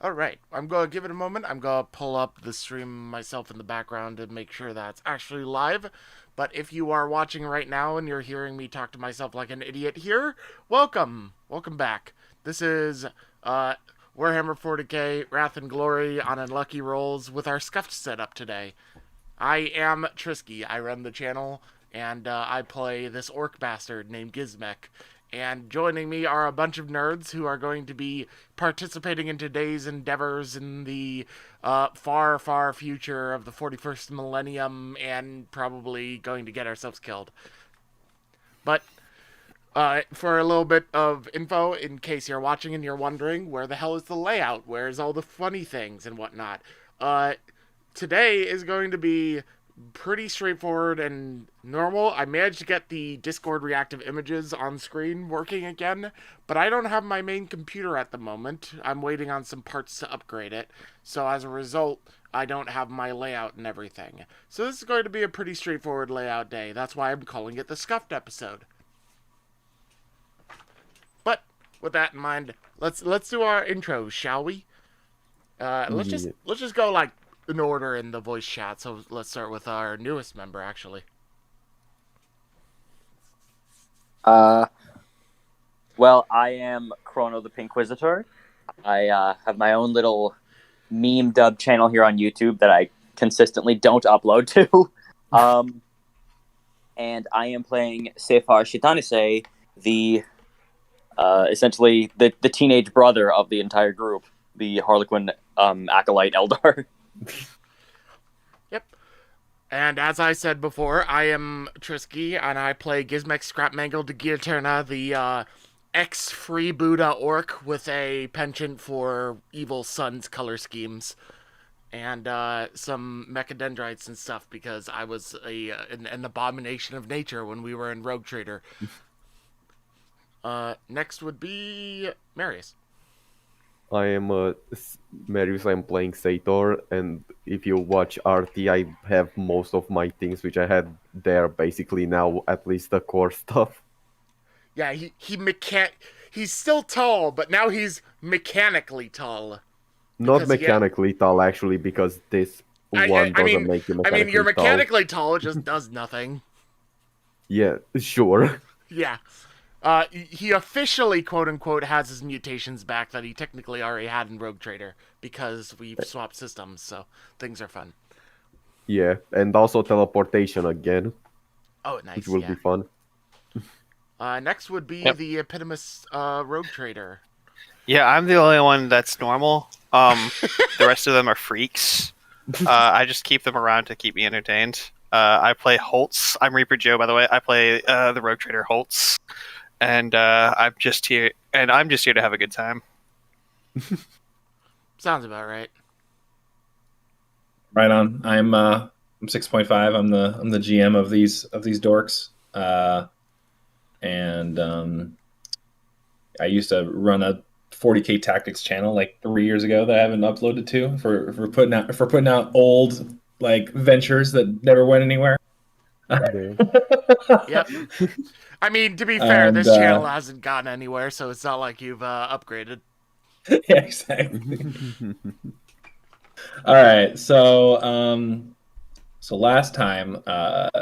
All right, I'm going to give it a moment. I'm going to pull up the stream myself in the background to make sure that's actually live. But if you are watching right now and you're hearing me talk to myself like an idiot here, welcome. Welcome back. This is uh, Warhammer 40k Wrath and Glory on Unlucky Rolls with our Scuffed setup today. I am Trisky. I run the channel, and I play this orc bastard named Gizmek. And joining me are a bunch of nerds who are going to be participating in today's endeavors in the far, far future of the 41st millennium and probably going to get ourselves killed. But for a little bit of info, in case you're watching and you're wondering, where the hell is the layout? Where's all the funny things and whatnot? Uh, Today is going to be pretty straightforward and normal. I managed to get the Discord reactive images on screen working again, but I don't have my main computer at the moment. I'm waiting on some parts to upgrade it. So as a result, I don't have my layout and everything. So this is going to be a pretty straightforward layout day. That's why I'm calling it the Scuffed episode. But with that in mind, let's do our intro, shall we? Yeah. Let's just go like in order in the voice chat. So let's start with our newest member, actually. Uh, well, I am Chrono the Pinquisitor. I have my own little meme dub channel here on YouTube that I consistently don't upload to. um, and I am playing Saphar Shaitaneese, the essentially the teenage brother of the entire group, the Harlequin acolyte Eldar. Yep. And as I said before, I am Trisky, and I play Gizmek Skrapmangl da Gear-Turnah, the ex-free Buddha orc with a penchant for evil sun's color schemes. And some mechadendrites and stuff because I was an abomination of nature when we were in Rogue Trader. Next would be Marius. I am Marius. I'm playing Sator, and if you watch RT, I have most of my things which I had there basically now, at least the core stuff. Yeah, he's still tall, but now he's mechanically tall. Not Because mechanically tall, actually, because this one I doesn't mean, make you you're mechanically tall. mechanically tall. It just does nothing. Yeah, sure. Yeah. He officially, quote unquote, has his mutations back that he technically already had in Rogue Trader because we've swapped systems, so things are fun. Yeah, and also teleportation again, Oh, which nice, will yeah. be fun. Next would be Yep. the epitomous Rogue Trader. Yeah, I'm the only one that's normal. The rest of them are freaks. I just keep them around to keep me entertained. I play Holtz. I'm Reaper Joe, by the way. I play the Rogue Trader Holtz, and I'm just here. And I'm just here to have a good time. Sounds about right. Right on. I'm 6.5. I'm the GM of these dorks. And I used to run a 40k tactics channel like 3 years ago that I haven't uploaded to for putting out old like ventures that never went anywhere. Yeah. Yep. I mean, to be fair, And, this channel hasn't gone anywhere, so it's not like you've upgraded. Yeah, exactly. All right, so last time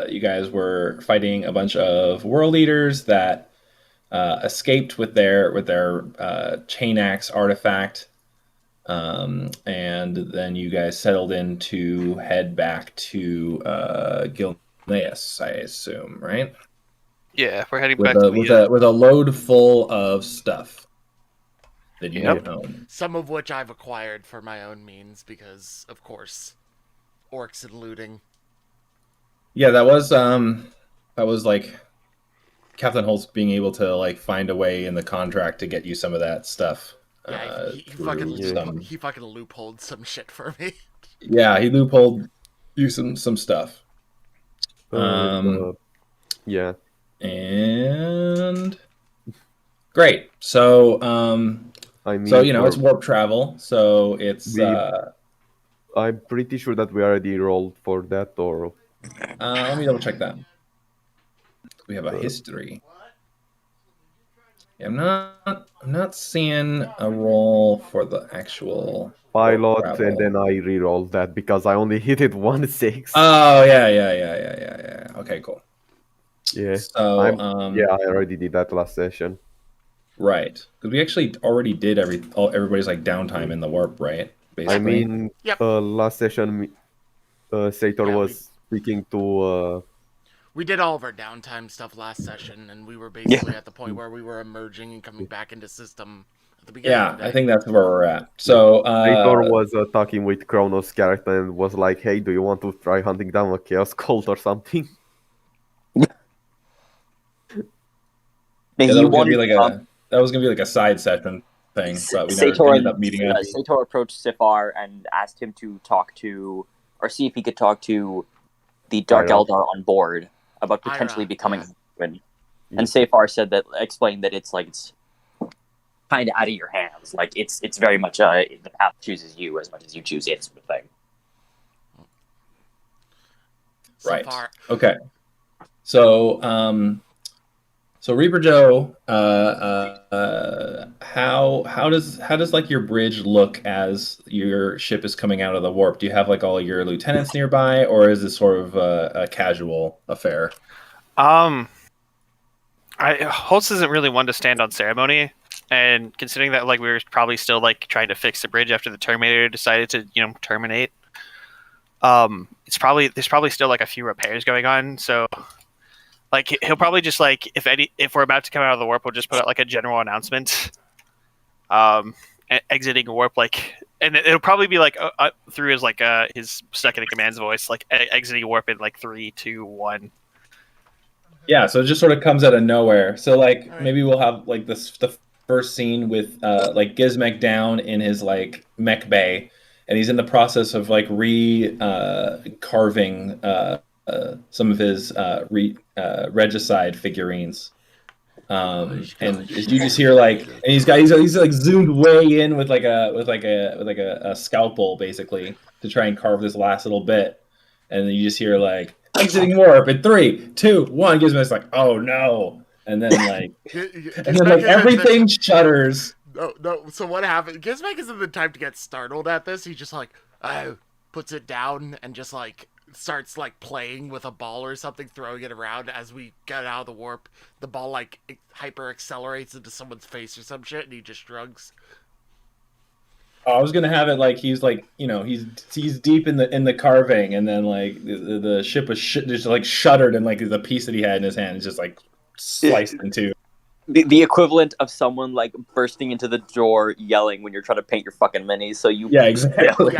you guys were fighting a bunch of world eaters that escaped with their chain axe artifact, and then you guys settled in to head back to Gilneas, I assume, right? Yeah, we're heading With back to a the. with a load full of stuff that you Yep. own. Some of which I've acquired for my own means because, of course, orcs and looting. Yeah, that was like Captain Holtz being able to like find a way in the contract to get you some of that stuff. Yeah, Yeah. he fucking loopholed some shit for me. Yeah, he loopholed you some stuff. And, yeah. And great. So I mean, so it's warp travel. So it's I'm pretty sure that we already rolled for that, or let me double check that. We have a history. I'm not seeing a roll for the actual Pilot, and travel. then I rerolled that because I only hit it 1/6. Oh yeah. Okay, cool. Yeah, So I already did that last session. right, because we actually already did everybody's like downtime in the warp, right? Basically. I mean, Yep. last session, Sator Yeah, was speaking to. We did all of our downtime stuff last session, and we were basically at the point where we were emerging and coming back into system at the beginning Yeah, of the I day. think that's where we're at. So Sator was talking with Kronos' character and was like, "Hey, do you want to try hunting down a chaos cult or something?" Now, yeah, he wanted that was gonna be like a side session thing, but we never Sator ended and up meeting up. Sator approached Saphar and asked him to talk to, or see if he could talk to the Dark Ira. Eldar on board about potentially Ira, becoming yeah. human. And Saphar explained that it's kind of out of your hands. Like it's very much the path chooses you as much as you choose it, sort of thing. Right. Saphar. Okay. So so Reaper Joe, how does like your bridge look as your ship is coming out of the warp? Do you have like all your lieutenants nearby, or is this sort of a casual affair? Holtz isn't really one to stand on ceremony, and considering that like we were probably still like trying to fix the bridge after the Terminator decided to terminate, there's probably still like a few repairs going on, so like he'll probably just like if we're about to come out of the warp, we'll just put out like a general announcement, exiting warp, like, and it'll probably be like through his second in command's voice, like exiting warp in like 3, 2, 1. Yeah, so it just sort of comes out of nowhere. So like Right. maybe we'll have like the first scene with like Gizmek down in his like mech bay, and he's in the process of like carving some of his regicide figurines. And you just hear like, and he's like zoomed way in with a scalpel basically to try and carve this last little bit, and then you just hear like exiting warp in 3, 2, 1. Gizmek's like, oh no, and then like everything shudders. No. So what happened? Gizmek isn't the type to get startled at this. He just like, puts it down and just like starts like playing with a ball or something, throwing it around. As we get out of the warp, the ball like hyper accelerates into someone's face or some shit, and he just shrugs. Oh, I was gonna have it like he's like he's deep in the carving, and then like the ship was just like shuddered, and like the piece that he had in his hand is just like sliced in two. The equivalent of someone like bursting into the door yelling when you're trying to paint your fucking minis. So you exactly.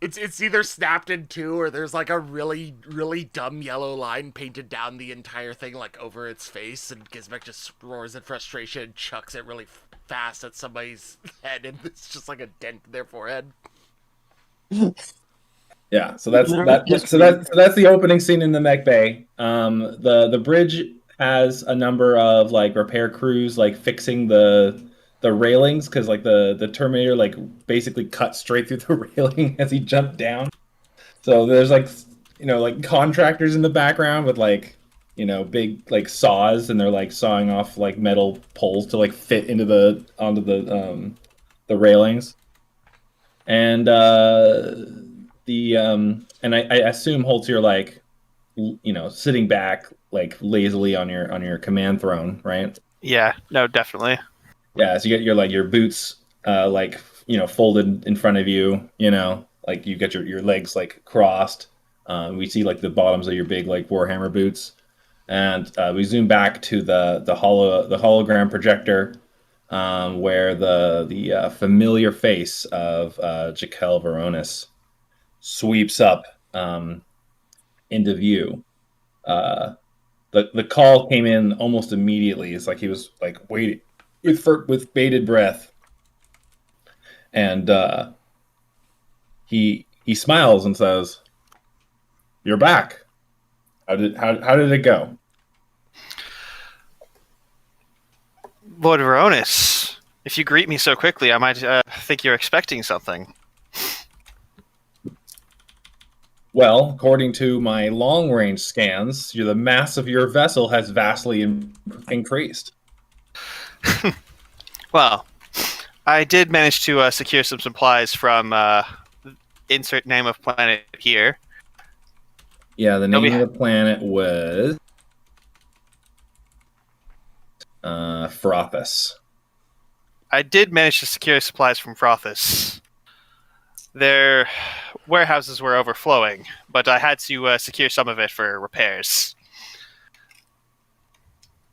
It's either snapped in two, or there's like a really really dumb yellow line painted down the entire thing like over its face, and Gizmek just roars in frustration and chucks it really fast at somebody's head, and it's just like a dent in their forehead. Yeah, so that's the opening scene in the mech bay. The bridge has a number of like repair crews like fixing the railings, because like the Terminator like basically cut straight through the railing as he jumped down. So there's like like contractors in the background with like big like saws, and they're like sawing off like metal poles to like fit onto the railings. And and I assume Holtz, you're like sitting back like lazily on your command throne, right? Yeah, no, definitely. Yeah, so you get your boots like folded in front of you, like you get your legs like crossed. We see like the bottoms of your big like Warhammer boots, and we zoom back to the hologram projector, where the familiar face of Jaquel Veronis sweeps up into view. The call came in almost immediately. It's like he was like waiting with bated breath, and he smiles and says, "You're back. How did it go?" Lord Veronis, if you greet me so quickly, I might think you're expecting something. Well, according to my long-range scans, the mass of your vessel has vastly increased. Well, I did manage to secure some supplies from insert name of planet here. Yeah, the name of the planet was Frothus. I did manage to secure supplies from Frothus. Their warehouses were overflowing, but I had to secure some of it for repairs.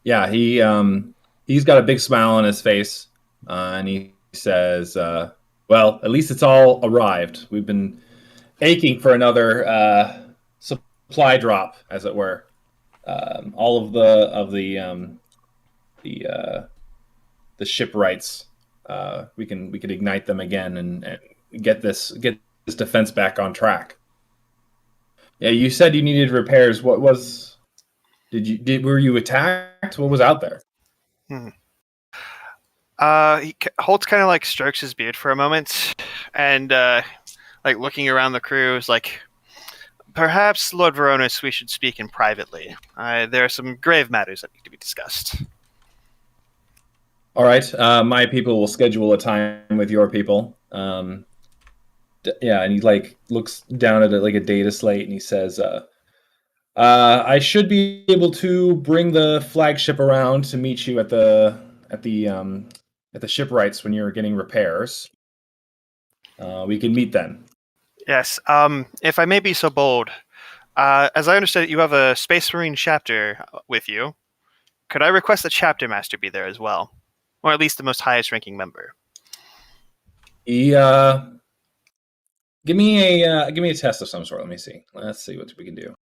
Yeah, he's got a big smile on his face, and he says, "Well, at least it's all arrived. We've been aching for another supply drop, as it were. All of the shipwrights, we could ignite them again and get this defense back on track." Yeah, you said you needed repairs. What was? Were you attacked? What was out there? Holtz kind of like strokes his beard for a moment, and like looking around the crew is like, perhaps Lord Veronis, we should speak in privately. There are some grave matters that need to be discussed. All right, my people will schedule a time with your people. Yeah, and he like looks down at like a data slate, and he says, "I should be able to bring the flagship around to meet you at the shipwrights when you're getting repairs. We can meet then." Yes. If I may be so bold, as I understand it, you have a Space Marine chapter with you. Could I request the chapter master be there as well, or at least the most highest ranking member? Give me a test of some sort. Let me see. Let's see what we can do.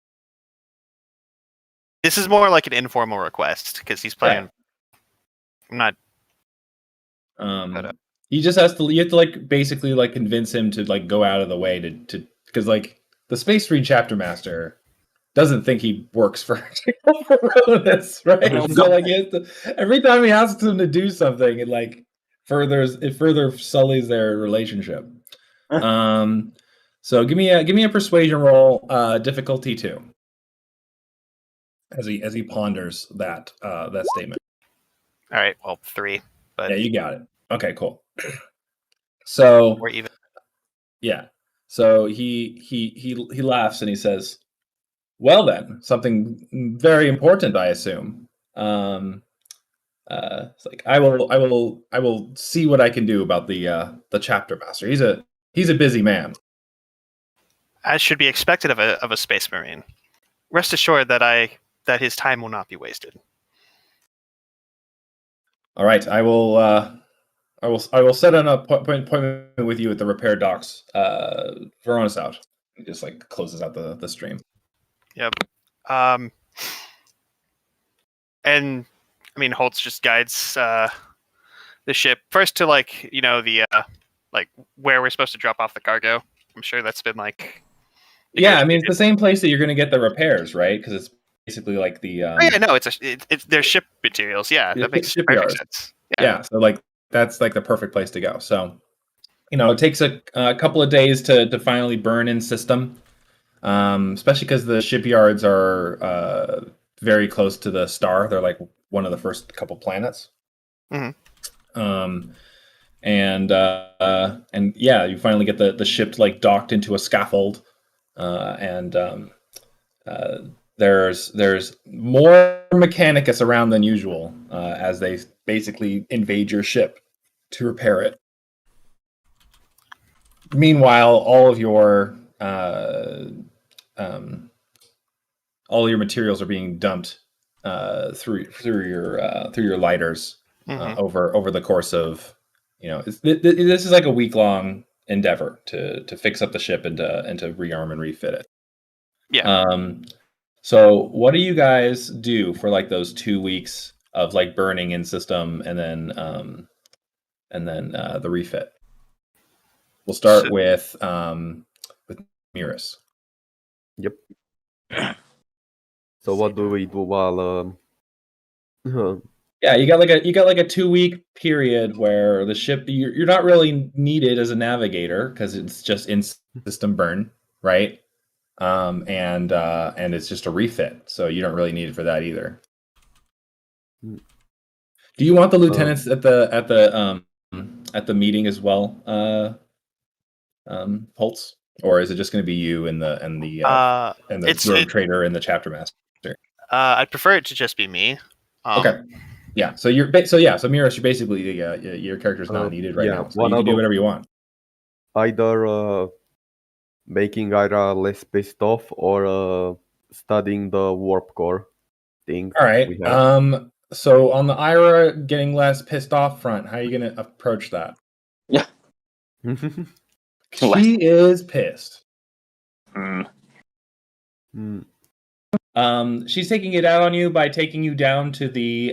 This is more like an informal request because he's playing. Yeah. I'm not. He just has to. You have to like basically like convince him to like go out of the way to because like the Space Marine chapter master doesn't think he works for Veronis, right? So like every time he asks him to do something, it like further sullies their relationship. So give me a persuasion roll, difficulty 2, as he ponders that statement. All right, well, 3. But yeah, you got it. Okay, cool. So we're even. Yeah. So he laughs and he says, "Well then, something very important, I assume. It's like I will see what I can do about the chapter master. He's a busy man." As should be expected of a Space Marine. Rest assured that his time will not be wasted. All right, I will set an appointment with you at the repair docks. Veronis out. He just like closes out the stream. Yep. And I mean, Holtz just guides the ship first to like the like where we're supposed to drop off the cargo. I'm sure that's been like. Yeah, I mean it's the same place that you're going to get the repairs, right? Because it's basically like the. Oh, yeah, no, it's their ship materials. Yeah, that makes perfect sense. Yeah, so like that's like the perfect place to go. So, it takes a couple of days to finally burn in system, especially because the shipyards are very close to the star. They're like one of the first couple planets. Mm-hmm. And yeah, you finally get the ship like docked into a scaffold, and there's more Mechanicus around than usual as they basically invade your ship to repair it. Meanwhile, all your materials are being dumped through your lighters over the course of this is like a week-long endeavor to fix up the ship and to rearm and refit it. Yeah. So what do you guys do for like those 2 weeks of like burning in system and then the refit? We'll start with Miras. Yep. So what do we do while Yeah, you got like a 2-week period where the ship you're not really needed as a navigator because it's just in system burn, right? And it's just a refit, so you don't really need it for that either. Do you want the lieutenants at the meeting as well, Holtz, or is it just going to be you and the rogue trader and the chapter master? I'd prefer it to just be me. Okay. Yeah. So Miros, you're basically your character's not needed right now, so you can do whatever you want. Either making Ira less pissed off or studying the warp core thing. All right. So on the Ira getting less pissed off front, how are you going to approach that? Yeah. She is pissed. She's taking it out on you by taking you down to the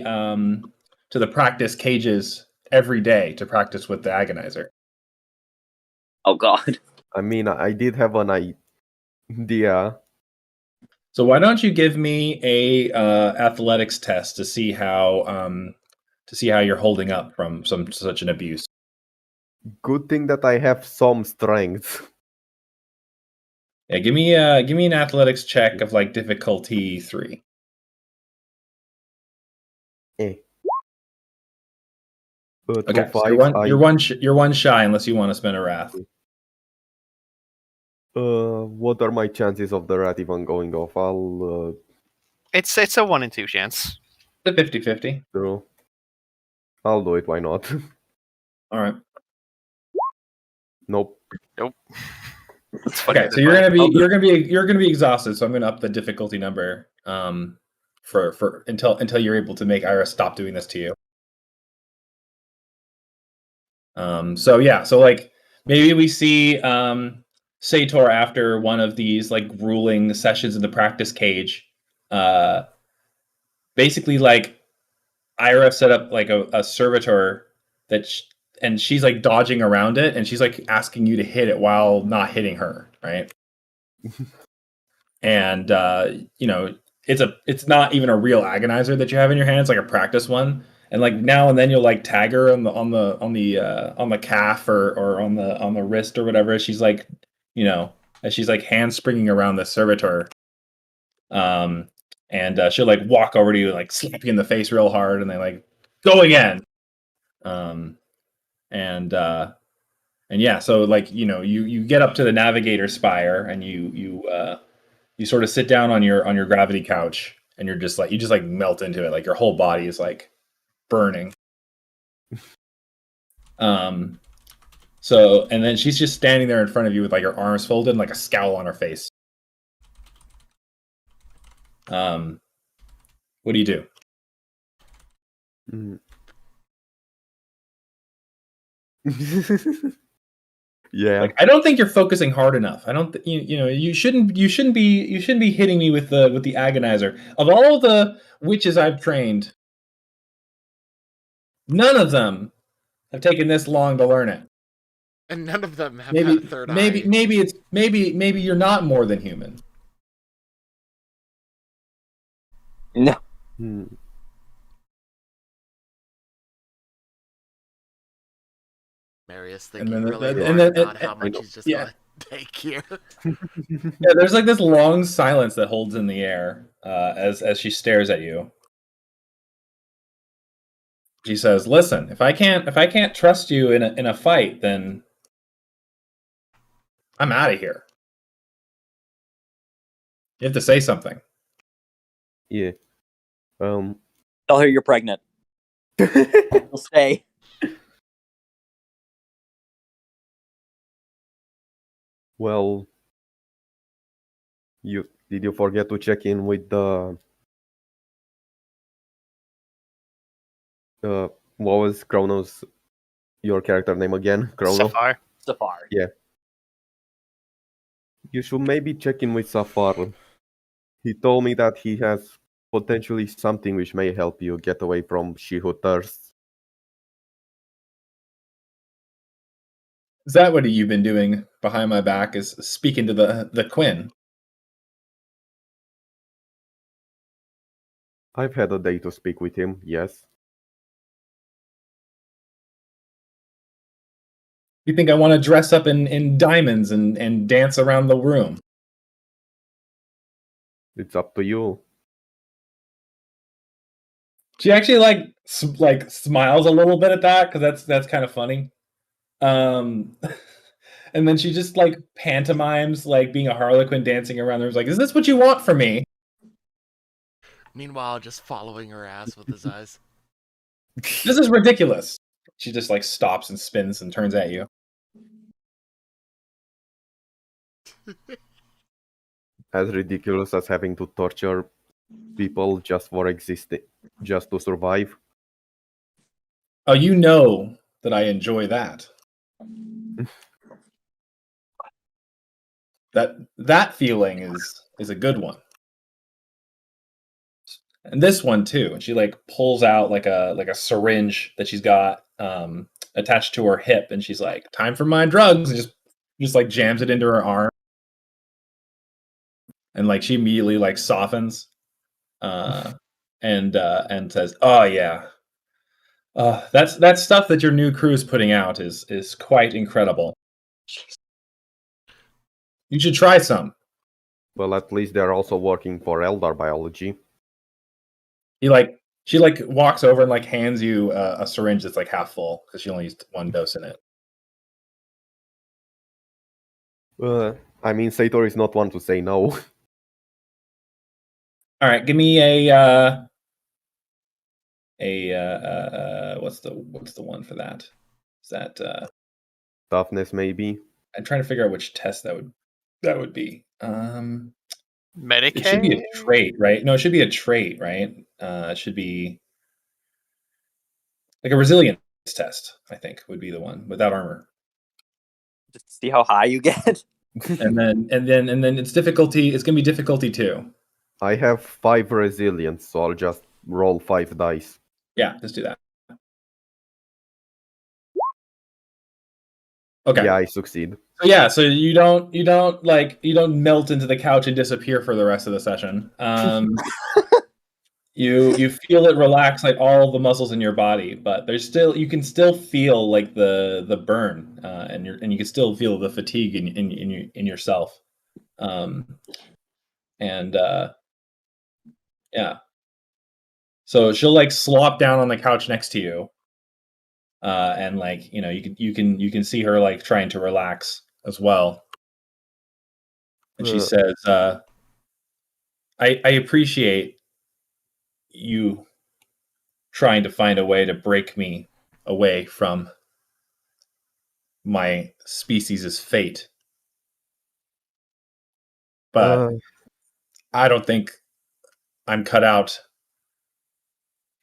practice cages every day to practice with the agonizer. Oh God. I mean, I did have an idea. So why don't you give me a athletics test to see how you're holding up from such an abuse? Good thing that I have some strength. Yeah, give me an athletics check of like difficulty 3. Okay, so you're one shy unless you want to spend a wrath. What are my chances of the rat even going off? It's a 1 in 2 chance. It's a 50-50. True. I'll do it. Why not? All right. Nope. Okay, so you're gonna be exhausted. So I'm gonna up the difficulty number for until you're able to make Ira stop doing this to you. So like maybe we see Sator after one of these like grueling sessions in the practice cage. Basically, like Ira set up like a servitor and she's like dodging around it, and she's like asking you to hit it while not hitting her, right? And it's not even a real agonizer that you have in your hand; it's like a practice one. And like now and then you'll like tag her on the calf or on the wrist or whatever. She's like, as she's like handspringing around the servitor, and she'll like walk over to you and like slap you in the face real hard, and they like go again. And yeah, so like you get up to the navigator spire and you sort of sit down on your gravity couch, and you just like melt into it, like your whole body is like burning. So and then she's just standing there in front of you with like her arms folded and like a scowl on her face. What do you do? Yeah. Like, I don't think you're focusing hard enough. I don't. You shouldn't be hitting me with the agonizer. Of all the witches I've trained, none of them have taken this long to learn it. And none of them have had a third eye. Maybe you're not more than human. No. Marius thinking really hard about how much he's just gonna take here. Yeah, there's like this long silence that holds in the air as she stares at you. She says, "Listen, if I can't trust you in a fight, then I'm out of here. You have to say something." Yeah. Tell her you're pregnant. We'll stay. Well, did you forget to check in with the what was your character name again? Saphar. Saphar. Yeah. You should maybe check in with Saphar. He told me that he has potentially something which may help you get away from She Who Thirsts. Is that what you've been doing behind my back? Is speaking to the Quinn? I've had a day to speak with him, yes. You think I want to dress up in diamonds and dance around the room? It's up to you. She actually like smiles a little bit at that because that's kind of funny. And then she just like pantomimes like being a harlequin dancing around the room. Like, is this what you want from me? Meanwhile, just following her ass with his eyes. This is ridiculous. She just like stops and spins and turns at you. As ridiculous as having to torture people just for existing, just to survive. Oh, you know that I enjoy that. that feeling is a good one. And this one too. And she like pulls out like a syringe that she's got attached to her hip, and she's like, "Time for my drugs," and just like jams it into her arm. And like she immediately like softens and says, "Oh yeah. That stuff that your new crew is putting out is quite incredible. You should try some." Well, at least they're also working for Eldar biology. She like walks over and like hands you a syringe that's like half full because she only used one dose in it. I mean, Sator is not one to say no. All right, give me a what's the one for that? Is that Toughness, maybe. I'm trying to figure out which test that would be. Medicaid? It should be a trait, right? No, it should be a trait, right? It should be like a resilience test, I think, would be the one without armor. Just see how high you get. and then it's difficulty. It's gonna be difficulty 2. I have 5 resilience, so I'll just roll 5 dice. Yeah, let's do that. Okay. Yeah, I succeed. So you don't melt into the couch and disappear for the rest of the session. You feel it relax like all the muscles in your body, but you can still feel like the burn, and you can still feel the fatigue in yourself. Yeah. So she'll like slop down on the couch next to you, and like you can see her like trying to relax as well. And she says, I appreciate you trying to find a way to break me away from my species' fate. But I don't think I'm cut out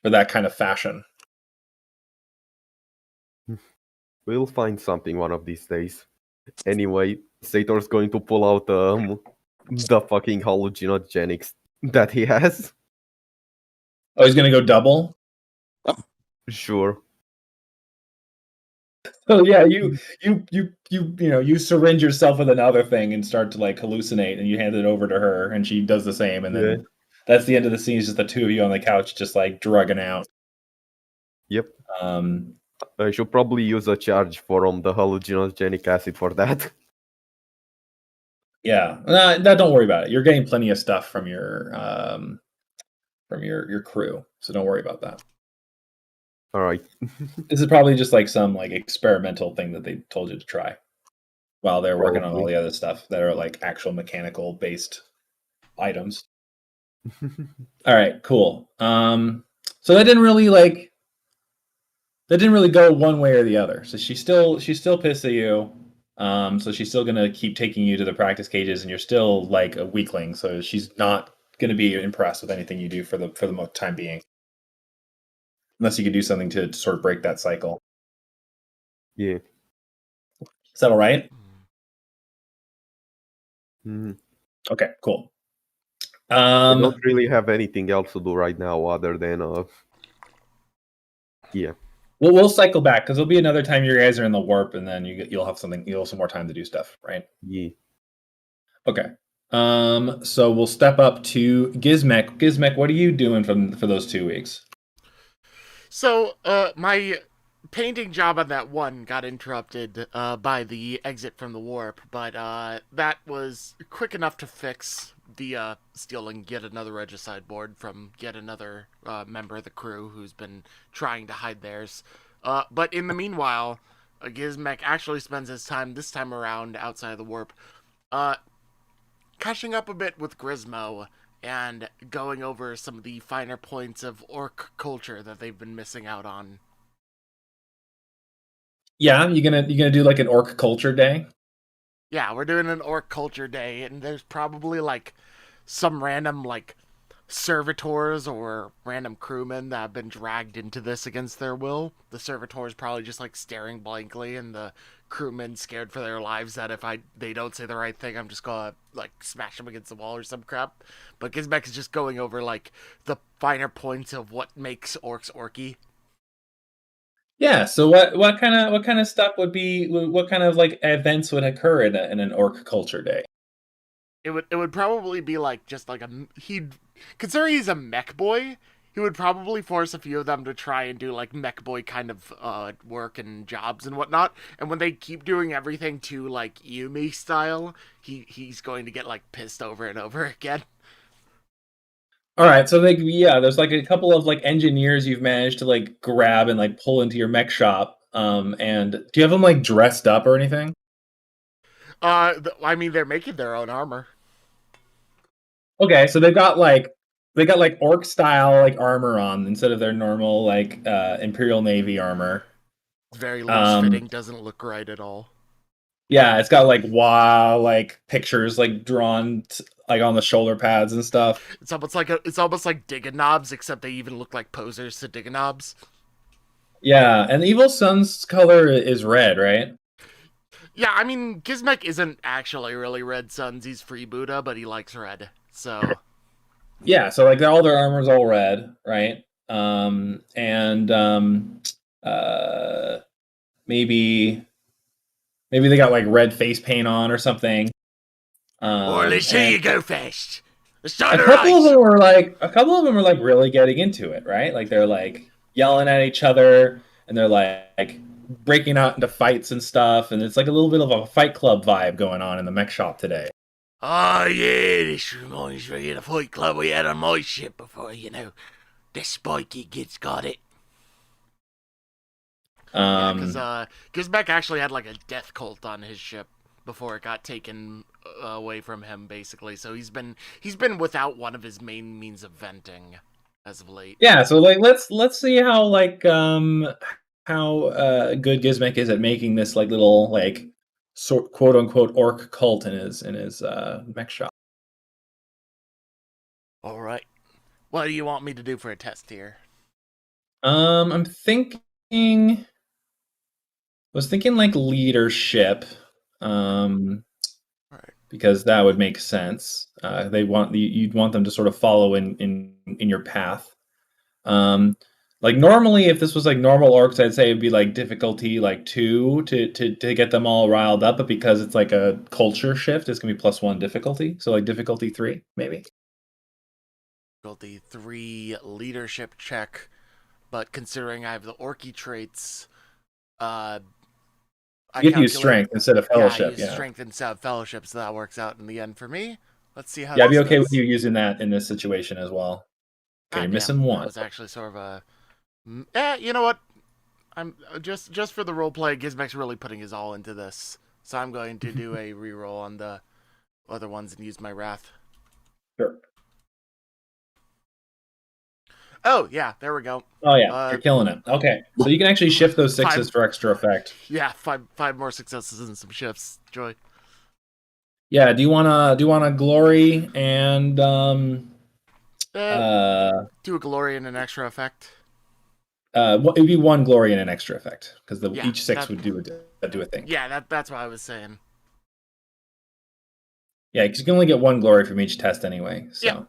for that kind of fashion. We'll find something one of these days. Anyway, Sator's going to pull out the fucking hallucinogenics that he has. Oh, he's gonna go double? Sure. So yeah, you syringe yourself with another thing and start to like hallucinate, and you hand it over to her, and she does the same, and then that's the end of the scene. It's just the two of you on the couch, just like drugging out. Yep. I should probably use a charge from the hallucinogenic acid for that. Yeah, don't worry about it. You're getting plenty of stuff from your crew, so don't worry about that. All right. This is probably just like some like experimental thing that they told you to try while they're working on all the other stuff that are like actual mechanical based items. All right, cool. So that didn't really go one way or the other. So she's still pissed at you. So she's still gonna keep taking you to the practice cages, and you're still like a weakling. So she's not gonna be impressed with anything you do for the time being, unless you could do something to sort of break that cycle. Yeah. Is that all right? Mm-hmm. Okay, cool. I don't really have anything else to do right now other than yeah. Well, we'll cycle back because there'll be another time you guys are in the warp, and then you'll have some more time to do stuff, right? Yeah. Okay. So we'll step up to Gizmek. Gizmek, what are you doing for those 2 weeks? So, my painting job on that one got interrupted by the exit from the warp, but that was quick enough to fix via stealing yet another regicide board from yet another member of the crew who's been trying to hide theirs. But in the meanwhile, Gizmek actually spends his time this time around outside of the warp, uh, catching up a bit with Grizmo and going over some of the finer points of orc culture that they've been missing out on. Yeah, you gonna do like an orc culture day? Yeah, we're doing an orc culture day, and there's probably like some random like servitors or random crewmen that have been dragged into this against their will. The servitors probably just like staring blankly, and the crewmen scared for their lives that if they don't say the right thing, I'm just gonna like smash them against the wall or some crap. But Gizmek is just going over like the finer points of what makes orcs orky. Yeah. So what kind of stuff would be, what kind of like events would occur in an orc culture day? It would probably be like just like he'd considering he's a mech boy, he would probably force a few of them to try and do like mech boy kind of work and jobs and whatnot. And when they keep doing everything to like Yumi style, he's going to get like pissed over and over again. All right, so like yeah, there's like a couple of like engineers you've managed to like grab and like pull into your mech shop. And do you have them like dressed up or anything? I mean, they're making their own armor. Okay, so they got like orc style like armor on instead of their normal like Imperial Navy armor. It's very loose fitting, doesn't look right at all. Yeah, it's got like like pictures like drawn like on the shoulder pads and stuff. It's almost like Diggin' except they even look like posers to Diggin'. Yeah, and the Evil Sun's color is red, right? Yeah, I mean, Gizmek isn't actually really Red Suns. He's Free Buddha, but he likes red. So yeah, so like all their armor's all red, right? And maybe they got like red face paint on or something. Or let's see you go fast. Let's start a a couple of race. them were like really getting into it, right? Like they're like yelling at each other and they're like breaking out into fights and stuff, and it's like a little bit of a Fight Club vibe going on in the mech shop today. Oh yeah, this reminds me of the Fight Club we had on my ship before, the spiky kids got it. Yeah, because Gizmek actually had like a death cult on his ship before it got taken away from him, basically. So he's been without one of his main means of venting as of late. Yeah, so like let's see how like how good Gizmek is at making this like little like quote unquote orc cult in his mech shop. All right, what do you want me to do for a test here? I'm thinking. Was thinking like leadership, right. Because that would make sense. You'd want them to sort of follow in your path. Like normally, if this was like normal orcs, I'd say it'd be like difficulty like 2 to get them all riled up. But because it's like a culture shift, it's gonna be +1 difficulty. So like difficulty 3, maybe. Difficulty 3 leadership check, but considering I have the orky traits, I give you strength instead of fellowship. Yeah, strength instead of fellowship, so that works out in the end for me. Let's see how. Yeah, I'd be okay with you using that in this situation as well. Okay, you're missing 1. That was actually sort of a. You know what? I'm just for the roleplay. Gizmek's really putting his all into this, so I'm going to do a reroll on the other ones and use my wrath. Sure. Oh yeah, there we go. Oh yeah, you're killing it. Okay, so you can actually shift those 6s for extra effect. Yeah, five more successes and some shifts. Joy. Yeah. Do you wanna glory and do a glory and an extra effect? It'd be 1 glory and an extra effect because each 6 would do a thing. Yeah, that's what I was saying. Yeah, because you can only get 1 glory from each test anyway. So. Yeah.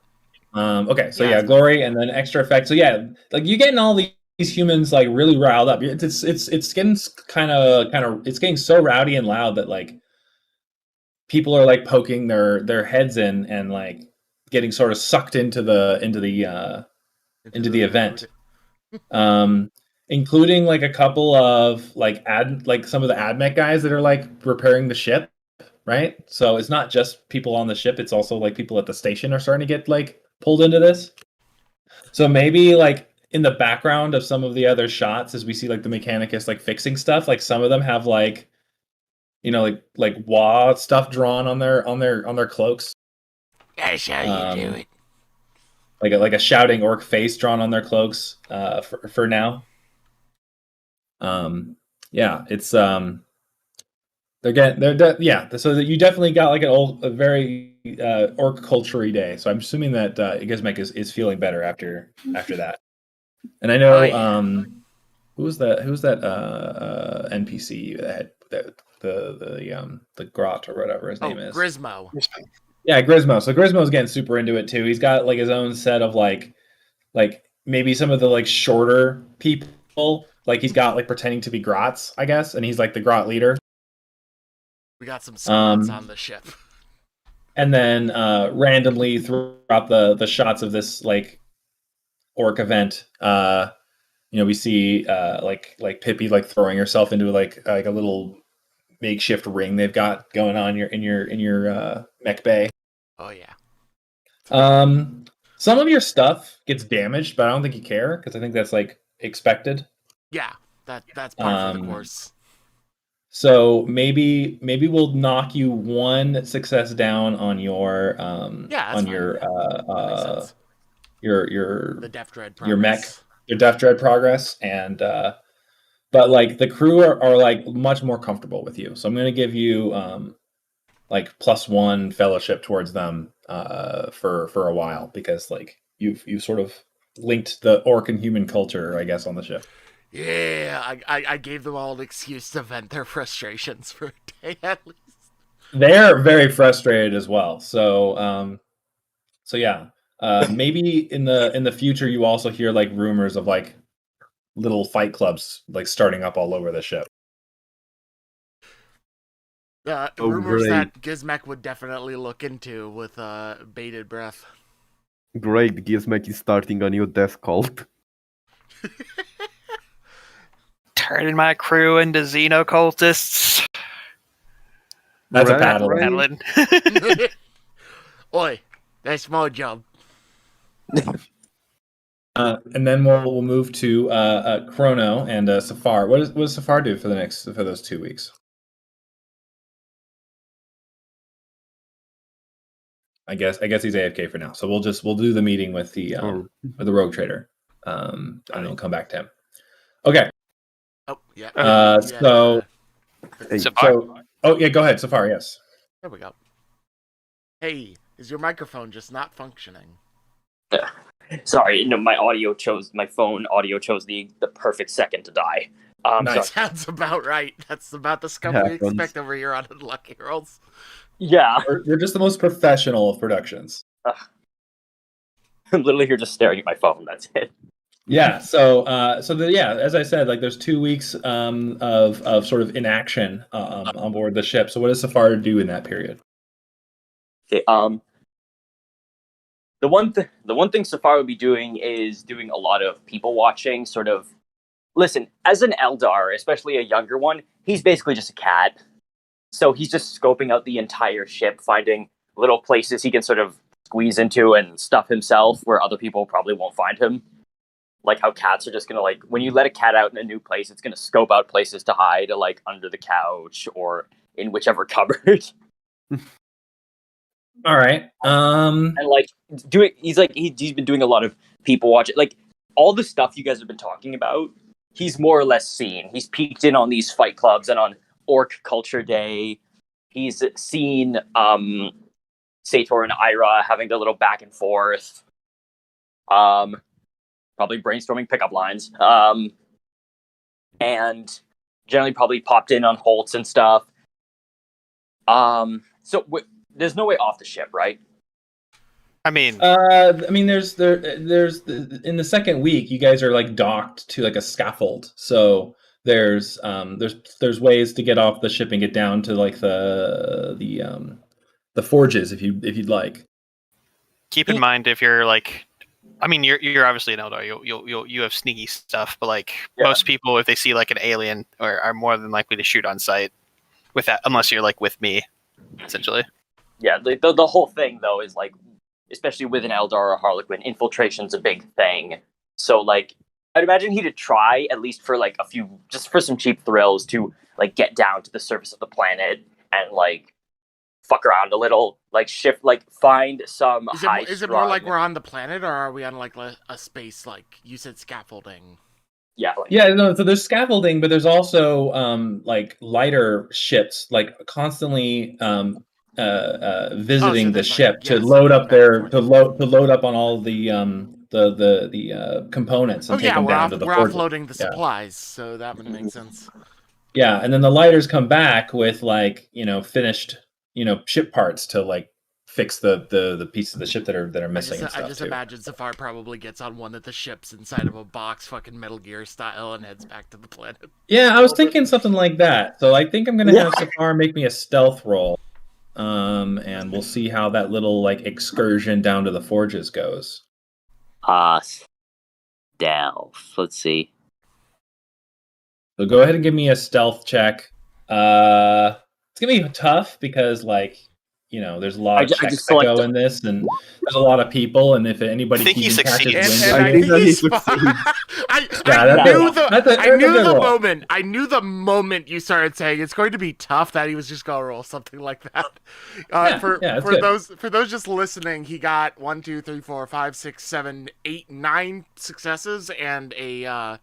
Okay, so yeah, glory and then extra effect. So yeah, like you're getting all these humans like really riled up. It's getting kind of it's getting so rowdy and loud that like people are like poking their heads in and like getting sort of sucked into the event. Including like a couple of like some of the AdMech guys that are like repairing the ship. right? So it's not just people on the ship; it's also like people at the station are starting to get like pulled into this. So maybe like in the background of some of the other shots, as we see like the mechanicus like fixing stuff, like some of them have like like wah stuff drawn on their cloaks. That's how you do it. Like a shouting orc face drawn on their cloaks for now. Yeah, it's so you definitely got like a very orc culture-y day. So I'm assuming that Gizmek is feeling better after that. And I know who's that NPC that the Grot or whatever his name is. Grizmo. Yeah, Grizmo. So Grizmo's getting super into it too. He's got like his own set of like maybe some of the like shorter people. Like he's got like pretending to be Grots, I guess, and he's like the Grot leader. We got some spots on the ship. And then randomly throughout the shots of this like orc event, we see like Pippi like throwing herself into like a little makeshift ring they've got going on in your mech bay. Oh yeah. Some of your stuff gets damaged, but I don't think you care because I think that's like expected. Yeah, that's part of the course. So maybe we'll knock you one success down on your the Death Dread progress. your mech, your Death Dread progress, and but like the crew are like much more comfortable with you. So I'm gonna give you like +1 fellowship towards them for a while because like you've sort of linked the orc and human culture, I guess, on the ship. Yeah, I gave them all an excuse to vent their frustrations for a day at least. They're very frustrated as well. So yeah, maybe in the future you also hear like rumors of like little fight clubs like starting up all over the ship. Rumors that Gizmek would definitely look into with bated breath. Great, Gizmek is starting a new death cult. Turning my crew into xenocultists. That's a paddle. Oi, that's my job. And then we'll move to Chrono and Saphar. What does Saphar do for those 2 weeks? I guess he's AFK for now. So we'll do the meeting with the rogue trader, and then we'll come back to him. Okay. Oh yeah. Saphar. Oh yeah, go ahead, Saphar. Yes. There we go. Hey, is your microphone just not functioning? Sorry, no, my phone audio chose the perfect second to die. Nice. Sounds about right. That's about the scuff we expect over here on Lucky Rolls. Yeah. We're just the most professional of productions. I'm literally here just staring at my phone. That's it. Yeah. So as I said, like there's 2 weeks of sort of inaction on board the ship. So what does Saphar do in that period? Okay. The one thing Saphar would be doing is doing a lot of people watching. Sort of, listen, as an Eldar, especially a younger one, he's basically just a cat. So he's just scoping out the entire ship, finding little places he can sort of squeeze into and stuff himself where other people probably won't find him. Like how cats are just going to, like, when you let a cat out in a new place, it's going to scope out places to hide, like under the couch or in whichever cupboard. All right. And like he's been doing a lot of people watching. Like all the stuff you guys have been talking about, he's more or less seen. He's peeked in on these fight clubs and on Orc Culture Day. He's seen Sator and Ira having their little back and forth. Probably brainstorming pickup lines. And generally probably popped in on Holtz and stuff. There's no way off the ship, right? there's in the second week you guys are like docked to like a scaffold. So there's ways to get off the ship and get down to like the forges if you'd like. Keep in mind if you're like, you're obviously an Eldar. You have sneaky stuff, but like most people, if they see like an alien, are more than likely to shoot on sight with that, unless you're like with me. essentially. Yeah, the whole thing though is like, especially with an Eldar or a Harlequin, infiltration's a big thing. So like, I'd imagine he'd try at least for like a few, just for some cheap thrills, to like get down to the surface of the planet and like fuck around a little, like shift, like find some high. Is it more like we're on the planet, or are we on like a space, like you said, scaffolding? Yeah, like, Yeah, no, so there's scaffolding, but there's also like lighter ships, like constantly visiting the ship to load up to load up on all the components and take them down to the we're forges. offloading the supplies, so that would make sense. Yeah, and then the lighters come back with like finished ship parts to like fix the pieces of the ship that are missing. I just imagine Saphar probably gets on one of the ships inside of a box, fucking Metal Gear style, and heads back to the planet. Yeah, I was thinking something like that. So I think I'm gonna have Saphar make me a stealth roll, and we'll see how that little like excursion down to the forges goes. Stealth. Let's see. So go ahead and give me a stealth check. It's gonna be tough because there's a lot of checks that go in this, and there's a lot of people, and if anybody keeps I knew the moment you started saying it's going to be tough that he was just gonna roll something like that. For those just listening, he got 1, 2, 3, 4, 5, 6, 7, 8, 9 successes and a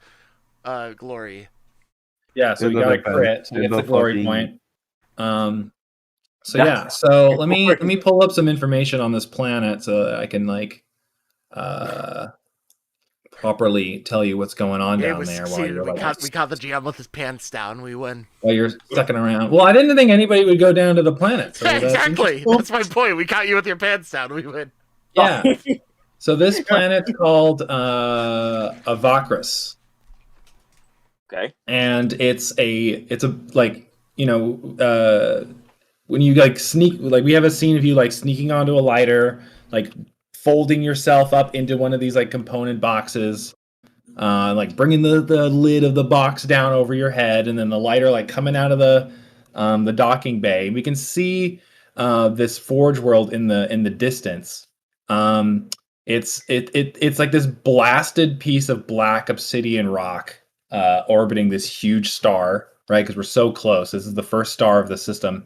glory. Yeah, so you got a crit, so you get the glory point. So let me pull up some information on this planet so that I can properly tell you what's going on down there. We caught the GM with his pants down. We win. While you're sucking around. Well, I didn't think anybody would go down to the planet. So exactly. That's my point. We caught you with your pants down. We win. Yeah. So this planet's called Avakris. Okay. And it's a when you like sneak, like we have a scene of you like sneaking onto a lighter, like folding yourself up into one of these like component boxes, like bringing the lid of the box down over your head, and then the lighter like coming out of the docking bay. We can see this forge world in the distance. It's like this blasted piece of black obsidian rock orbiting this huge star, right? Because we're so close. This is the first star of the system.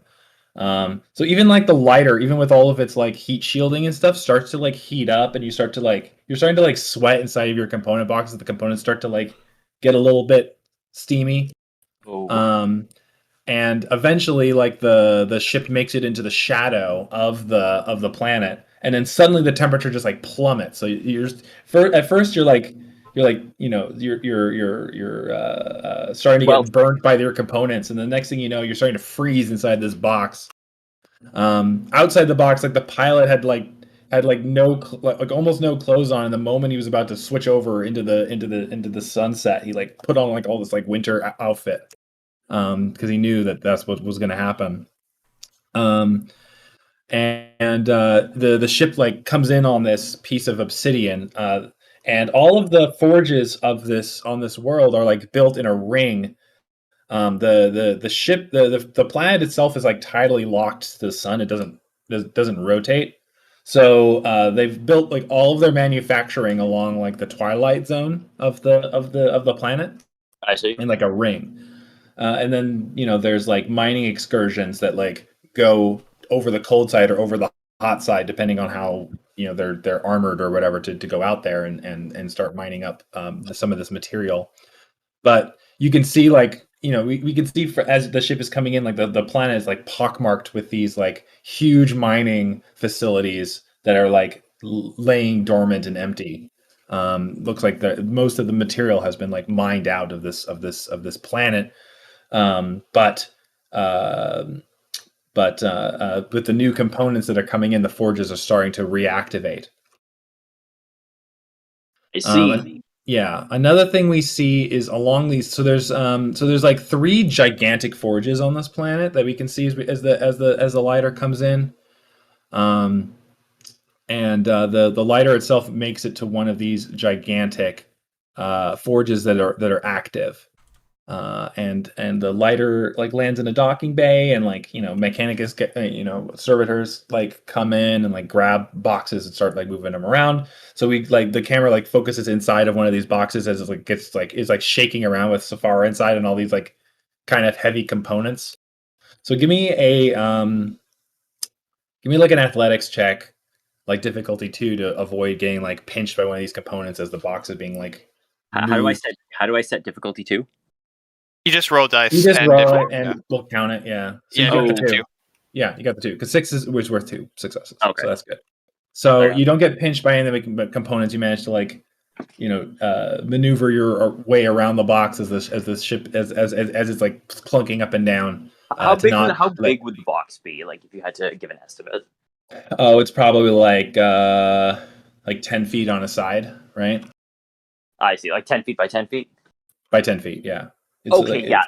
So even like the lighter, even with all of its like heat shielding and stuff, starts to like heat up, and you're starting to like sweat inside of your component boxes. The components start to like get a little bit steamy. Oh. And eventually like the ship makes it into the shadow of the planet, and then suddenly the temperature just like plummets. So at first you're starting to get burned by their components, and the next thing you know, you're starting to freeze inside this box. Outside the box, like the pilot had almost no clothes on, and the moment he was about to switch over into the sunset, he like put on like all this like winter outfit, because he knew that's what was going to happen. And the ship like comes in on this piece of obsidian. And all of the forges on this world are like built in a ring. The ship, the planet itself is like tidally locked to the sun. It doesn't rotate. So they've built like all of their manufacturing along like the twilight zone of the planet. I see. In like a ring. And then there's like mining excursions that like go over the cold side or over the hot side, depending on how they're armored or whatever to go out there and start mining up some of this material. But you can see like we can see as the ship is coming in, like the planet is like pockmarked with these like huge mining facilities that are like laying dormant and empty. Looks like most of the material has been like mined out of this planet. But with the new components that are coming in, the forges are starting to reactivate. I see. Yeah. Another thing we see is along these. So there's like 3 gigantic forges on this planet that we can see as the lighter comes in. And the lighter itself makes it to one of these gigantic forges that are active. and the lighter like lands in a docking bay, and like mechanicus servitors like come in and like grab boxes and start like moving them around. So we like the camera like focuses inside of one of these boxes as it like gets like is like shaking around with Saphar inside and all these like kind of heavy components. So give me like an athletics check, like difficulty 2, to avoid getting like pinched by one of these components as the box is being like How do I moved. set difficulty 2? You just roll dice. You just and roll if- it and we'll count it. Yeah. So Yeah, you got you the get the 2. two. Yeah, you got the 2 because 6 was worth 2 successes. Okay. So that's good. So Okay. you don't get pinched by any of the components. You manage to like, maneuver your way around the box as this ship as it's like clunking up and down. How big would the box be? Like if you had to give an estimate. Oh, it's probably like 10 feet on a side, right? I see, like 10 feet by 10 feet. By 10 feet, yeah. It's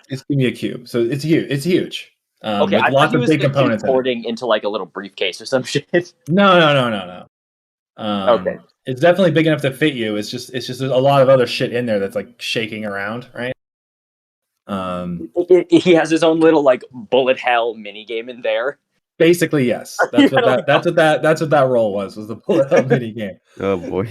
it's gonna be a cube, so it's huge. It's huge. Okay, with lots of big components. Importing into like a little briefcase or some shit. No. Okay. It's definitely big enough to fit you. It's just there's a lot of other shit in there that's like shaking around, right? He has his own little like bullet hell mini game in there. Basically, yes. That's what that roll was the bullet hell mini game. Oh boy.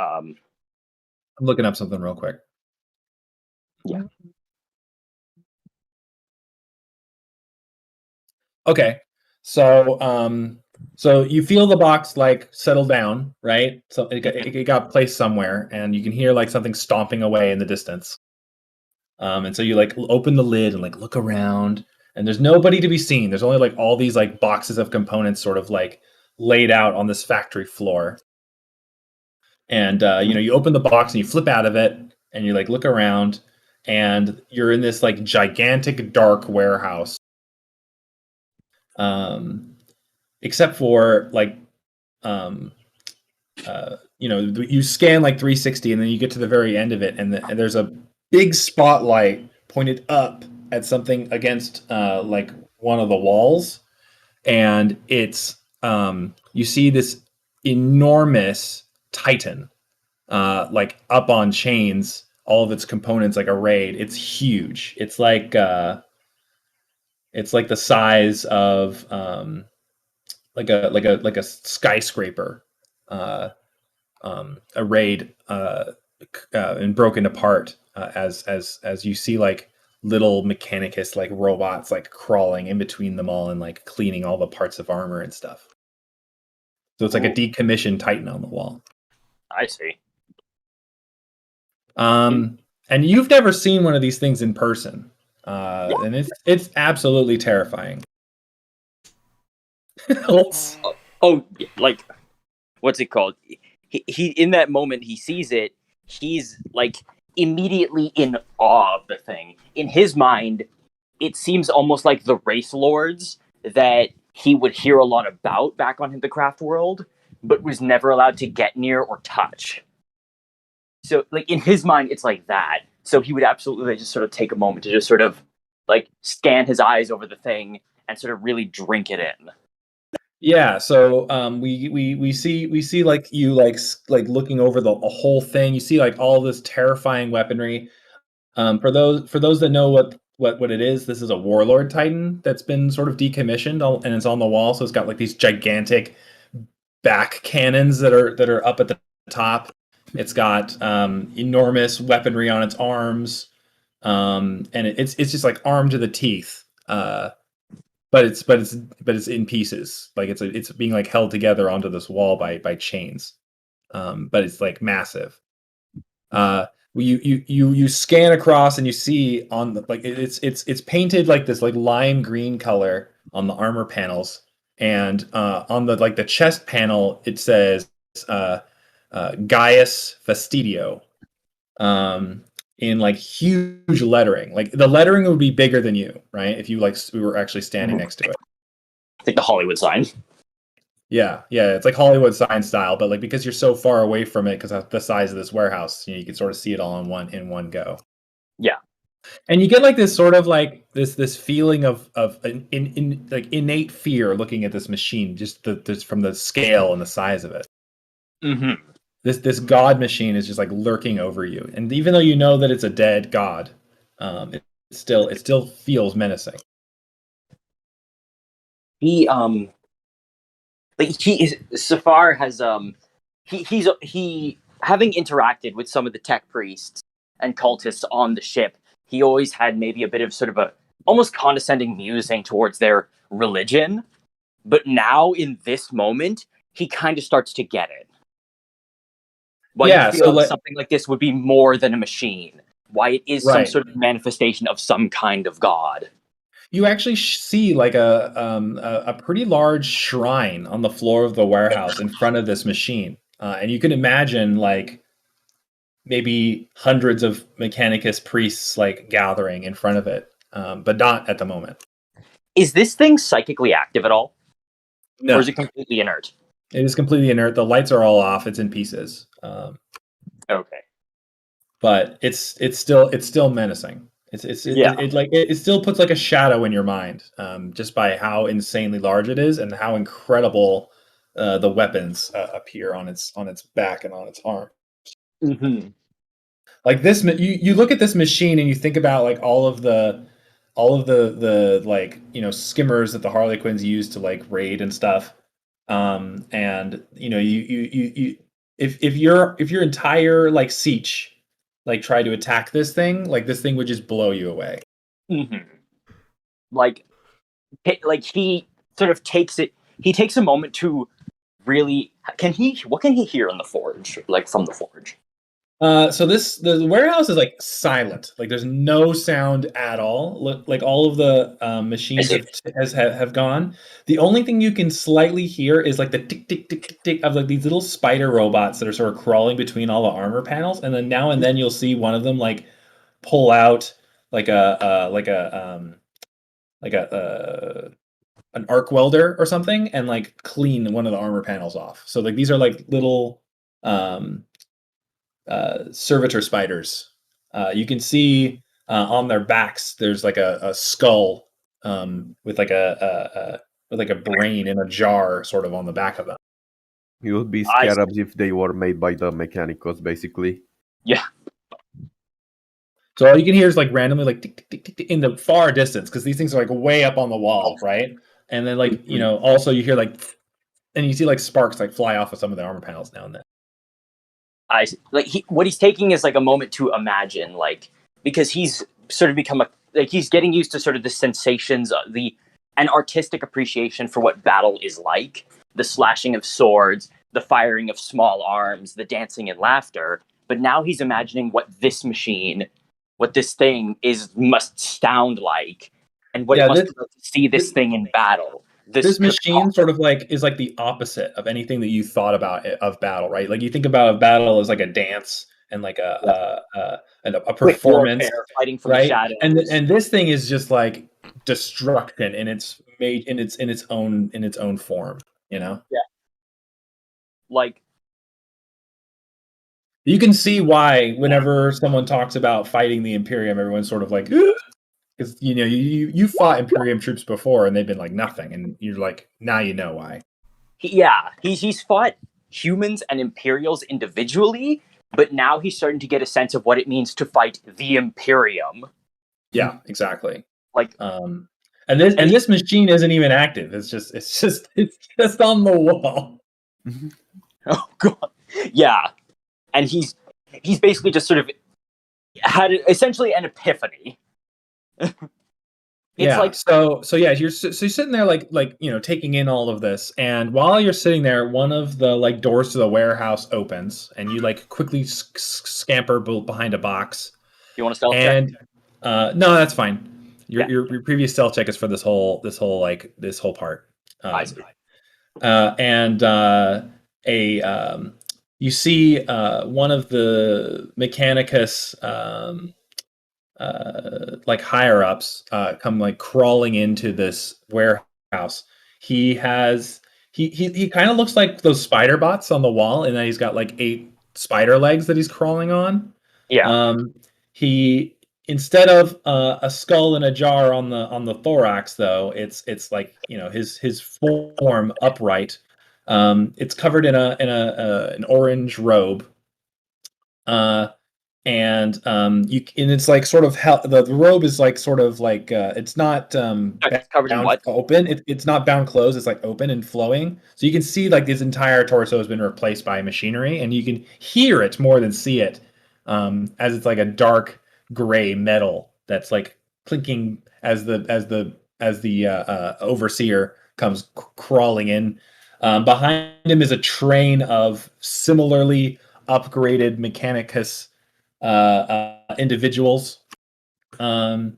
I'm looking up something real quick. Yeah. Okay. So you feel the box like settle down, right? So it got placed somewhere, and you can hear like something stomping away in the distance. And so you like open the lid and like look around, and there's nobody to be seen. There's only like all these like boxes of components sort of like laid out on this factory floor. And you open the box and you flip out of it, and you like look around, and you're in this like gigantic dark warehouse. Except for like, you scan like 360, and then you get to the very end of it, and there's a big spotlight pointed up at something against like one of the walls, and it's you see this enormous Titan, like up on chains, all of its components like arrayed. It's huge. It's like the size of like a skyscraper, arrayed and broken apart, as you see like little mechanicus like robots like crawling in between them all and like cleaning all the parts of armor and stuff. So it's like a decommissioned Titan on the wall. I see. And you've never seen one of these things in person. And it's absolutely terrifying. Oh, like, what's it called? He in that moment he sees it. He's like immediately in awe of the thing. In his mind, it seems almost like the Wraith Lords that he would hear a lot about back on the craft world, but was never allowed to get near or touch. So, like, in his mind, it's like that. So he would absolutely just sort of take a moment to just sort of like scan his eyes over the thing and sort of really drink it in. Yeah, so we see like you like looking over the whole thing. You see like all this terrifying weaponry. For those that know what it is, this is a Warlord Titan that's been sort of decommissioned, and it's on the wall. So it's got like these gigantic back cannons that are up at the top. It's got enormous weaponry on its arms, and it's just like armed to the teeth. But it's in pieces. Like it's being like held together onto this wall by chains. But it's like massive. You scan across and you see on the like it's painted like this like lime green color on the armor panels, and on the like the chest panel it says Gaius Fastidio, in like huge lettering. Like the lettering would be bigger than you, right? If you like we were actually standing next to it. It's like the Hollywood sign. Yeah, it's like Hollywood sign style, but like because you're so far away from it because of the size of this warehouse, you can sort of see it all in one go. Yeah. And you get like this sort of like this feeling of like innate fear looking at this machine, just from the scale and the size of it. Mm-hmm. This god machine is just like lurking over you, and even though you know that it's a dead god, it still feels menacing. He Saphar has he having interacted with some of the tech priests and cultists on the ship, he always had maybe a bit of sort of a almost condescending musing towards their religion, but now in this moment he kind of starts to get it. Why you feel like something like this would be more than a machine, why it is some sort of manifestation of some kind of god. You actually see like a pretty large shrine on the floor of the warehouse in front of this machine, and you can imagine like maybe hundreds of Mechanicus priests like gathering in front of it, but not at the moment. Is this thing psychically active at all? No. Or is it completely inert? It is completely inert. The lights are all off. It's in pieces. Okay. But it's still menacing. It still puts like a shadow in your mind, just by how insanely large it is and how incredible the weapons appear on its back and on its arm. Mm-hmm. Like this, you look at this machine and you think about like all of the like, you know, skimmers that the Harlequins use to like raid and stuff. And you know, you if your entire like siege like try to attack this thing, like this thing would just blow you away. Mm-hmm. Like he sort of takes it. He takes a moment to really. What can he hear in the forge? Like from the forge. So the warehouse is like silent. Like there's no sound at all. Like all of the machines have gone. The only thing you can slightly hear is like the tick tick tick tick tick of like these little spider robots that are sort of crawling between all the armor panels, and then now and then you'll see one of them like pull out like an arc welder or something and like clean one of the armor panels off. So like these are like little servitor spiders. You can see on their backs there's like a skull with like a brain in a jar sort of on the back of them. You would be scarabs if they were made by the Mechanicus, basically. Yeah. So all you can hear is like randomly like tick, tick, tick, tick, in the far distance, because these things are like way up on the wall, right? And then like, you know, also you hear like, and you see like sparks like fly off of some of the armor panels now and then. What he's taking is like a moment to imagine, like, because he's sort of become he's getting used to sort of the sensations, an artistic appreciation for what battle is like, the slashing of swords, the firing of small arms, the dancing and laughter. But now he's imagining what this machine, what this thing must sound like, and what it must be like to see this thing in battle. This machine sort of like is like the opposite of anything that you thought about of battle, right? Like you think about a battle as like a dance and like a performance, warfare, fighting from right? the shadows. And this thing is just like destruction, and it's made in its own form, you know? Yeah. Like you can see why whenever someone talks about fighting the Imperium, everyone's sort of like, because you know you fought Imperium troops before and they've been like nothing, and you're like, now you know why. He's fought humans and Imperials individually, but now he's starting to get a sense of what it means to fight the Imperium. Yeah, exactly. Like, and this machine isn't even active. It's just on the wall. Oh god, yeah, and he's basically just sort of had essentially an epiphany. You're sitting there like you know, taking in all of this, and while you're sitting there, one of the like doors to the warehouse opens, and you like quickly scamper behind a box. You want to stealth check? No, that's fine. Your previous stealth check is for this whole part. I see. You see one of the Mechanicus like higher ups come like crawling into this warehouse. He kind of looks like those spider bots on the wall, and then he's got like 8 spider legs that he's crawling on. Yeah. instead of a skull and a jar on the thorax, though, it's like his form upright. It's covered in an orange robe. And it's like sort of the robe is like sort of like it's not It's covered in bound what? open. It's not bound closed. It's like open and flowing. So you can see like his entire torso has been replaced by machinery, and you can hear it more than see it, as it's like a dark gray metal that's like clinking as the overseer comes crawling in. Behind him is a train of similarly upgraded Mechanicus individuals, and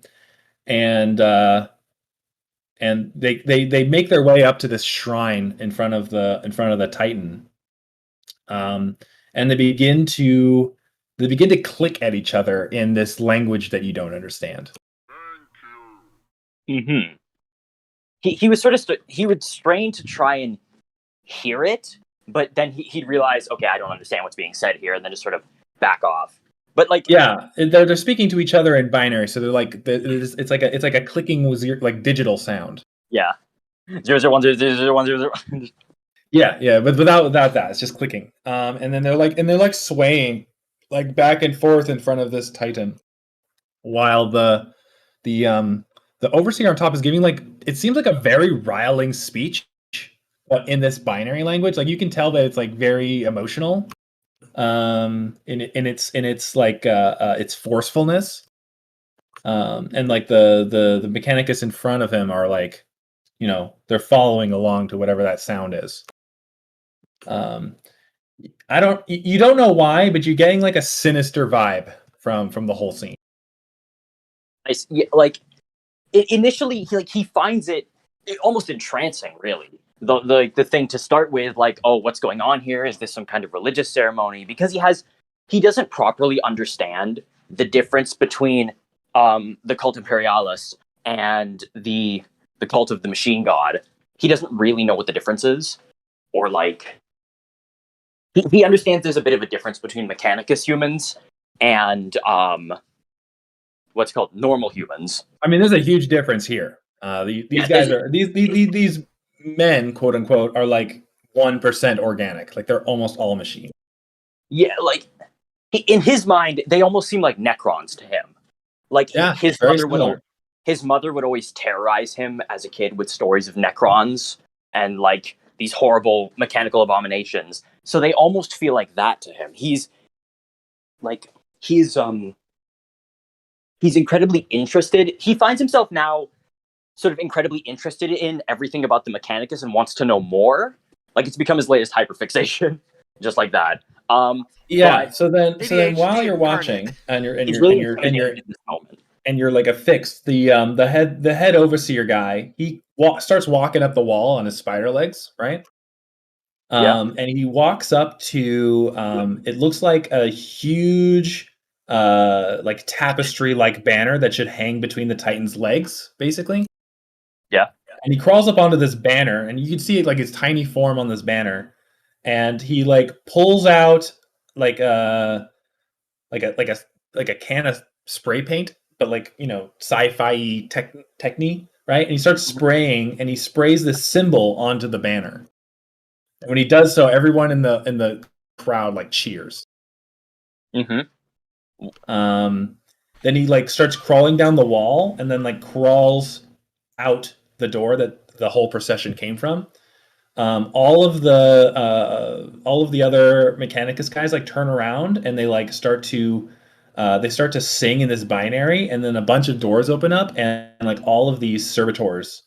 they make their way up to this shrine in front of the Titan, and they begin to click at each other in this language that you don't understand. Mm-hmm. He was sort of he would strain to try and hear it, but then he'd realize, okay, I don't understand what's being said here, and then just sort of back off. But like, yeah, they're speaking to each other in binary, so they're like it's like a clicking like digital sound. Yeah, 001001010. Yeah, but without that, it's just clicking. And then they're like swaying like back and forth in front of this Titan, while the overseer on top is giving like it seems like a very riling speech, but in this binary language. Like you can tell that it's like very emotional. In its like its forcefulness, and like the Mechanicus in front of him are like, they're following along to whatever that sound is. You don't know why, but you're getting like a sinister vibe from the whole scene. Yeah, like initially, he finds it almost entrancing, really. The thing to start with, like, oh, what's going on here? Is this some kind of religious ceremony? Because he doesn't properly understand the difference between the cult imperialis and the cult of the machine god. He doesn't really know what the difference is, or like he understands there's a bit of a difference between Mechanicus humans and what's called normal humans. I mean, there's a huge difference here. These guys are these men, quote unquote, are like 1% organic. Like they're almost all machine. Yeah, like in his mind, they almost seem like Necrons to him. Like his mother would always terrorize him as a kid with stories of Necrons and like these horrible mechanical abominations. So they almost feel like that to him. He's incredibly interested. He finds himself now sort of incredibly interested in everything about the Mechanicus and wants to know more. Like it's become his latest hyperfixation, just like that. So then while you're watching and you're like affixed, the head overseer guy, he starts walking up the wall on his spider legs, right? And he walks up to it looks like a huge like tapestry like banner that should hang between the Titan's legs, basically. Yeah. And he crawls up onto this banner, and you can see like his tiny form on this banner, and he like pulls out like a can of spray paint, but like sci-fi technique, right? And he starts spraying, and he sprays this symbol onto the banner. And when he does so, everyone in the crowd like cheers. Mm-hmm. Then he like starts crawling down the wall, and then like crawls out the door that the whole procession came from. All of the other Mechanicus guys like turn around, and they like start to sing in this binary, and then a bunch of doors open up, and like all of these servitors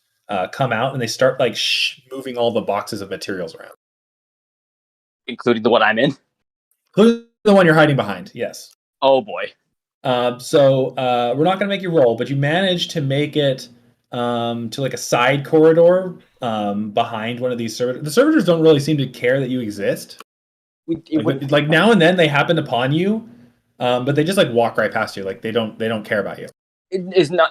come out, and they start like moving all the boxes of materials around, including the one I'm in. Including the one you're hiding behind. Yes. Oh boy. So we're not going to make you roll, but you manage to make it to like a side corridor behind one of these servitors. The servitors don't really seem to care that you exist. Like now and then they happen upon you, but they just like walk right past you. Like they don't care about you.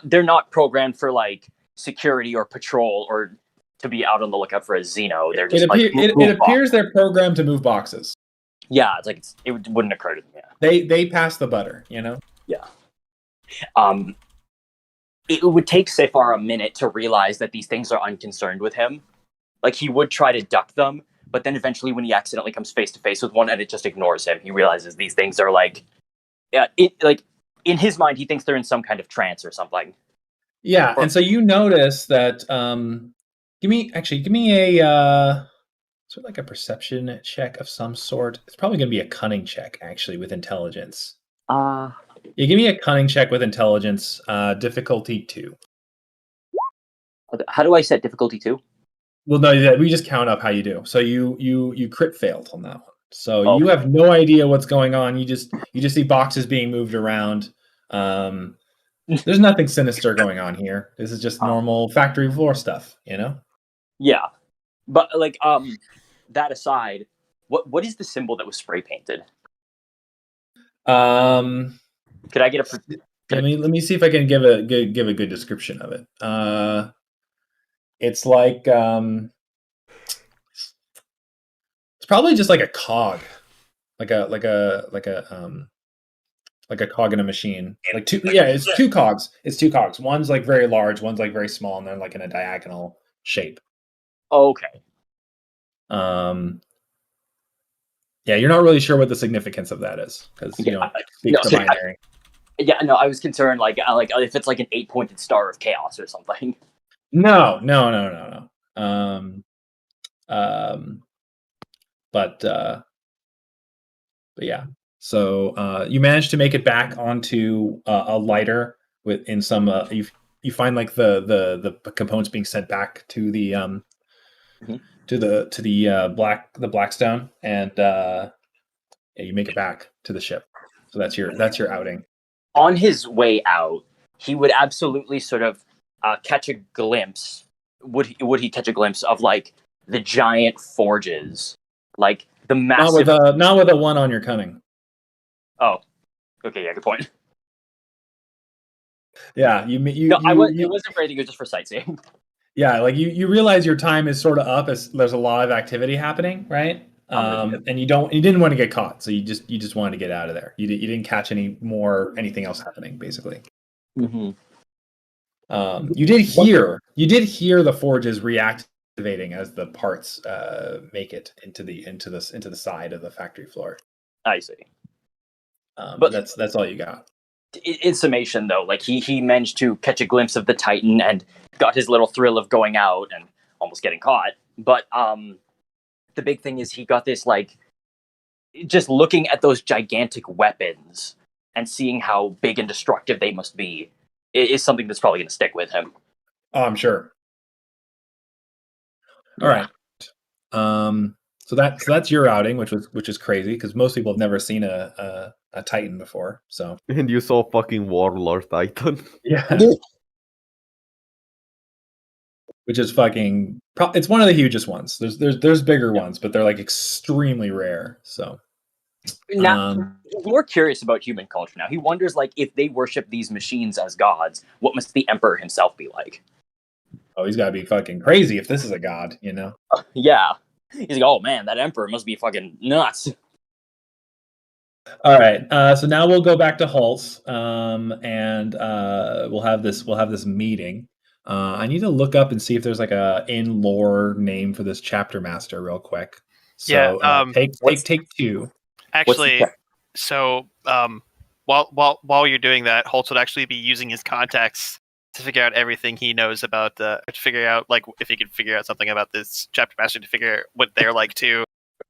They're not programmed for like security or patrol or to be out on the lookout for a Xeno. They're just it appears they're programmed to move boxes. Yeah, it's like it wouldn't occur to them. Yeah, they pass the butter, Yeah. It would take Saphar a minute to realize that these things are unconcerned with him. Like, he would try to duck them, but then eventually when he accidentally comes face to face with one and it just ignores him, he realizes these things are like, in his mind, he thinks they're in some kind of trance or something. Yeah, and so you notice that. Give me a sort of like a perception check of some sort. It's probably going to be a cunning check, actually, with intelligence. Yeah, give me a cunning check with intelligence, difficulty 2. How do I set difficulty 2? Well, no, we just count up how you do. So you crit failed on that one. So Okay. you have no idea what's going on. You just see boxes being moved around. There's nothing sinister going on here. This is just normal factory floor stuff, you know? Yeah, but like that aside, what is the symbol that was spray painted? Could I get a? Let me see if I can give a good description of it. It's like it's probably just like a cog, like a cog in a machine. Like two, yeah, it's two cogs. It's two cogs. One's like very large, one's like very small, and they're like in a diagonal shape. Okay. Yeah, you're not really sure what the significance of that is because you don't speak the binary. I was concerned like if it's like an 8-pointed star of chaos or something. No. But yeah. So you managed to make it back onto a lighter within some. You find like the components being sent back to the to the Blackstone, and you make it back to the ship. So that's your outing. On his way out, he would absolutely sort of catch a glimpse. Would he catch a glimpse of like the giant forges, like the massive? Not with a 1 on your cunning. Oh, okay, yeah, good point. Yeah, it wasn't for anything. It was just for sightseeing. Yeah, like you realize your time is sort of up as there's a lot of activity happening, right? And you didn't want to get caught, so you just wanted to get out of there. You didn't catch anything else happening, basically. Mm-hmm. You did hear the forges reactivating as the parts make it into the side of the factory floor. I see. But that's all you got. In summation, though, like he managed to catch a glimpse of the Titan and got his little thrill of going out and almost getting caught. But the big thing is he got this, like, just looking at those gigantic weapons and seeing how big and destructive they must be is something that's probably going to stick with him. Oh, I'm sure. All right. So that's your outing, which is crazy because most people have never seen a Titan before. So and you saw fucking Warlord Titan. Yeah. Which is fucking. It's one of the hugest ones. There's bigger ones, but they're like extremely rare. So now he's more curious about human culture now. He wonders, like, if they worship these machines as gods, what must the Emperor himself be like? Oh, he's got to be fucking crazy if this is a god, you know? Yeah. He's like, oh man, that Emperor must be fucking nuts. All right, so now we'll go back to Holtz, and we'll have this meeting. I need to look up and see if there's like a in lore name for this chapter master real quick. So take 2. Actually, so while you're doing that, Holtz would actually be using his contacts to figure out everything he knows about to figure out, like, if he could figure out something about this chapter master, to figure out what they're like too.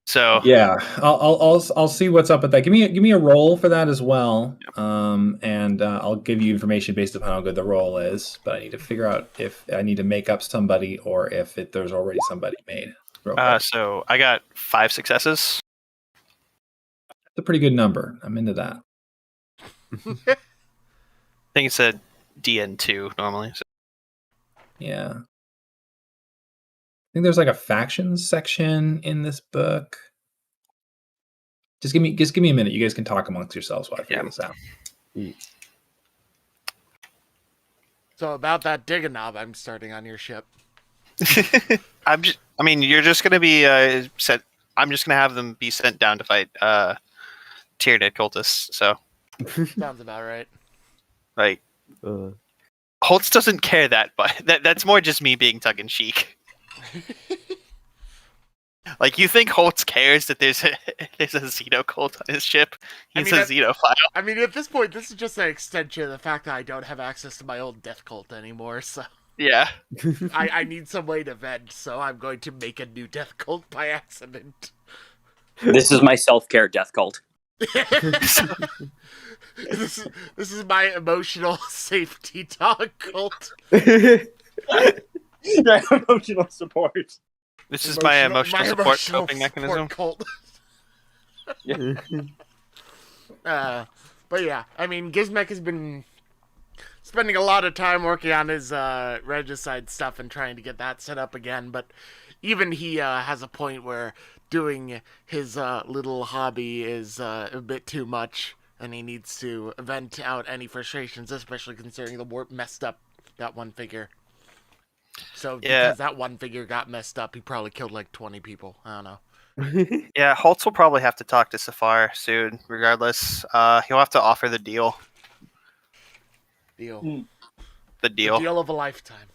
So yeah, I'll see what's up with that. Give me a roll for that as well. Yep. And I'll give you information based upon how good the roll is. But I need to figure out if I need to make up somebody or if there's already somebody made. So I got 5 successes. That's a pretty good number. I'm into that. I think it's a DN2 normally. So. Yeah. I think there's like a factions section in this book. Just give me a minute. You guys can talk amongst yourselves while I figure this out. So about that digging knob, I'm starting on your ship. You're just gonna be sent. I'm just gonna have them be sent down to fight Tyranid cultists. So sounds about right. Like, Uh, Holtz doesn't care that's more just me being tongue in cheek. Like, you think Holtz cares that there's a Xeno cult on his ship? He's a Xenophile. I mean, at this point, this is just an extension of the fact that I don't have access to my old death cult anymore, so... Yeah. I need some way to vent, so I'm going to make a new death cult by accident. This is my self-care death cult. This is my emotional safety dog cult. Emotional support. This is my emotional support coping mechanism. Cult. Yeah. But yeah, I mean, Gizmek has been spending a lot of time working on his regicide stuff and trying to get that set up again, but even he has a point where doing his little hobby is a bit too much, and he needs to vent out any frustrations, especially considering the warp messed up that one figure. So because that one figure got messed up, he probably killed like 20 people. I don't know. Yeah, Holtz will probably have to talk to Saphar soon, regardless. He'll have to offer the deal. The deal. The deal of a lifetime.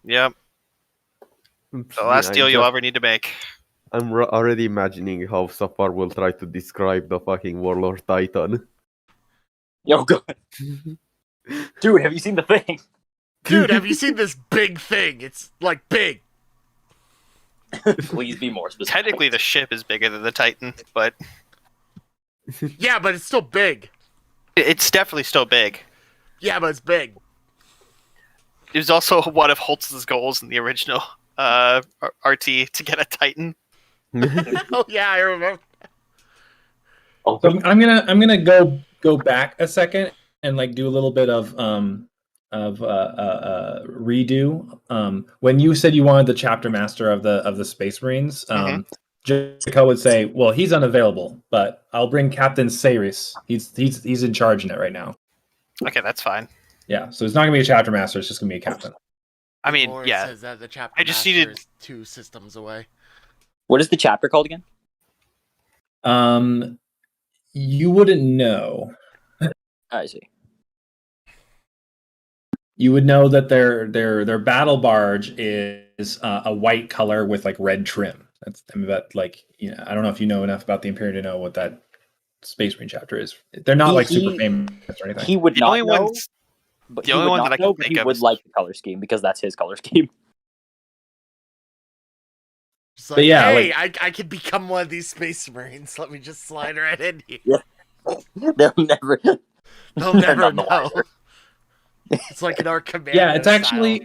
Yep. The last deal you'll ever need to make. I'm already imagining how Saphar will try to describe the fucking Warlord Titan. Yo, God. Dude, have you seen the thing? Dude, have you seen this big thing? It's like big. Please be more specific. Technically, the ship is bigger than the Titan, but... Yeah, but it's still big. It's definitely still big. Yeah, but it's big. It was also one of Holtz's goals in the original RT to get a Titan. Oh yeah, I remember. So I'm gonna go back a second and like do a little bit of redo. When you said you wanted the chapter master of the Space Marines, Jessica would say, "Well, he's unavailable, but I'll bring Captain Saris. He's in charge in it right now." Okay, that's fine. Yeah, so it's not gonna be a chapter master; it's just gonna be a captain. I mean, or yeah. It says that the chapter I just master needed is 2 systems away. What is the chapter called again? You wouldn't know. I see. You would know that their battle barge is a white color with like red trim. That like, you know, I don't know if you know enough about the Imperium to know what that Space Marine chapter is. They're not like super famous or anything. He would not know. But the only one that I can think of would like the color scheme because that's his color scheme. Just like, but yeah, hey, like, I could become one of these Space Marines. Let me just slide right in here. Yeah. They'll never know. It's like in our command. Yeah, it's actually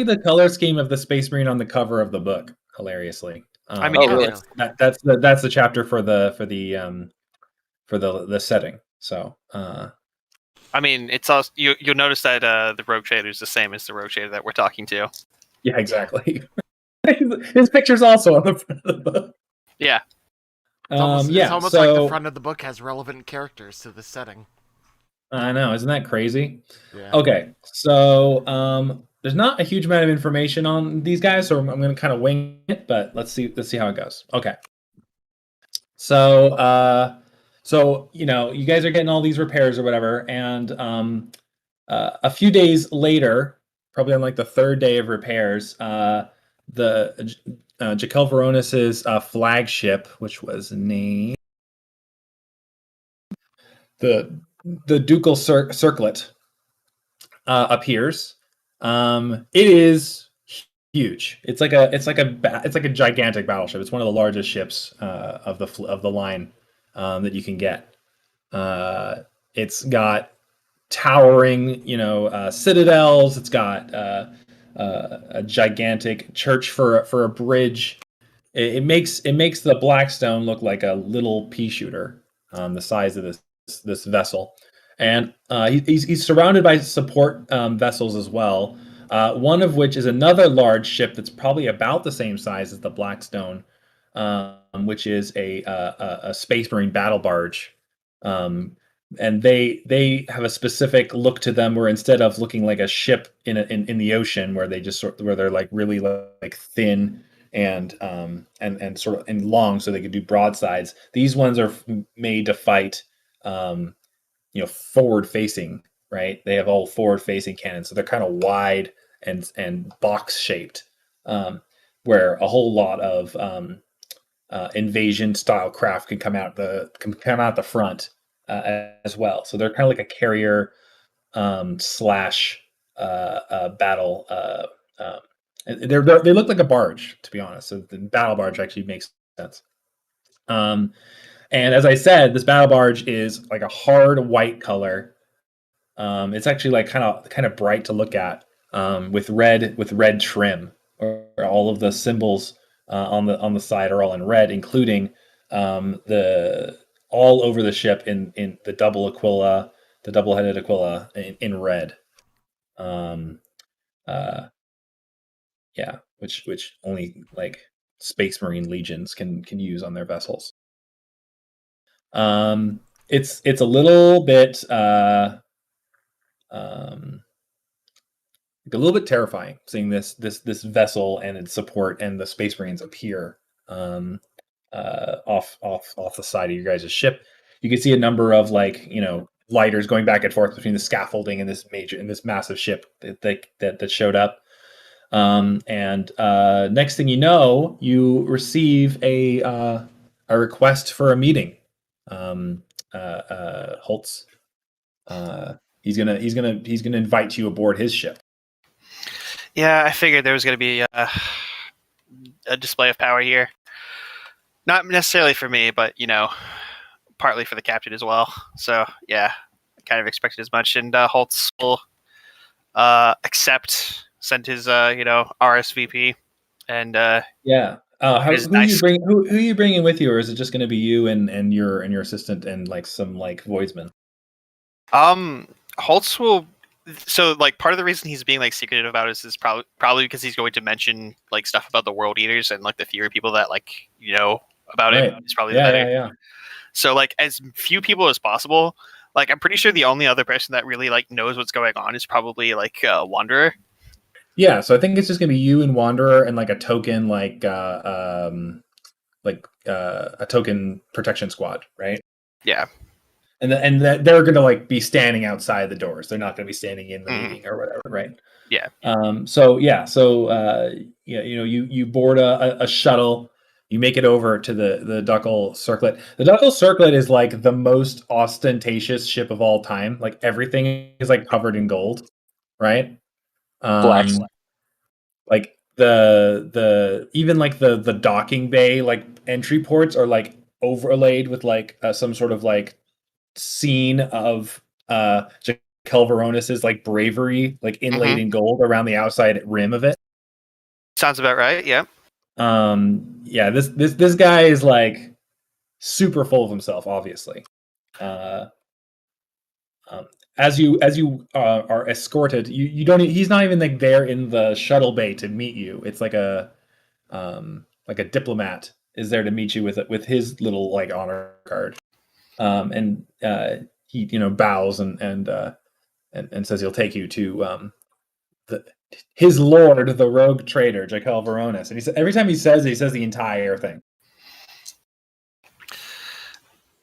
the color scheme of the Space Marine on the cover of the book. Hilariously, I mean, really? that's the chapter for the setting. So, I mean, it's also you'll notice that the rogue shader is the same as the rogue shader that we're talking to. Yeah, exactly. His picture's also on the front of the book. Yeah. It's almost like the front of the book has relevant characters to the setting. I know, isn't that crazy? Yeah. Okay, so there's not a huge amount of information on these guys, so I'm going to kind of wing it, but let's see how it goes. Okay. So you know, you guys are getting all these repairs or whatever, and a few days later, probably on like the 3rd day of repairs, the Jaquel Veronis's flagship, which was named the Ducal Circlet, appears. It is huge. It's like a gigantic battleship. It's one of the largest ships of the line that you can get. It's got towering, citadels. It's got a gigantic church for a bridge. It makes the Blackstone look like a little pea shooter, the size of this vessel, and he's surrounded by support vessels as well. One of which is another large ship that's probably about the same size as the Blackstone, which is a Space Marine battle barge. And they have a specific look to them, where instead of looking like a ship in the ocean, where they're like really like thin and sort of and long, so they could do broadsides. These ones are made to fight, forward facing, right? They have all forward-facing cannons, so they're kind of wide and box-shaped, where a whole lot of invasion-style craft can come out the front as well. So they're kind of like a carrier slash battle. They look like a barge, to be honest. So the battle barge actually makes sense. And as I said, this battle barge is like a hard white color. It's actually like kind of bright to look at, with red trim, or all of the symbols on the side are all in red, including the all over the ship in the double aquila, the double-headed aquila in red. Yeah, which only like Space Marine legions can use on their vessels. It's a little bit a little bit terrifying seeing this vessel and its support and the Space Marines appear off the side of your guys' ship. You can see a number of lighters going back and forth between the scaffolding and this massive ship that showed up. And next thing you know, you receive a request for a meeting. Holtz, he's gonna invite you aboard his ship. Yeah, I figured there was going to be a display of power here. Not necessarily for me, but, partly for the captain as well. So, yeah, I kind of expected as much. And Holtz will send his, RSVP. And yeah. Who nice. are you bringing with you, or is it just going to be you and your assistant and like some like voidsman? Holtz will. So, like, part of the reason he's being like secretive about it is probably because he's going to mention like stuff about the World Eaters and like the fewer people that about Right. it. It's probably the better. Yeah. So, like, as few people as possible. Like, I'm pretty sure the only other person that really like knows what's going on is probably like Wanderer. Yeah, so I think it's just gonna be you and Wanderer and like a token a token protection squad, right? Yeah. And they're gonna like be standing outside the doors. They're not gonna be standing in the meeting or whatever, right? Yeah. You board a shuttle. You make it over to the Duckle Circlet. The Duckle Circlet is like the most ostentatious ship of all time. Like everything is like covered in gold, right? Blackstone. Like the even like the docking bay like entry ports are like overlaid with like some sort of like scene of Kelveronis's like bravery, like inlaid in gold around the outside rim of it. Sounds about right. Yeah. Yeah. This guy is like super full of himself, obviously. As you are escorted, you don't. He's not even like there in the shuttle bay to meet you. It's like a diplomat is there to meet you with his little like honor card. And he bows and says he'll take you to his lord, the rogue trader, Jaquel Veronis. And he said every time he says the entire thing.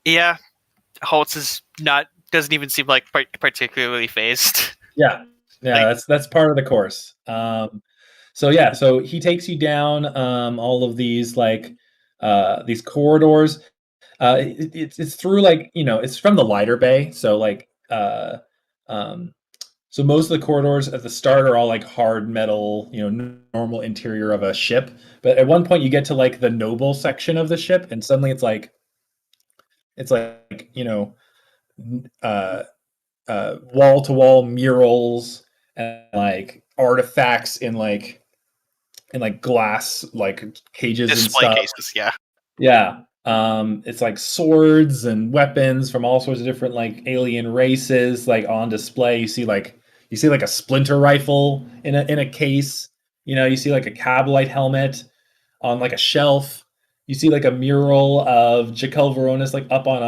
Yeah, Holtz doesn't even seem like particularly phased. Yeah, that's part of the course. So he takes you down all of these these corridors. It's through it's from the lighter bay, so so most of the corridors at the start are all like hard metal, normal interior of a ship. But at one point you get to like the noble section of the ship, and suddenly it's like wall to wall murals and like artifacts in glass like cages display and stuff. Cases, yeah. Yeah. It's like swords and weapons from all sorts of different like alien races like on display. You see like a splinter rifle in a case. You see like a Cabalite helmet on like a shelf. You see like a mural of Jaquel Veronis like up on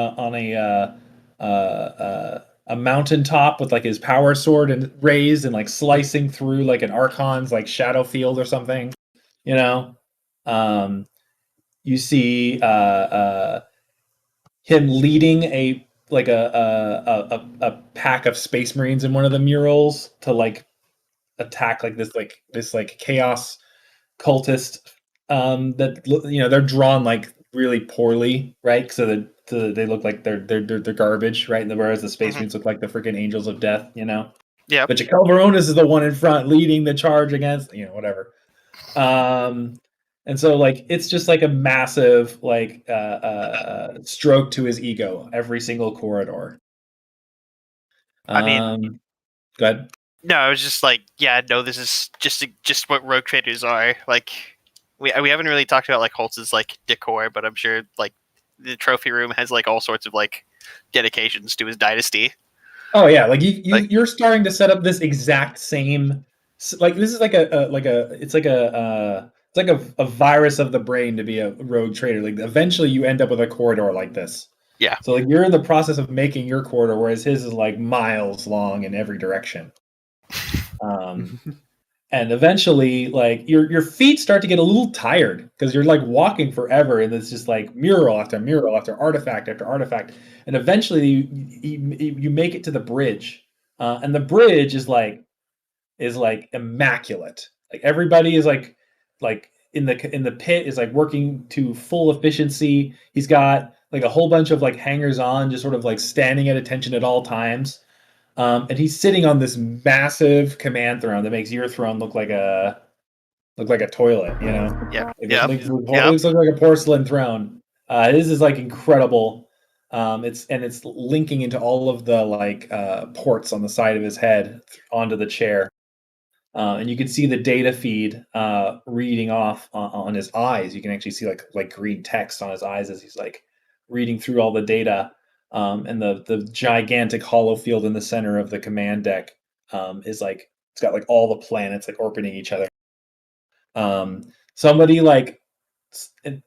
a mountaintop with like his power sword and raised and like slicing through like an Archon's like shadow field or something. You see him leading a pack of Space Marines in one of the murals to like attack like this chaos cultist. That they're drawn like really poorly, right? So that they look like they're garbage, right? Whereas the Space Marines look like the freaking angels of death, Yeah. But Jaquel Veronis is the one in front leading the charge against, whatever. And so like it's just like a massive like stroke to his ego every single corridor. I mean, go ahead. No, I was just like, yeah, no, this is just what rogue traders are. Like, we haven't really talked about like Holtz's like decor, but I'm sure like the trophy room has like all sorts of like dedications to his dynasty. Oh yeah, like you're starting to set up this exact same, like this is like it's like a virus of the brain to be a rogue trader. Like eventually you end up with a corridor like this. Yeah. So like you're in the process of making your corridor, whereas his is like miles long in every direction. And eventually, like your feet start to get a little tired because you're like walking forever, and it's just like mural after mural after artifact after artifact, and eventually you make it to the bridge, and the bridge is like immaculate. Like everybody is like in the pit is like working to full efficiency. He's got like a whole bunch of like hangers on, just sort of like standing at attention at all times. And he's sitting on this massive command throne that makes your throne look like a toilet, Yeah. It looks like a porcelain throne. His is like incredible. It's linking into all of the like ports on the side of his head onto the chair. And you can see the data feed reading off on his eyes. You can actually see like green text on his eyes as he's like reading through all the data. And the gigantic hollow field in the center of the command deck is like it's got like all the planets like orbiting each other. Somebody like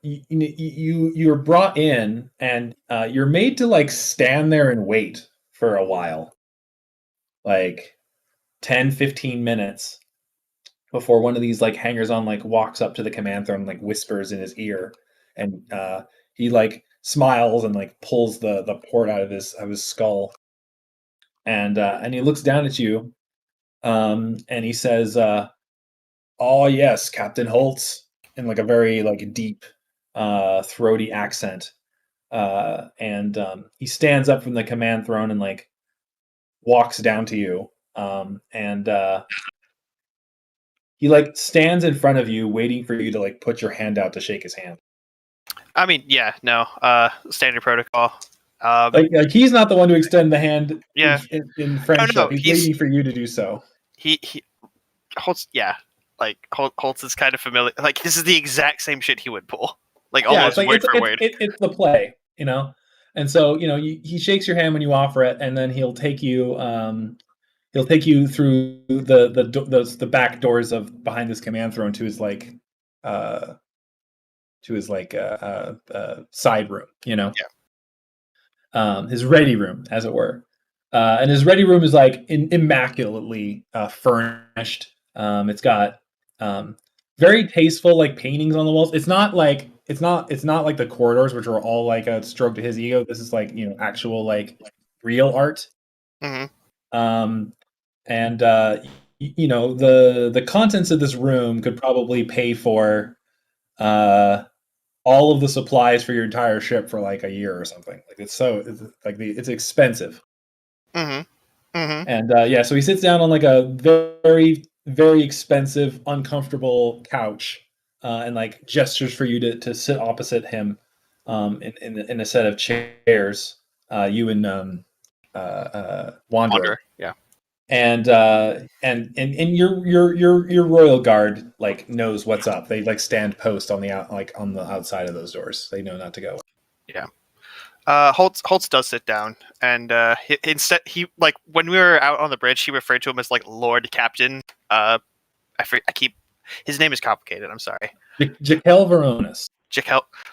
you're brought in and you're made to like stand there and wait for a while, like 10-15 minutes before one of these like hangers on like walks up to the command throne and like whispers in his ear, and he like smiles and like pulls the port out of his skull, and he looks down at you, and he says, "Oh yes, Captain Holtz," in like a very like deep, throaty accent, and he stands up from the command throne and like walks down to you, and he like stands in front of you, waiting for you to like put your hand out to shake his hand. I mean, yeah, no, standard protocol. Like he's not the one to extend the hand. Yeah. In friendship, No, he's waiting for you to do so. He Holtz, yeah, like Holtz is kind of familiar. Like this is the exact same shit he would pull, like almost word for word. It's the play, and so he shakes your hand when you offer it, and then he'll take you. He'll take you through the back doors of behind this command throne to his like side room, Yeah. His ready room, as it were. And his ready room is like immaculately furnished. It's got very tasteful like paintings on the walls. It's not like the corridors, which are all like a stroke to his ego. This is like actual like real art. Mm-hmm. And the contents of this room could probably pay for all of the supplies for your entire ship for like a year or something. Like it's expensive. Mm-hmm. Mm-hmm. And so he sits down on like a very, very expensive, uncomfortable couch, and like gestures for you to sit opposite him, in a set of chairs. You and Wanderer. Yeah. And your royal guard like knows what's up. They like stand post on the outside of those doors. They know not to go. Yeah. Holtz does sit down, and instead he like when we were out on the bridge, he referred to him as like Lord Captain. His name is complicated. I'm sorry. Jaquel Veronis.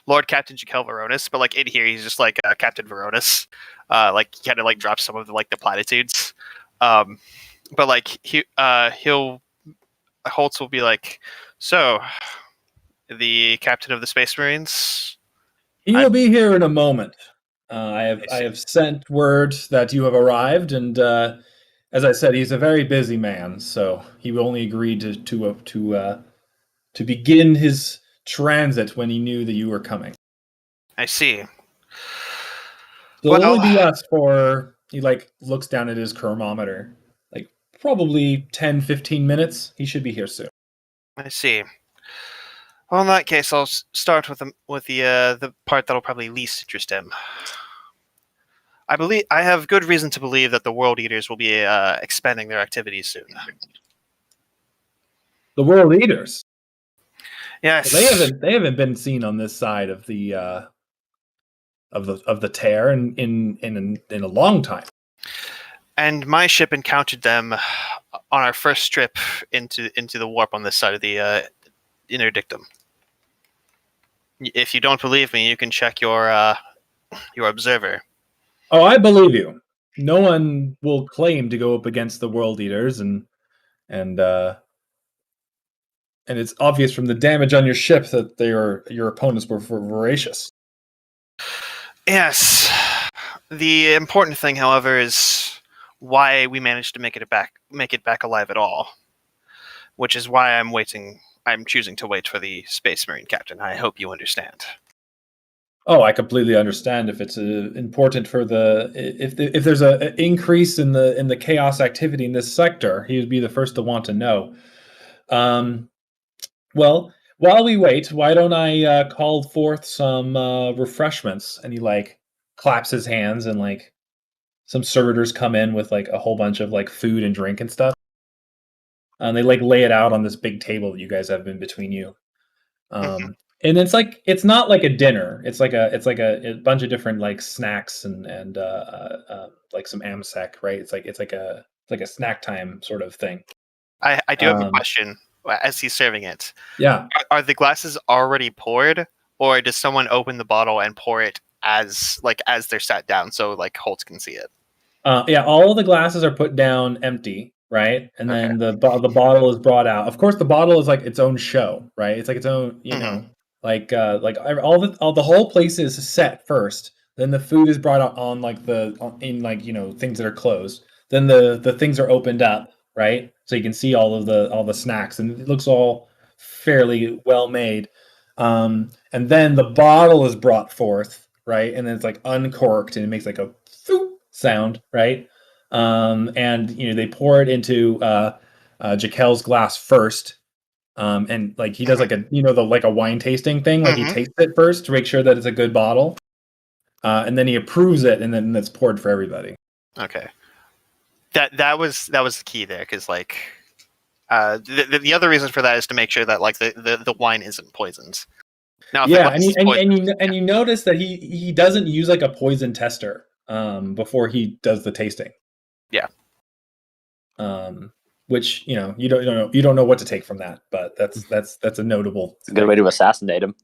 Lord Captain Jaquel Veronis, but like in here he's just like Captain Veronis. Like he kind of like drops some of the like the platitudes. But like Holtz will be like, so the captain of the Space Marines. He will be here in a moment. I have sent word that you have arrived, and as I said, he's a very busy man, so he only agreed to begin his transit when he knew that you were coming. I see. It'll only be Well, us for, he like looks down at his chronometer, like probably 10, 15 minutes. He should be here soon. I see. Well, in that case, I'll start with the part that'll probably least interest him. I have good reason to believe that the World Eaters will be expanding their activities soon. The world eaters. Yes, Well, they haven't been seen on this side of the tear in a long time. and my ship encountered them on our first trip into the warp on this side of the interdictum. If you don't believe me, you can check your observer. Oh, I believe you. No one will claim to go up against the world eaters, and it's obvious from the damage on your ship that your opponents were voracious. Yes. The important thing, however, is why we managed to make it back alive at all. Which is why I'm choosing to wait for the Space Marine captain. I hope you understand. Oh, I completely understand. If it's important for if there's an increase in the chaos activity in this sector, he would be the first to want to know. Well, while we wait, why don't I call forth some refreshments? And he like claps his hands, and like some servitors come in with like a whole bunch of like food and drink and stuff. And they like lay it out on this big table that you guys have in between you. And it's not like a dinner. It's like a bunch of different like snacks and like some amsec, right? It's like a snack time sort of thing. I do have a question as he's serving it. Yeah. Are the glasses already poured, or does someone open the bottle and pour it as they're sat down so like Holtz can see it? Yeah, all of the glasses are put down empty, right? And then the bottle is brought out. Of course, the bottle is like its own show, right? It's like its own, like all the whole place is set first. Then the food is brought out on like things that are closed. Then the things are opened up, right? So you can see all the snacks, and it looks all fairly well made. And then the bottle is brought forth, right? And then it's like uncorked, and it makes like a sound, right? And they pour it into Jaquel's glass first, and like he does like a a wine tasting thing, like he tastes it first to make sure that it's a good bottle, and then he approves it, and then it's poured for everybody. Okay, that was the key there, because like the other reason for that is to make sure that like the wine isn't poisoned. Now, and you notice that he doesn't use like a poison tester before he does the tasting. Yeah. Which you don't know what to take from that, but that's a notable. It's a good way to assassinate him.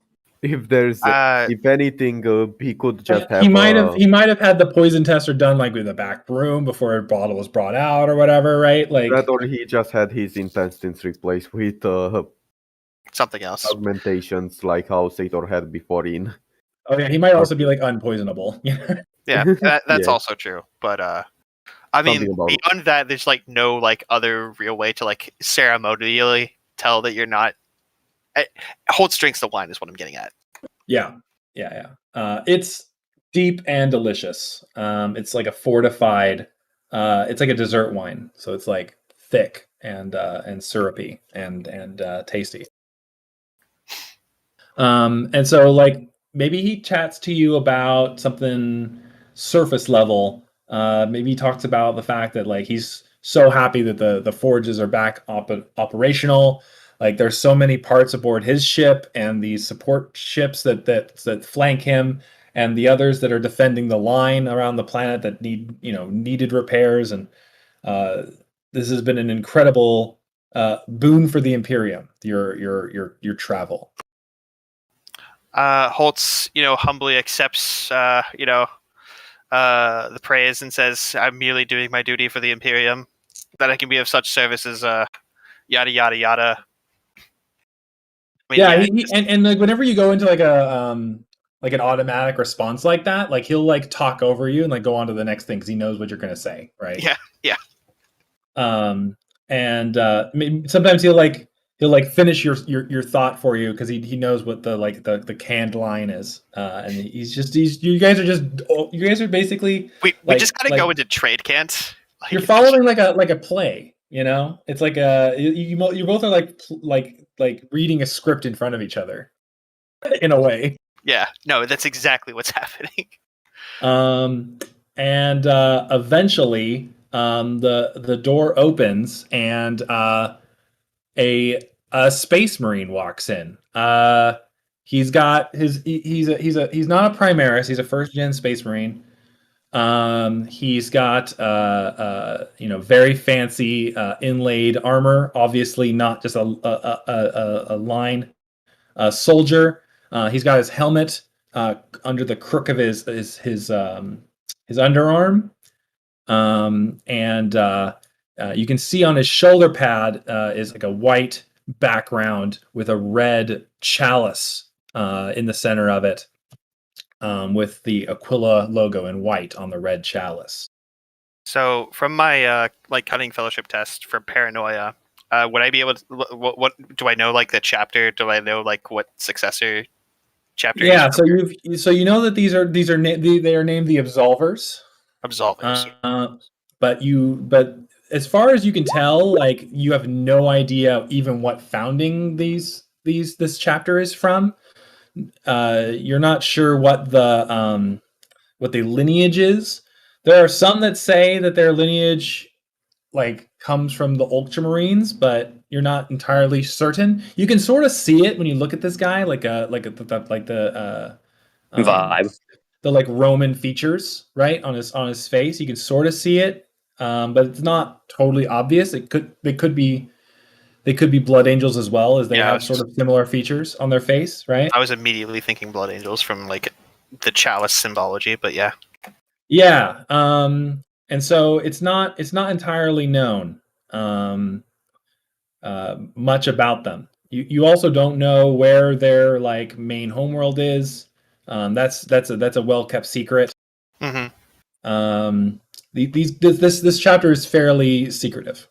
If there's if anything, he could just have. He might have had the poison tester done like with a back room before a bottle was brought out or whatever, right? Like that, or he just had his intestines replaced with something else, augmentations like how Sator had before in. Oh yeah, he might also be like unpoisonable. Yeah, that's also true. But I mean, beyond that, there's like no like other real way to like ceremonially tell that you're not. Holtz drinks the wine is what I'm getting at. Yeah. It's deep and delicious. It's like a fortified. It's like a dessert wine, so it's like thick and syrupy and tasty. And so like maybe he chats to you about something surface level. Maybe he talks about the fact that like he's so happy that the forges are back operational. Like there's so many parts aboard his ship and the support ships that flank him, and the others that are defending the line around the planet that needed repairs. And this has been an incredible boon for the Imperium. Your travel. Holtz, humbly accepts, the praise and says, "I'm merely doing my duty for the Imperium. That I can be of such service as yada yada yada." I mean, and like whenever you go into like an automatic response like that. Like he'll like talk over you and like go on to the next thing because he knows what you're gonna say, right? Yeah. And sometimes he'll finish your thought for you because he knows what the canned line is, and you guys are basically We just gotta go into trade cant. You're following like a play, you know. It's like you both are like reading a script in front of each other, in a way. Yeah, no, that's exactly what's happening. And eventually, the door opens and a space marine walks in. He's got he's not a Primaris. He's a first gen space marine. He's got very fancy inlaid armor. Obviously, not just a line soldier. He's got his helmet under the crook of his underarm, and you can see on his shoulder pad is like a white background with a red chalice in the center of it, with the Aquila logo in white on the red chalice. So, from my cunning fellowship test for paranoia, would I be able to? What do I know? Like the chapter? Do I know like what successor chapter? Yeah, so you know that they are named the Absolvers. Absolvers. But as far as you can tell, like you have no idea even what founding this chapter is from. You're not sure what the lineage is. There are some that say that their lineage like comes from the Ultramarines, but you're not entirely certain. You can sort of see it when you look at this guy, the Vibe. the like Roman features, right, on his face. You can sort of see it, but it's not totally obvious. They could be Blood Angels as well, as they have sort of similar features on their face, right? I was immediately thinking Blood Angels from like the chalice symbology, but yeah. Yeah, and so it's not entirely known much about them. You also don't know where their like main homeworld is. That's a well kept secret. Mm-hmm. This chapter is fairly secretive.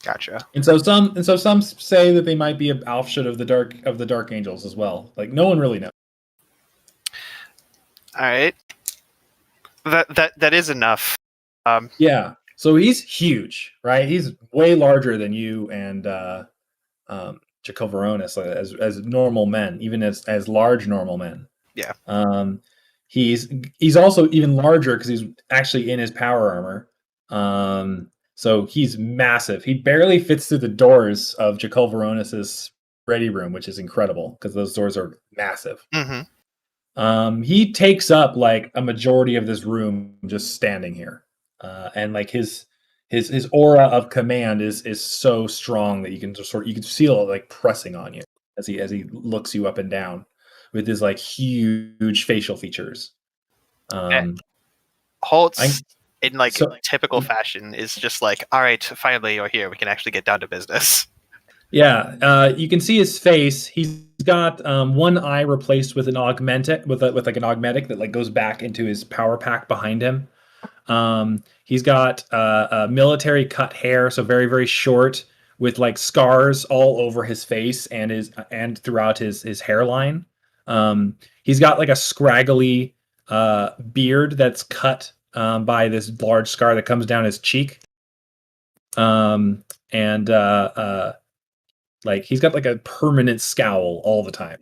Gotcha. And so some say that they might be an offshoot of the Dark Angels as well. Like no one really knows. All right. That is enough. Yeah. So he's huge, right? He's way larger than you and Jacob Veronis as normal men, even as large normal men. Yeah. He's also even larger because he's actually in his power armor. So he's massive. He barely fits through the doors of Jacob Veronis's ready room, which is incredible because those doors are massive. Mm-hmm. He takes up like a majority of this room just standing here, and like his aura of command is so strong that you can feel it like pressing on you as he looks you up and down with his like huge facial features. Holtz, in like typical fashion, is just like, all right, finally you're here. We can actually get down to business. Yeah, you can see his face. He's got one eye replaced with an augmentic, with like an augmetic that like goes back into his power pack behind him. He's got a military cut hair, so very very short, with like scars all over his face and throughout his hairline. He's got like a scraggly beard that's cut by this large scar that comes down his cheek. Like he's got like a permanent scowl all the time.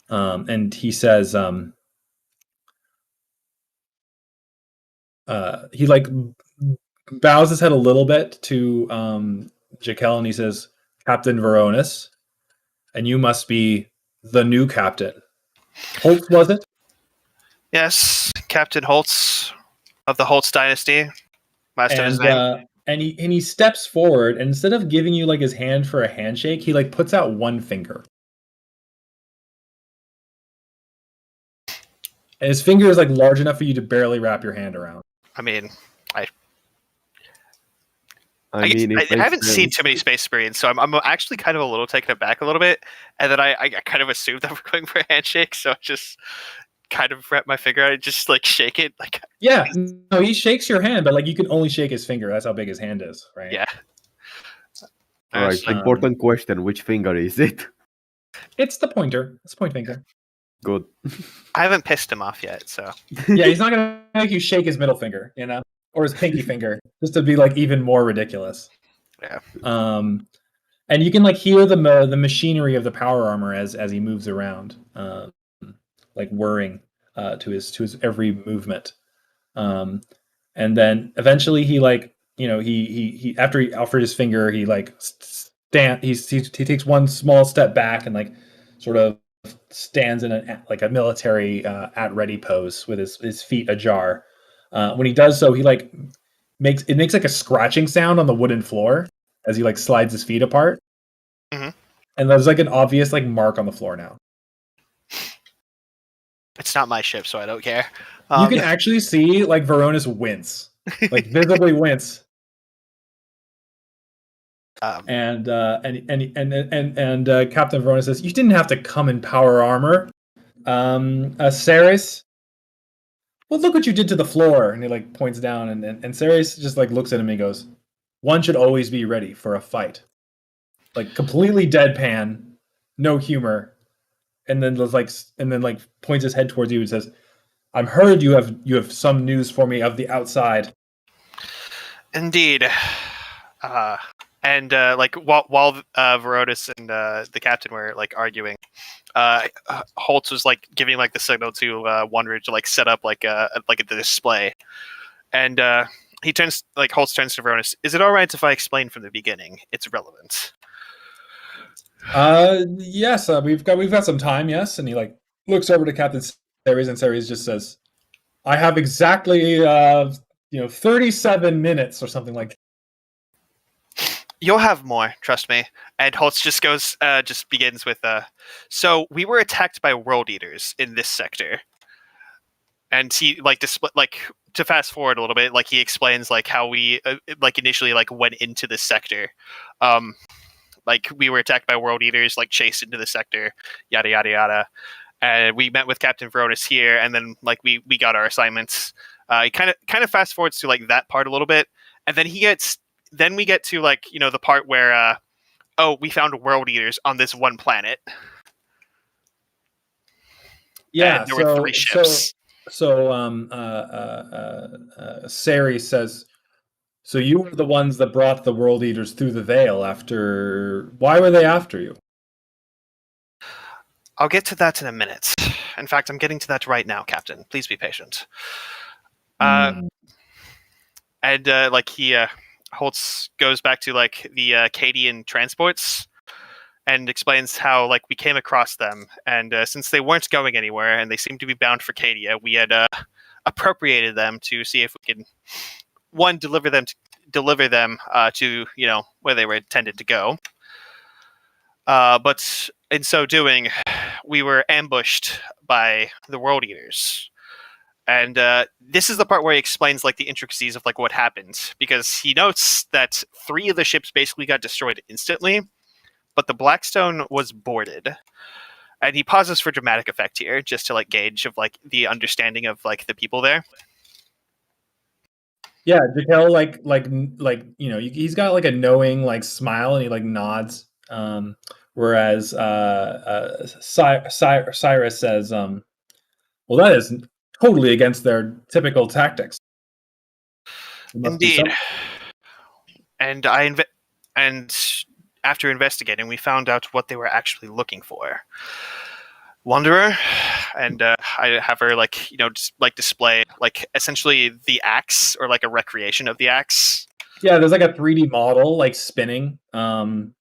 And he says, he like bows his head a little bit to Jekyll, and he says, "Captain Veronis, and you must be the new captain. Holtz, was it?" Yes, Captain Holtz of the Holtz dynasty. Last of his name. And he steps forward, and instead of giving you like his hand for a handshake, he like puts out one finger. And his finger is like large enough for you to barely wrap your hand around. I mean, I mean, it I makes haven't seen sense. too many Space Marines, so I'm actually kind of a little taken aback a little bit, and then I kind of assumed that we're going for a handshake, so I just kind of wrap my finger out and just like shake it, like Yeah, no, he shakes your hand, but like you can only shake his finger. That's how big his hand is, right? yeah. All right, Actually, important question: which finger is it? It's the pointer. It's point finger. Good. I haven't pissed him off yet, so Yeah, he's not gonna make you shake his middle finger, or his pinky finger, just to be like even more ridiculous. yeah. And you can like hear the machinery of the power armor as he moves around, like whirring to his every movement. And then eventually he like he after he offered his finger, he like he takes one small step back and like sort of stands in a military at ready pose with his feet ajar. When he does so, he like makes like a scratching sound on the wooden floor as he like slides his feet apart. Mhm. And there's like an obvious like mark on the floor now. It's not my ship, so I don't care. You can actually see like Veronis wince, like visibly wince. And Captain Verona says, "You didn't have to come in power armor, Ceres. Well, look what you did to the floor." And he like points down, and Ceres just like looks at him and he goes, "One should always be ready for a fight." Like completely deadpan, no humor, and then points his head towards you and says, "I'm heard you have some news for me of the outside." Indeed. And like while Veronis and the captain were like arguing, Holtz was like giving like the signal to Wanderer to like set up like a display, and Holtz turns to Veronis. Is it all right if I explain from the beginning? It's relevant. Yes, we've got some time. Yes, and he like looks over to Captain Ceres, and Ceres just says, "I have exactly 37 minutes or something like." You'll have more, trust me. And Holtz just begins with, so we were attacked by world eaters in this sector. And he to fast forward a little bit, like he explains like how we initially like went into this sector. Like we were attacked by world eaters, like chased into the sector, yada yada yada. And we met with Captain Veronis here, and then like we got our assignments. He kind of fast forwards to like that part a little bit, and then then we get to like the part where we found world eaters on this one planet. Yeah, and there were 3 ships. Ceres says, "So you were the ones that brought the world eaters through the veil after. Why were they after you?" I'll get to that in a minute. In fact, I'm getting to that right now, Captain. Please be patient. And like he Holtz goes back to like the Cadian transports and explains how like we came across them, and since they weren't going anywhere and they seemed to be bound for Cadia, we had appropriated them to see if we can deliver them to where they were intended to go. But in so doing, we were ambushed by the World Eaters. And this is the part where he explains like the intricacies of like what happened, because he notes that 3 of the ships basically got destroyed instantly, but the Blackstone was boarded. And he pauses for dramatic effect here, just to like gauge of like the understanding of like the people there. Yeah, Jaquel he's got like a knowing like smile, and he like nods. Whereas Cyrus says, "Well, that is totally against their typical tactics." Indeed. And and after investigating, we found out what they were actually looking for. Wanderer, and I have her just like display like essentially the axe, or like a recreation of the axe. Yeah, there's like a 3D model like spinning, and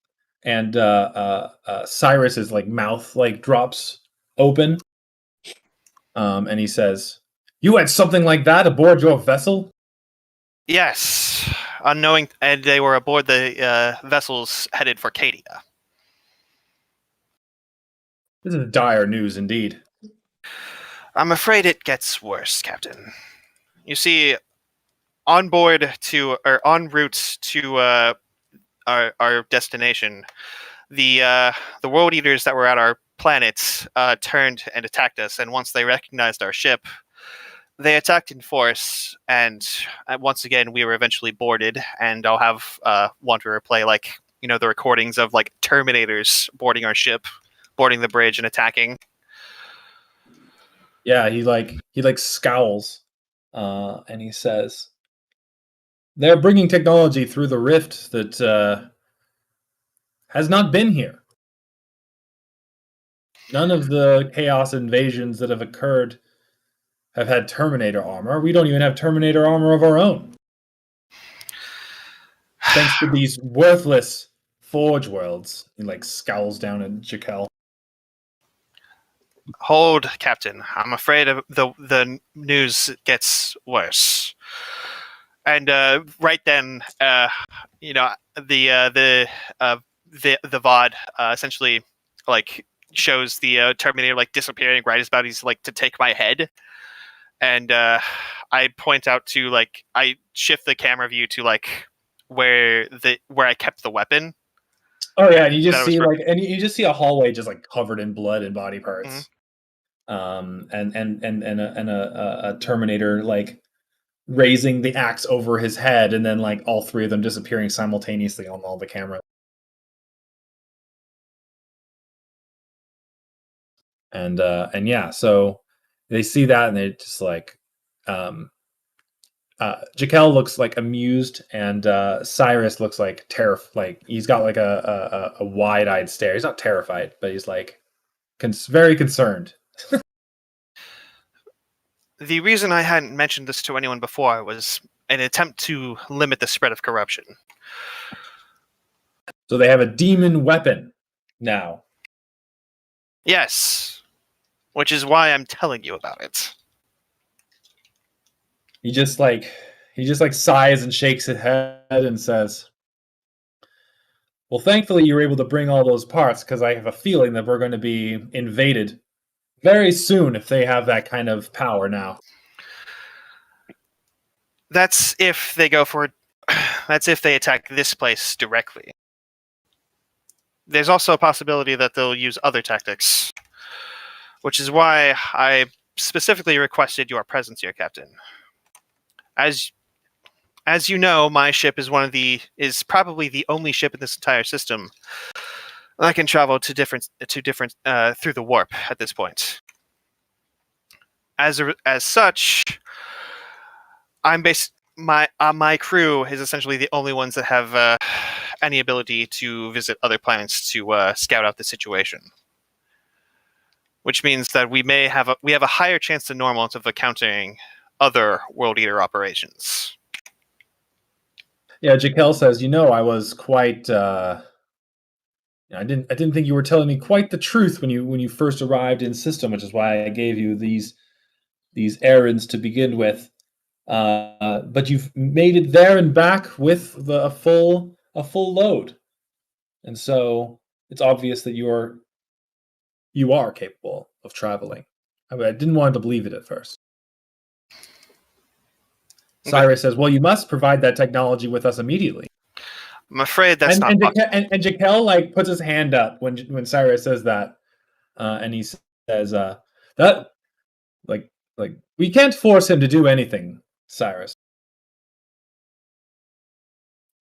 Cyrus's like mouth like drops open, and he says, "You had something like that aboard your vessel?" Yes, unknowing, and they were aboard the vessels headed for Cadia. This is dire news indeed. I'm afraid it gets worse, Captain. You see, en route to our destination, the world eaters that were at our planet turned and attacked us. And once they recognized our ship, they attacked in force. And once again, we were eventually boarded. And I'll have Wanderer play the recordings of Terminators boarding our ship, boarding the bridge and attacking. Yeah, he scowls, and he says, "They're bringing technology through the rift that has not been here. None of the chaos invasions that have occurred have had Terminator armor. We don't even have Terminator armor of our own. Thanks to these worthless Forge Worlds." He scowls down at Jekyll. Hold, Captain. I'm afraid the news gets worse. And right then, the VOD essentially shows the Terminator disappearing right as about he's to take my head, and I point out to I shift the camera view to where I kept the weapon. Oh yeah, and you just see you just see a hallway just covered in blood and body parts. Mm-hmm. And a Terminator raising the axe over his head, and then all three of them disappearing simultaneously on all the cameras. And yeah, so they see that and they just Jekyll looks amused, and Cyrus looks terrified. He's got a wide-eyed stare. He's not terrified, but he's very concerned. The reason I hadn't mentioned this to anyone before was an attempt to limit the spread of corruption. So they have a demon weapon now. Yes, which is why I'm telling you about it. He just sighs and shakes his head and says, "Well, thankfully you were able to bring all those parts, because I have a feeling that we're going to be invaded very soon if they have that kind of power now." That's if they go for. That's if they attack this place directly. There's also a possibility that they'll use other tactics, which is why I specifically requested your presence here, Captain. As you know, my ship is probably the only ship in this entire system that can travel to different through the warp at this point. As such, my crew is essentially the only ones that have any ability to visit other planets to scout out the situation. Which means that we have a higher chance than normal of encountering other World Eater operations. Yeah, Jekyll says, I was quite. I didn't think you were telling me quite the truth when you first arrived in system, which is why I gave you these errands to begin with. But you've made it there and back with a full load, and so it's obvious that you are capable of traveling. I didn't want to believe it at first. Cyrus says, "Well, you must provide that technology with us immediately." I'm afraid that's not possible. And Jekyll puts his hand up when Cyrus says that, and he says, "That we can't force him to do anything, Cyrus."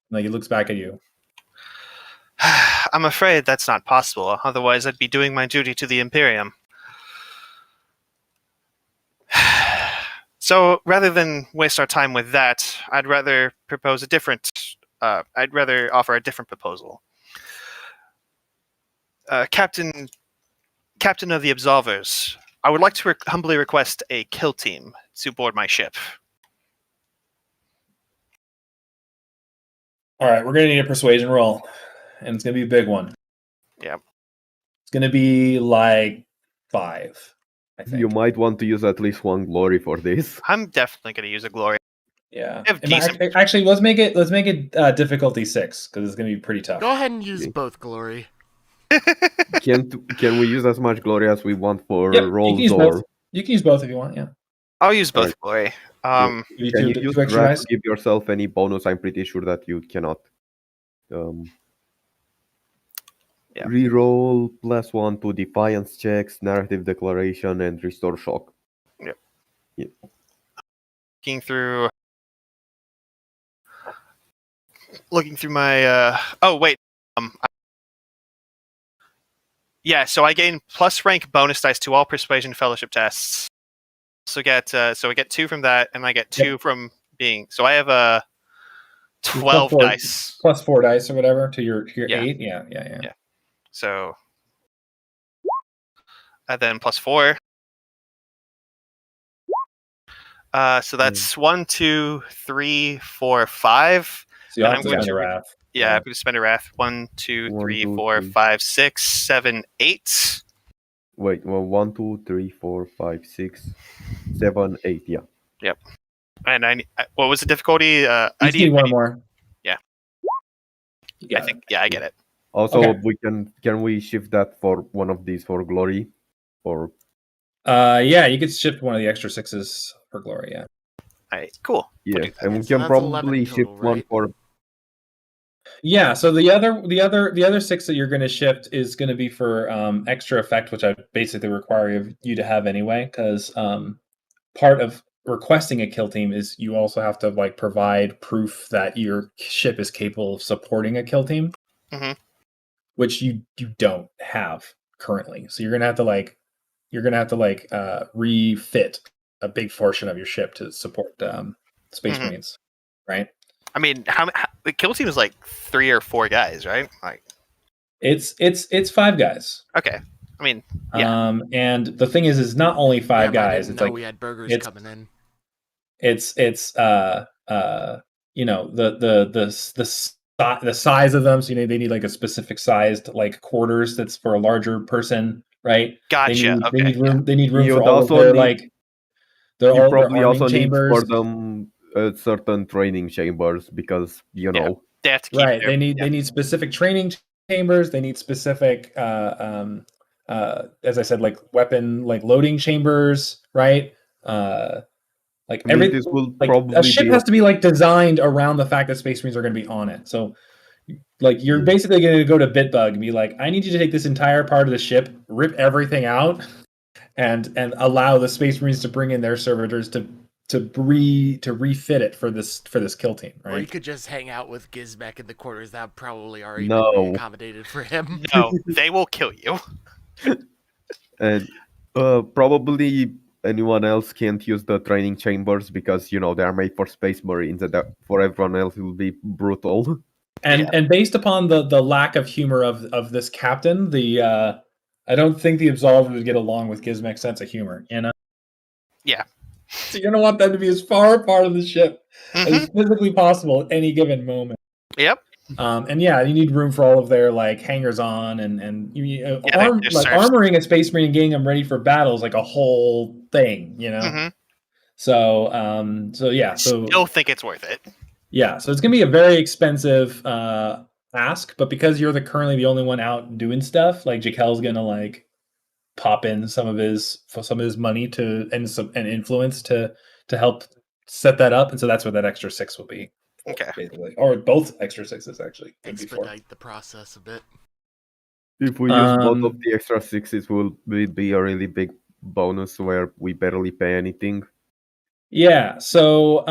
He looks back at you. I'm afraid that's not possible. Otherwise, I'd be doing my duty to the Imperium. So, rather than waste our time with that, I'd rather propose I'd rather offer a different proposal. Captain of the Absolvers, I would like to humbly request a kill team to board my ship. All right, we're going to need a persuasion roll, and it's going to be a big one. Yeah. It's going to be 5. I think. You might want to use at least one glory for this. I'm definitely going to use a glory. Yeah. Actually, let's make it difficulty 6, because it's going to be pretty tough. Go ahead and use both glory. Can we use as much glory as we want for rolls? You can use both if you want, yeah. I'll use both Alright. glory. You Can do you the use 2 extra red dice? to give yourself any bonus? I'm pretty sure that you cannot. Yeah. Reroll +1 to defiance checks, narrative declaration, and restore shock. Yep. Yeah. Looking through my. Oh wait. Yeah. So I gain plus rank bonus dice to all persuasion fellowship tests. So I get 2 from that, and I get 2 from being. So I have a 12 dice. Plus 4 dice or whatever to your Yeah. 8. Yeah. So and then plus 4. So that's 1, 2, 3, 4, 5. So you And have to spend a wrath. Yeah, I'm going to spend a wrath. 1, 2, 1, 3, 2, 4, 3. 5, 6, 7, 8. Wait, well, 1, 2, 3, 4, 5, 6, 7, 8. Yeah. Yep. And what was the difficulty? You just need one more. Yeah. You I got think. Yeah, I get it. Also, Okay. we can we shift that for one of these for glory, or Yeah, you could shift one of the extra 6s for glory. Yeah. All right. Cool. yeah, do that. and we So can that's probably 11 shift total, one right? for. Yeah. So the other 6 that you're going to shift is going to be for extra effect, which I basically require of you to have anyway, because part of requesting a kill team is you also have to like provide proof that your ship is capable of supporting a kill team, which you don't have currently. So you're gonna have to refit a big portion of your ship to support Space Marines, right? I mean, how the kill team is like 3 or 4 guys, right? Like It's 5 guys. okay. I mean, yeah. And the thing is not only 5 Damn, I guys. didn't It's know like we had burgers it's coming in. you know the size of them. So they need like a specific sized like quarters that's for a larger person, right? Gotcha. They need room. They need room You'd for all of also their need- like their You all their probably arming also need chambers. for them certain training chambers because They have to keep right. They need specific training chambers. They need specific as I said, like weapon like loading chambers, right? Like I mean, this will like probably a ship be has to be like designed around the fact that Space Marines are going to be on it. So, like, you're basically going to go to Bitbug and be like, "I need you to take this entire part of the ship, rip everything out, and allow the Space Marines to bring in their servitors to refit it for this kill team." Right? Or you could just hang out with Gizmek in the quarters. That probably already No. been accommodated for him. No, they will kill you. And probably anyone else can't use the training chambers because they are made for Space Marines, and that for everyone else it will be brutal. And based upon the lack of humor of this captain, I don't think the Absolver would get along with Gizmek's sense of humor. Yeah. So you're gonna want them to be as far apart of the ship as physically possible at any given moment. Yep. And yeah, you need room for all of their like hangers on and armoring a Space Marine and getting them ready for battle is like a whole thing, So yeah, still think it's worth it. Yeah, so it's gonna be a very expensive ask, but because you're currently the only one out doing stuff, like Jakel's gonna like pop in some of his money to and influence to help set that up, and so that's what that extra 6 will be. Okay. Basically, or both extra 6s actually. Expedite the process a bit. If we use both of the extra 6s, will be a really big bonus where we barely pay anything. Yeah, so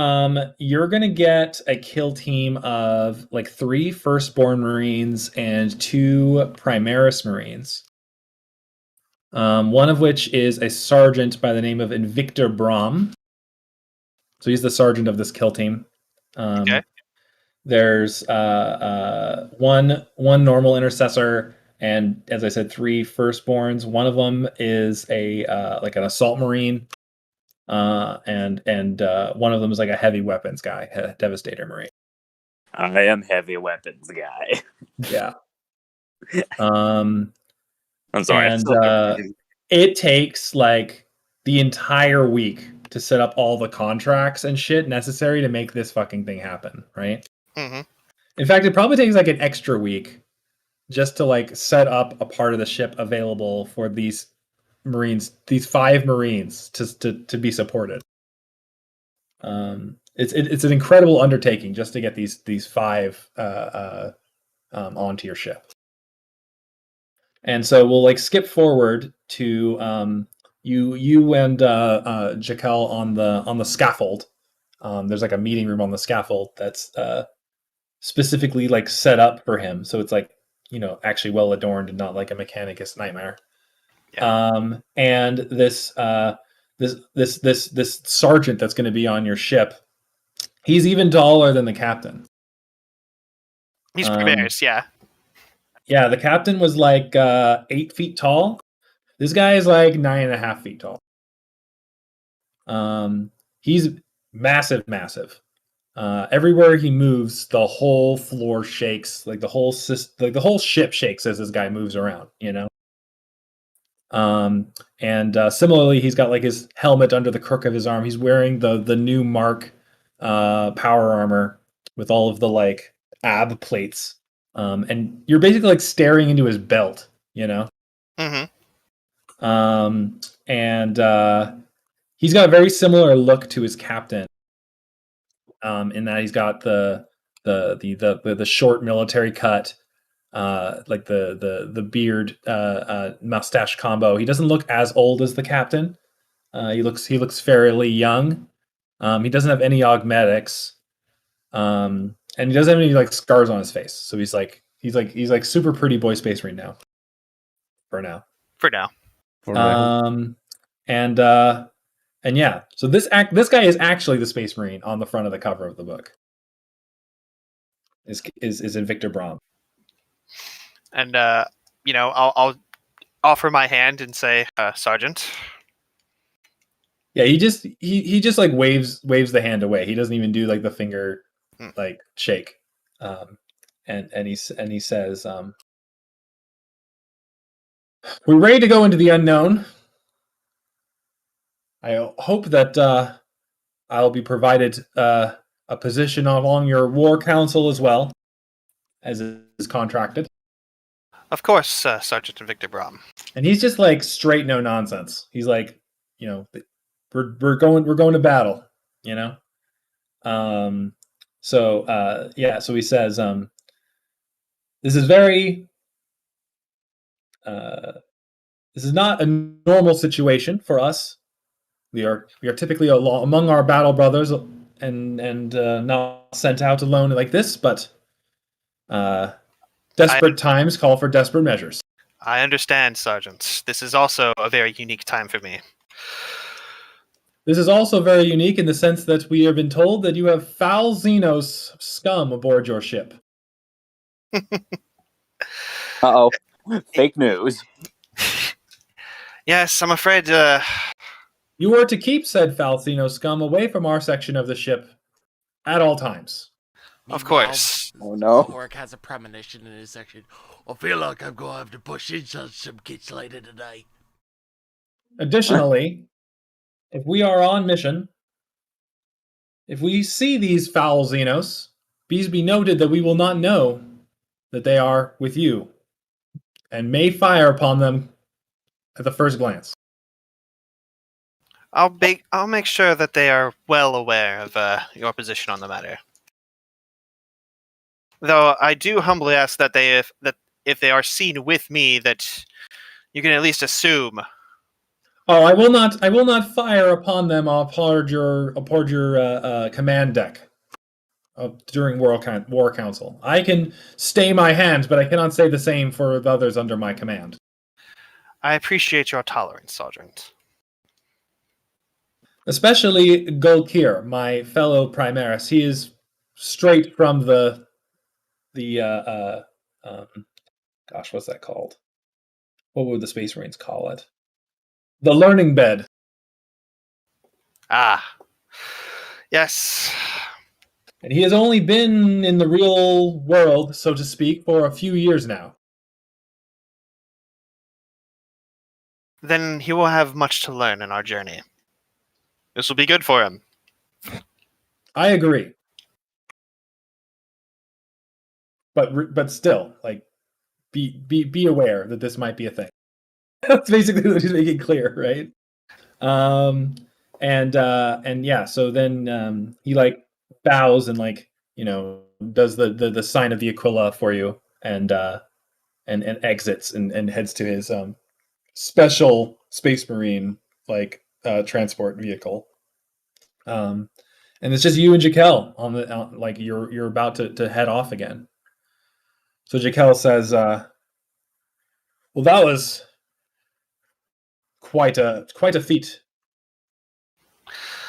you're gonna get a kill team of like 3 Firstborn Marines and 2 Primaris Marines. One of which is a sergeant by the name of Invictor Brom. So he's the sergeant of this kill team. Okay. There's one normal intercessor, and as I said, 3 firstborns. One of them is a like an assault marine, and one of them is like a heavy weapons guy, a devastator marine. I am heavy weapons guy. Yeah. I'm sorry. And it takes like the entire week to set up all the contracts and shit necessary to make this fucking thing happen, right? In fact, it probably takes like an extra week just to like set up a part of the ship available for these Marines, these 5 Marines to be supported. It's an incredible undertaking just to get these 5 onto your ship. And so we'll like skip forward to you and Jakel on the scaffold. There's like a meeting room on the scaffold that's specifically like set up for him, so it's like, you know, actually well adorned and not like a mechanicus nightmare. Yeah. And this sergeant that's going to be on your ship, he's even taller than the captain. He's pretty bears, yeah. Yeah, the captain was like 8 feet tall. This guy is like 9.5 feet tall. He's massive. Everywhere he moves, the whole floor shakes. Like the whole ship shakes as this guy moves around. You know. And similarly, he's got like his helmet under the crook of his arm. He's wearing the new Mark power armor with all of the like ab plates. And you're basically like staring into his belt. You know. Mm-hmm. And he's got a very similar look to his captain, in that he's got the short military cut, like the beard mustache combo. He doesn't look as old as the captain. He looks fairly young. He doesn't have any augmetics, and he doesn't have any like scars on his face. So he's like super pretty boy space right now. For now. And yeah, so this guy is actually the Space Marine on the front of the cover of the book. Is Invictor Brahm. And you know, I'll offer my hand and say, Sergeant. Yeah, he just like waves the hand away. He doesn't even do like the finger like shake. And he says, we're ready to go into the unknown. I hope that I'll be provided a position along your war council as well, as is contracted. Of course, Sergeant Invictor Brahm. And he's just like straight no nonsense. He's like, you know, we're going to battle, you know. So he says, this is very this is not a normal situation for us. We are typically among our battle brothers and not sent out alone like this, but desperate times call for desperate measures. I understand, Sergeant. This is also a very unique time for me. This is also very unique in the sense that we have been told that you have foul Xenos scum aboard your ship. Uh-oh. Fake news. Yes, I'm afraid... You were to keep said foul Xenos scum away from our section of the ship at all times. Of course. Oh no. Orc has a premonition in his section. I feel like I'm going to have to push in some kids later today. Additionally, if we are on mission, if we see these foul Xenos, please be noted that we will not know that they are with you, and may fire upon them at the first glance. I'll make sure that they are well aware of your position on the matter. Though I do humbly ask that if they are seen with me, that you can at least assume. Oh, I will not fire upon them aboard your command deck during war council. I can stay my hand, but I cannot say the same for the others under my command. I appreciate your tolerance, Sergeant. Especially Golkir, my fellow Primaris. He is straight from the gosh, what's that called? What would the Space Marines call it? The learning bed. Ah. Yes. And he has only been in the real world, so to speak, for a few years now. Then he will have much to learn in our journey. This will be good for him. I agree. But still, like, be aware that this might be a thing. That's basically what he's making clear, right? And yeah, so then he like bows and like does the sign of the Aquila for you, and exits and heads to his special Space Marine like transport vehicle. And it's just you and Jaquel on the like you're about to head off again. So Jaquel says, "Well, that was quite a feat.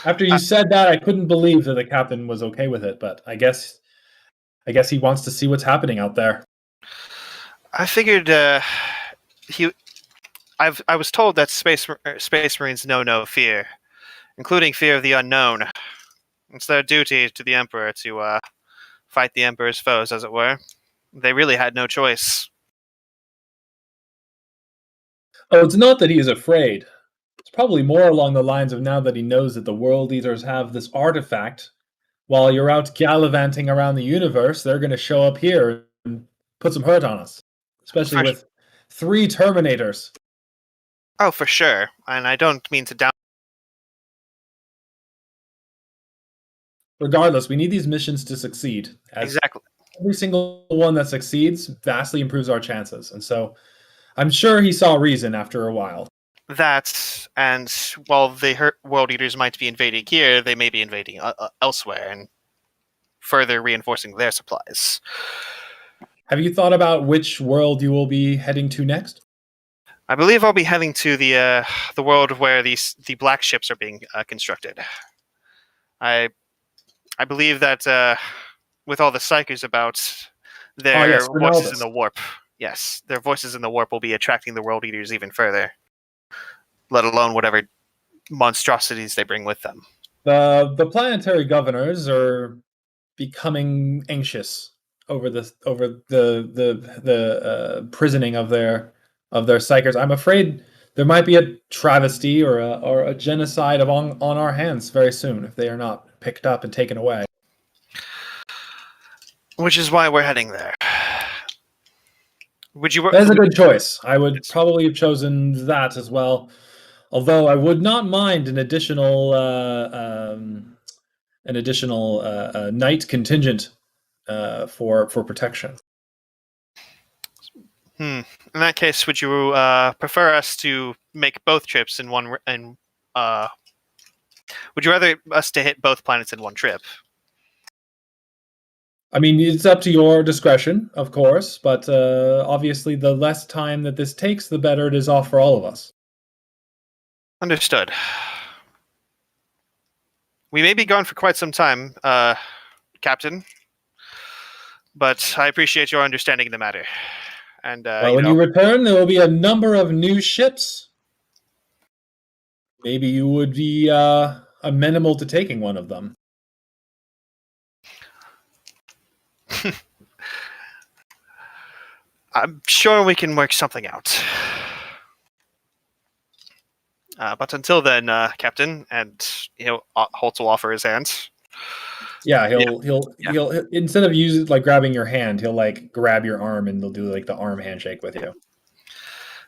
After you said that, I couldn't believe that the captain was okay with it, but I guess he wants to see what's happening out there." I figured I was told that Space Marines know no fear, including fear of the unknown. It's their duty to the Emperor to fight the Emperor's foes, as it were. They really had no choice. Oh, it's not that he is afraid. It's probably more along the lines of now that he knows that the World Eaters have this artifact. While you're out gallivanting around the universe, they're going to show up here and put some hurt on us. Especially with 3 Terminators. Oh, for sure. And I don't mean to down... Regardless, we need these missions to succeed. Exactly. Every single one that succeeds vastly improves our chances. And so I'm sure he saw reason after a while. That, and while the World Eaters might be invading here, they may be invading elsewhere and further reinforcing their supplies. Have you thought about which world you will be heading to next? I believe I'll be heading to the world where the black ships are being constructed. I believe that with all the psychers about, their voices in the warp. Yes, their voices in the warp will be attracting the World Eaters even further. Let alone whatever monstrosities they bring with them. The planetary governors are becoming anxious over the prisoning of their psychers. I'm afraid there might be a travesty or a genocide on our hands very soon if they are not picked up and taken away. Which is why we're heading there. That's a good choice. I would probably have chosen that as well. Although I would not mind an additional night contingent for protection. In that case, would you prefer us to make both trips in one? Would you rather us to hit both planets in one trip? I mean, it's up to your discretion, of course, but obviously the less time that this takes, the better it is off for all of us. Understood. We may be gone for quite some time, Captain, but I appreciate your understanding of the matter. And when you return, there will be a number of new ships. Maybe you would be amenable to taking one of them. I'm sure we can work something out. But until then, Captain, and Holtz will offer his hand. Yeah, he'll instead of grabbing your hand, he'll like grab your arm and they'll do like the arm handshake with you.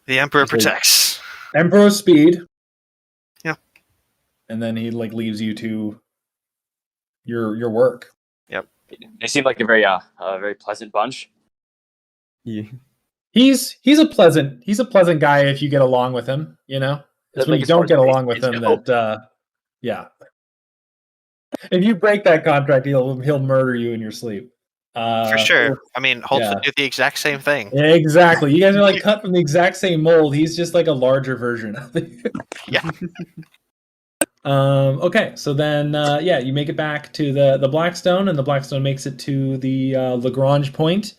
The Emperor protects. Emperor speed. Yeah. And then he like leaves you to your work. Yep. They seem like a very pleasant bunch. Yeah. He's a pleasant guy if you get along with him, It's when you don't get along with him that yeah. If you break that contract, he'll murder you in your sleep. For sure. I mean, Holtz would do the exact same thing. Yeah, exactly. You guys are like cut from the exact same mold. He's just like a larger version of it. Yeah. Okay, so then you make it back to the Blackstone, and the Blackstone makes it to the Lagrange point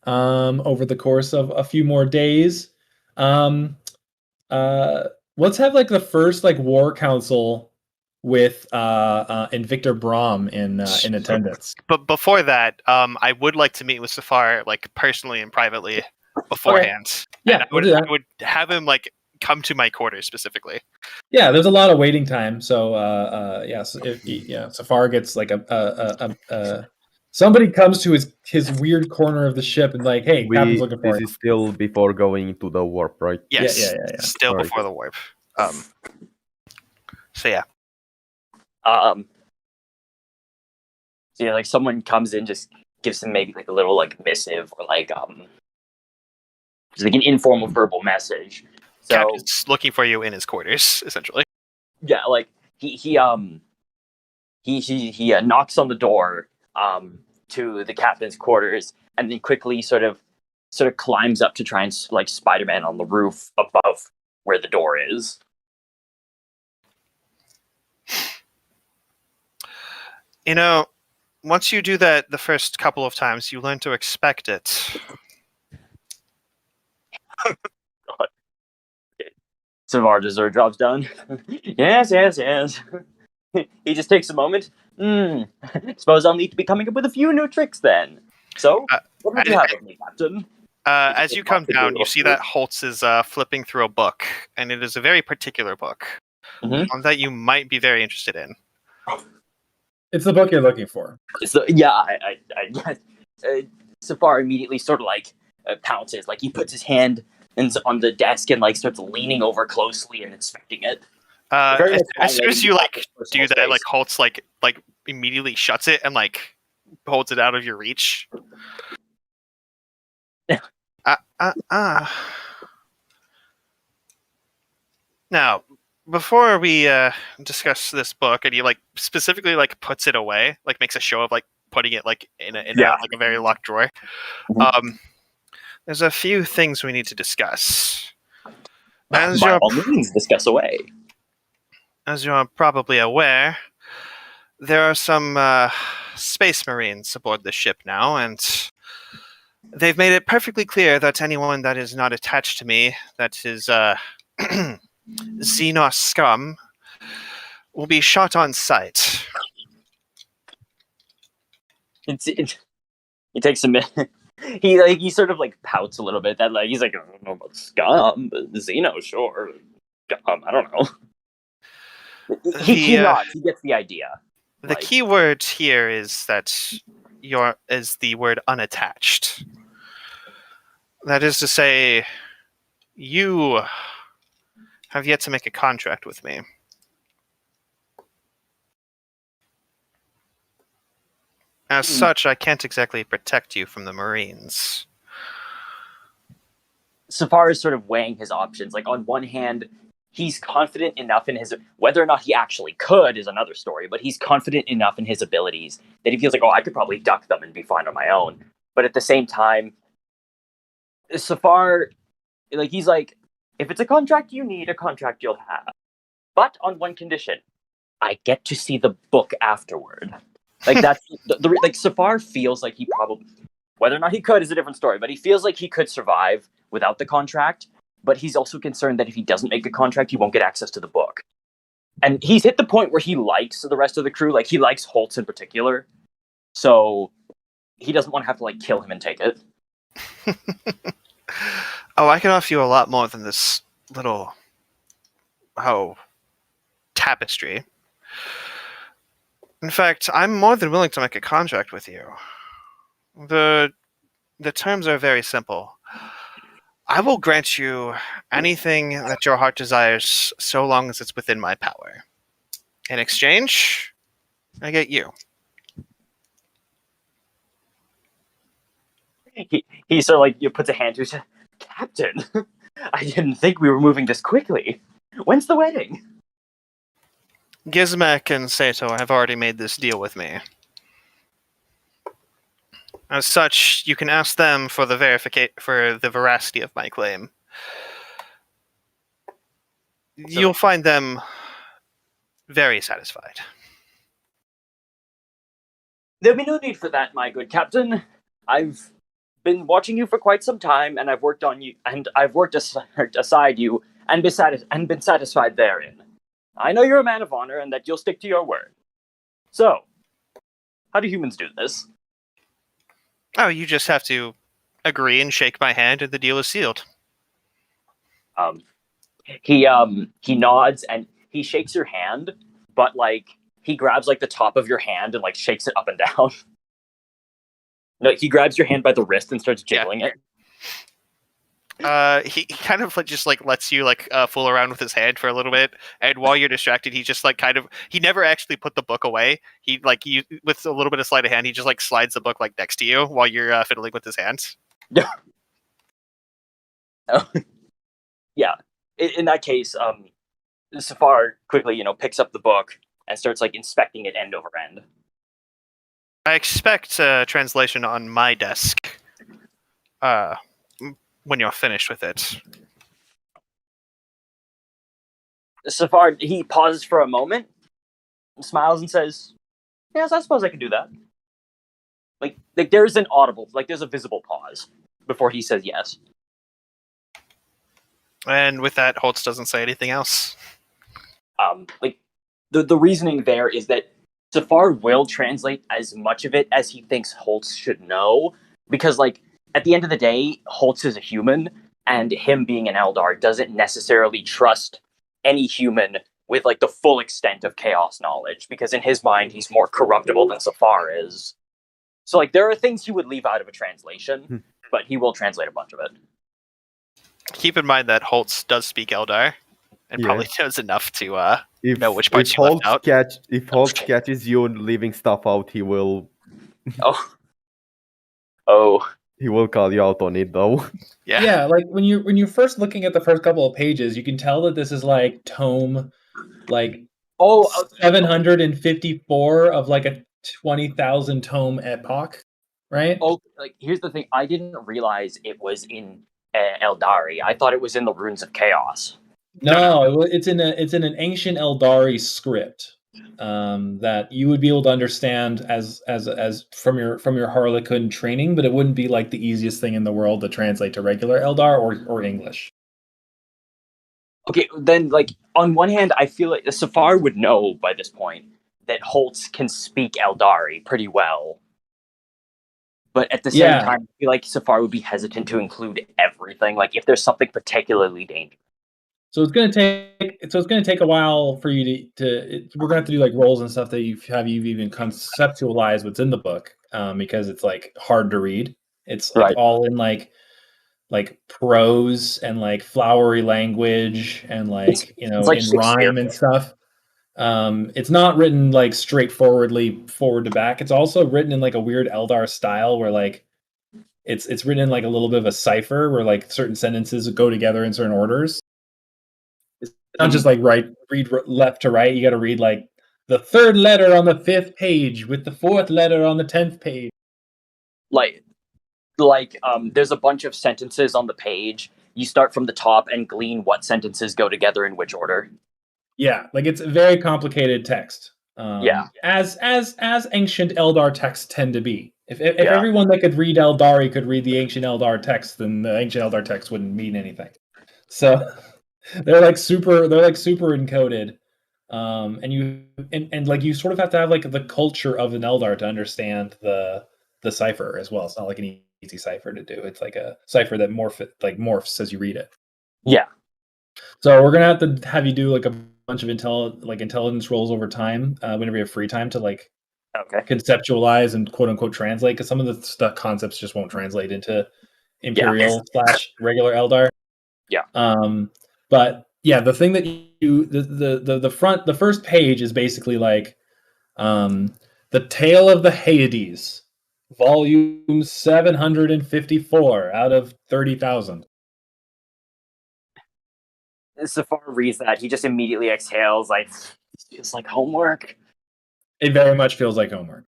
over the course of a few more days. Let's have like the first like war council with Invictor Brahm in attendance. But before that, I would like to meet with Saphar like personally and privately beforehand. Okay. Yeah, I would have him like come to my quarters specifically. Yeah, there's a lot of waiting time, so Saphar gets like somebody comes to his weird corner of the ship and like, hey, Captain's looking for you. This is still before going into the warp, right? Yes, yeah. Still before the warp. So yeah. So yeah, like someone comes in, just gives him maybe like a little like missive or like just like an informal verbal message. So Captain's looking for you in his quarters, essentially. yeah, like he knocks on the door to the captain's quarters, and then quickly sort of climbs up to try and like Spider-Man on the roof above where the door is. You know, once you do that the first couple of times, you learn to expect it. Saphar Shaitaneese drops down. Yes. He just takes a moment. Suppose I'll need to be coming up with a few new tricks then. So, what would you have of me, Captain? As you come down, you see that Holtz is flipping through a book, and it is a very particular book, one that you might be very interested in. It's the book you're looking for. So, yeah, I guess. Saphar immediately sort of like pounces, like he puts his hand on the desk and like starts leaning over closely and inspecting it. As soon as you like do that, like Holtz like immediately shuts it and like holds it out of your reach. Now, before we discuss this book, and he like specifically like puts it away, like makes a show of like putting it like in a very locked drawer. There's a few things we need to discuss. By all means, discuss away. As you're probably aware, there are some space marines aboard the ship now, and they've made it perfectly clear that anyone that is not attached to me, that is Xenos scum, will be shot on sight. It takes a minute. He sort of like pouts a little bit. That like he's like, I don't know about scum, but Xeno, sure. Scum, I don't know. He nods. He gets the idea. The key word here is that is the word unattached. That is to say, you have yet to make a contract with me. As such, I can't exactly protect you from the Marines. Saphar is sort of weighing his options. Like, on one hand, he's confident enough in his... Whether or not he actually could is another story, but he's confident enough in his abilities that he feels like, oh, I could probably duck them and be fine on my own. But at the same time, Saphar, like, he's like, if it's a contract you need, a contract you'll have. But on one condition, I get to see the book afterward. Like, that's like Saphar feels like he probably, whether or not he could is a different story, but he feels like he could survive without the contract. But he's also concerned that if he doesn't make a contract, he won't get access to the book. And he's hit the point where he likes the rest of the crew. Like, he likes Holtz in particular. So he doesn't want to have to, like, kill him and take it. Oh, I can offer you a lot more than this little, tapestry. In fact, I'm more than willing to make a contract with you. The terms are very simple. I will grant you anything that your heart desires, so long as it's within my power. In exchange, I get you. He sort of like puts a hand to his chest. Captain, I didn't think we were moving this quickly. When's the wedding? Gizmek and Sator have already made this deal with me. As such, you can ask them for the veracity of my claim. You'll find them very satisfied. There'll be no need for that, my good captain. I've been watching you for quite some time, and I've worked on you, and I've worked aside you, and been satisfied therein. I know you're a man of honor, and that you'll stick to your word. So, how do humans do this? Oh, you just have to agree and shake my hand, and the deal is sealed. He nods and he shakes your hand, but like he grabs like the top of your hand and like shakes it up and down. No, he grabs your hand by the wrist and starts jiggling it. He kind of just like lets you like fool around with his hand for a little bit, and while you're distracted, he just like he never actually put the book away. He like you with a little bit of sleight of hand, he just like slides the book like next to you while you're fiddling with his hands. Yeah. In that case, Saphar quickly, picks up the book and starts like inspecting it end over end. I expect translation on my desk. When you're finished with it. Saphar, he pauses for a moment, smiles and says, "Yes, I suppose I can do that." Like there's an audible, like there's a visible pause before he says yes. And with that, Holtz doesn't say anything else. Like the reasoning there is that Saphar will translate as much of it as he thinks Holtz should know, because like at the end of the day, Holtz is a human, and him being an Eldar doesn't necessarily trust any human with like the full extent of chaos knowledge, because in his mind, he's more corruptible than Saphar is. So like there are things he would leave out of a translation, but he will translate a bunch of it. Keep in mind that Holtz does speak Eldar, and probably knows enough to know which parts you left out. If Holtz catches you leaving stuff out, he will... Oh. He will call you out on it, though. Yeah, like when you're first looking at the first couple of pages, you can tell that this is like tome, like 754 of like a 20,000 tome epoch, right? Oh, like here's the thing: I didn't realize it was in Eldari. I thought it was in the Runes of Chaos. No, it's in an ancient Eldari script that you would be able to understand as from your Harlequin training, but it wouldn't be like the easiest thing in the world to translate to regular Eldar or English. Okay, then like on one hand, I feel like the Saphar would know by this point that Holtz can speak Eldari pretty well. But at the same time, I feel like Saphar would be hesitant to include everything. Like if there's something particularly dangerous. So it's gonna take a while for you to we're gonna have to do like roles and stuff that you've even conceptualized what's in the book, because it's like hard to read. It's like all in like prose and like flowery language and like in rhyme and stuff. It's not written like straightforwardly forward to back. It's also written in like a weird Eldar style where like it's written in like a little bit of a cipher where like certain sentences go together in certain orders. Not just like read left to right. You got to read like the third letter on the 5th page with the 4th letter on the 10th page. Like there's a bunch of sentences on the page. You start from the top and glean what sentences go together in which order. Yeah, like it's a very complicated text. As ancient Eldar texts tend to be. If everyone that could read Eldari could read the ancient Eldar text, then the ancient Eldar text wouldn't mean anything. So. They're like super encoded, and like you sort of have to have like the culture of an Eldar to understand the cipher as well. It's not like an easy cipher to do. It's like a cipher that morphs as you read it. Yeah. So we're gonna have you do like a bunch of intelligence rolls over time whenever you have free time to like conceptualize and quote unquote translate, because some of the concepts just won't translate into Imperial / regular Eldar. Yeah. But yeah, the thing that the first page is basically like the Tale of the Hyades, volume 754 out of 30,000. Saphar reads that, he just immediately exhales, like it feels like homework. It very much feels like homework.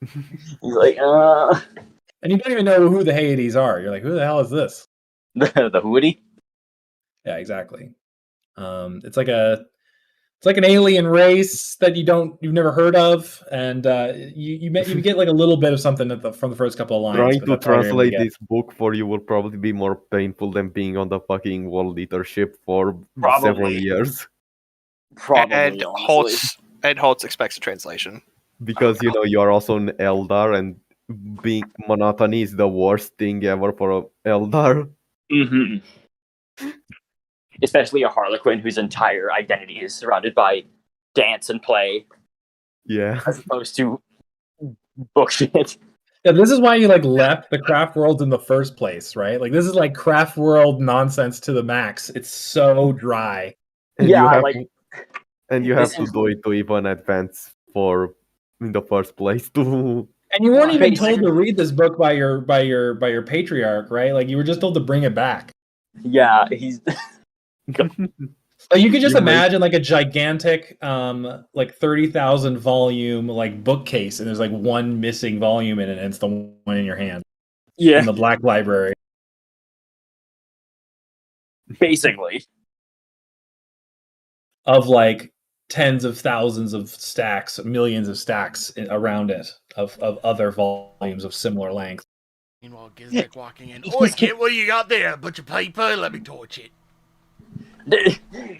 He's like, and you don't even know who the Hyades are. You're like, who the hell is this? The Hootie? Yeah, exactly. It's like an alien race that you've never heard of, and you get like a little bit of something from the first couple of lines. Trying to translate this book for you will probably be more painful than being on the fucking world leadership for several years. Probably, and Holtz expects a translation. Because you are also an Eldar, and being monotony is the worst thing ever for an Eldar. Mm-hmm. Especially a Harlequin whose entire identity is surrounded by dance and play. Yeah. As opposed to bullshit. Yeah, this is why you like left the craft world in the first place, right? Like this is like craft world nonsense to the max. It's so dry. And Yeah, you have like and you have this to is do it to even advance for in the first place too. And you weren't even told basically- to read this book by your patriarch, right? Like you were just told to bring it back. yeah, he's Like you could just You make- imagine like a gigantic, like 30,000 volume like bookcase, and there's like one missing volume in it, and it's the one in your hand yeah, in the Black Library. basically. Of like tens of thousands of stacks, millions of stacks around it of other volumes of similar length. Meanwhile, Gizmek walking in. Oi, kid, what you got there? A bunch of paper? Let me torch it.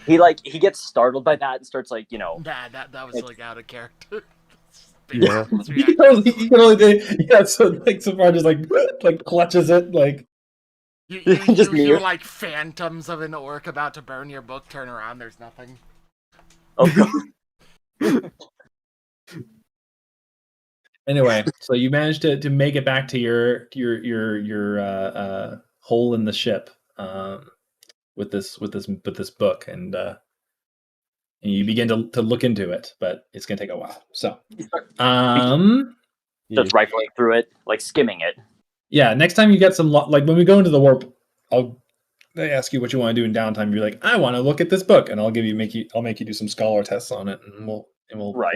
He gets startled by that and starts like, Nah, that was like out of character. Yeah. His You reaction. can only do, yeah. So like Saphar just like clutches it like. You Just hear mute. like phantoms of an orc about to burn your book. Turn around, there's nothing. Oh god. Anyway, so you managed to make it back to your hole in the ship with this book, and you begin to look into it, but it's gonna take a while. So, Just rifling through it, like skimming it. yeah, next time you get some like when we go into the warp, they ask you what you want to do in downtime. You're like, I want to look at this book, and I'll make you do some scholar tests on it, and we'll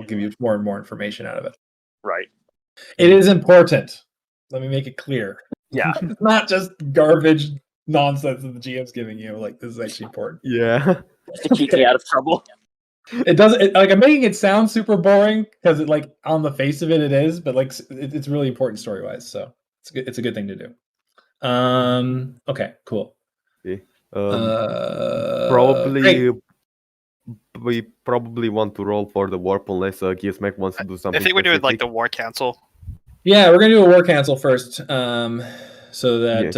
give you more and more information out of it. Right. It is important. Let me make it clear. Yeah. It's not just garbage nonsense that the GM's giving you. Like this is actually important. Yeah. To keep me out of trouble. It doesn't like I'm making it sound super boring because it like on the face of it is, but like it's really important story wise. So it's a good thing to do. Okay. Cool. Okay. Great. We probably want to roll for the warp unless Gizmek wants to do I something. think we're doing like specific. the War Council. Yeah, we're gonna do a war cancel first, so that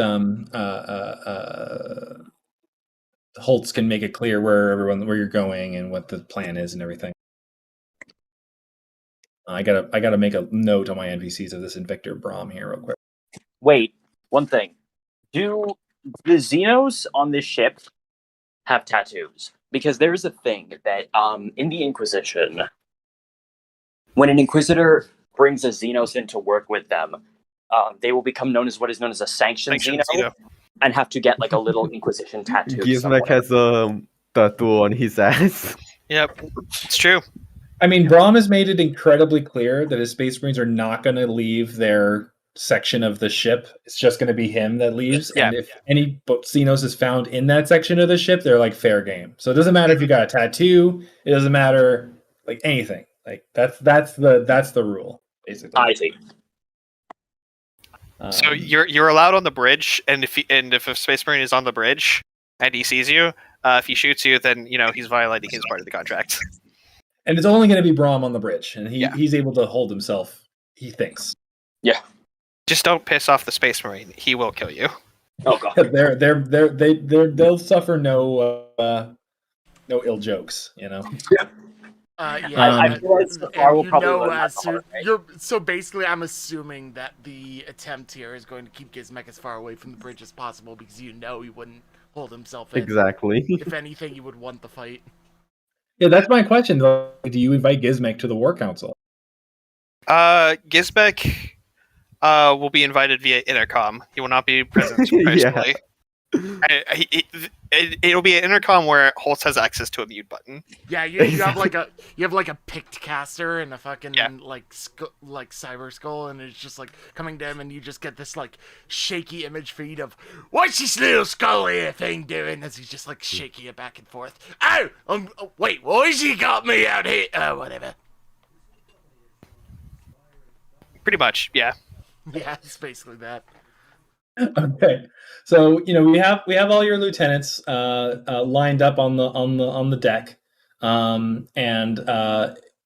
Holtz can make it clear where you're going and what the plan is and everything. I gotta make a note on my NPCs of this Invictor Brahm here real quick. Wait, one thing. Do the Xenos on this ship have tattoos? Because there's a thing that in the Inquisition, when an Inquisitor brings a Xenos in to work with them, they will become known as what is known as a sanctioned Xeno, and have to get like a little Inquisition tattoo. Gizmek has a tattoo on his ass. Yep, it's true. I mean, Brahm has made it incredibly clear that his Space Marines are not going to leave their section of the ship. It's just going to be him that leaves. Yeah. And if any Xenos is found in that section of the ship, they're like fair game. So it doesn't matter if you got a tattoo. It doesn't matter like anything. Like that's the rule basically. I see. So you're allowed on the bridge, and if a Space Marine is on the bridge and he sees you, if he shoots you, then he's violating his part of the contract. And it's only going to be Brahm on the bridge, and he's able to hold himself. He thinks. Yeah. Just don't piss off the Space Marine; he will kill you. Oh god. They'll suffer no ill jokes. Yeah. I feel like Saphar will probably learn that the hard way. So basically, I'm assuming that the attempt here is going to keep Gizmek as far away from the bridge as possible because he wouldn't hold himself in. Exactly. If anything, you would want the fight. Yeah, that's my question. Do you invite Gizmek to the War Council? Gizmek will be invited via intercom. He will not be present personally. It'll be an intercom where Holtz has access to a mute button. Yeah, you have like a picked caster and a fucking like cyber skull, and it's just like coming to him, and you just get this like shaky image feed of what's this little skull here thing doing as he's just like shaking it back and forth. Oh, wait, why's he got me out here? Whatever. Pretty much, yeah. Yeah, it's basically that. Okay, so we have all your lieutenants lined up on the deck, and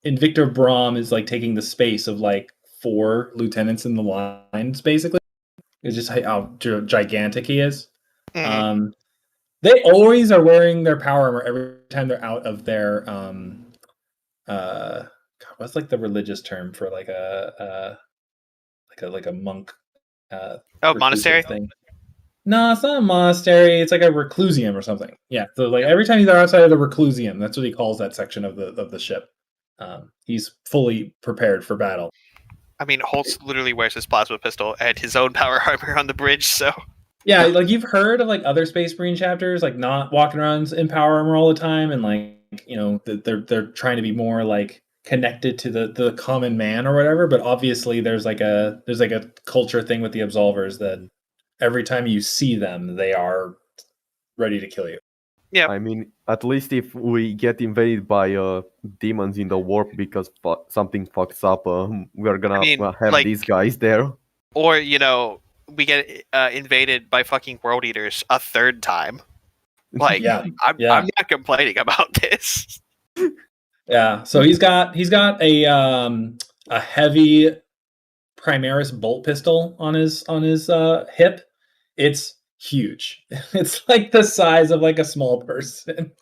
Invictor Brahm is like taking the space of like 4 lieutenants in the lines. Basically, it's just how gigantic he is. Mm-hmm. They always are wearing their power armor every time they're out of their God, what's like the religious term for like a like a monk. Monastery Thing. No, it's not a monastery. It's like a reclusium or something. Yeah. So like every time he's outside of the reclusium, that's what he calls that section of the ship. He's fully prepared for battle. I mean, Holtz literally wears his plasma pistol and his own power armor on the bridge, so... Yeah, like you've heard of like other Space Marine chapters, like not walking around in power armor all the time, and like, you know, they're trying to be more like connected to the common man or whatever. But obviously, there's like a culture thing with the Absolvers that every time you see them, they are ready to kill you. Yeah. I mean, at least if we get invaded by demons in the warp because something fucks up, we're gonna have like, these guys there. Or, you know, we get invaded by fucking world eaters a third time. Like, I'm not complaining about this. Yeah. So he's got a heavy Primaris bolt pistol on his hip. It's huge. It's like the size of like a small person.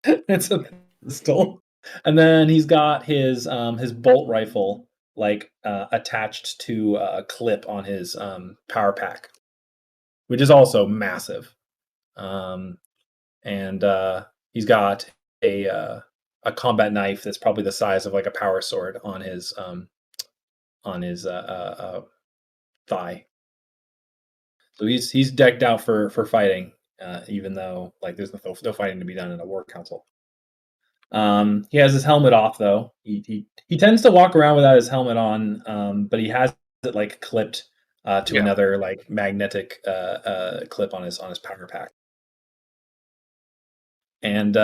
It's a pistol. And then he's got his bolt rifle like attached to a clip on his power pack, which is also massive. And he's got a combat knife that's probably the size of like a power sword on his thigh. So he's decked out for fighting, even though like there's no fighting to be done in a war council. He has his helmet off though. He tends to walk around without his helmet on, but he has it like clipped to another like magnetic clip on his power pack. And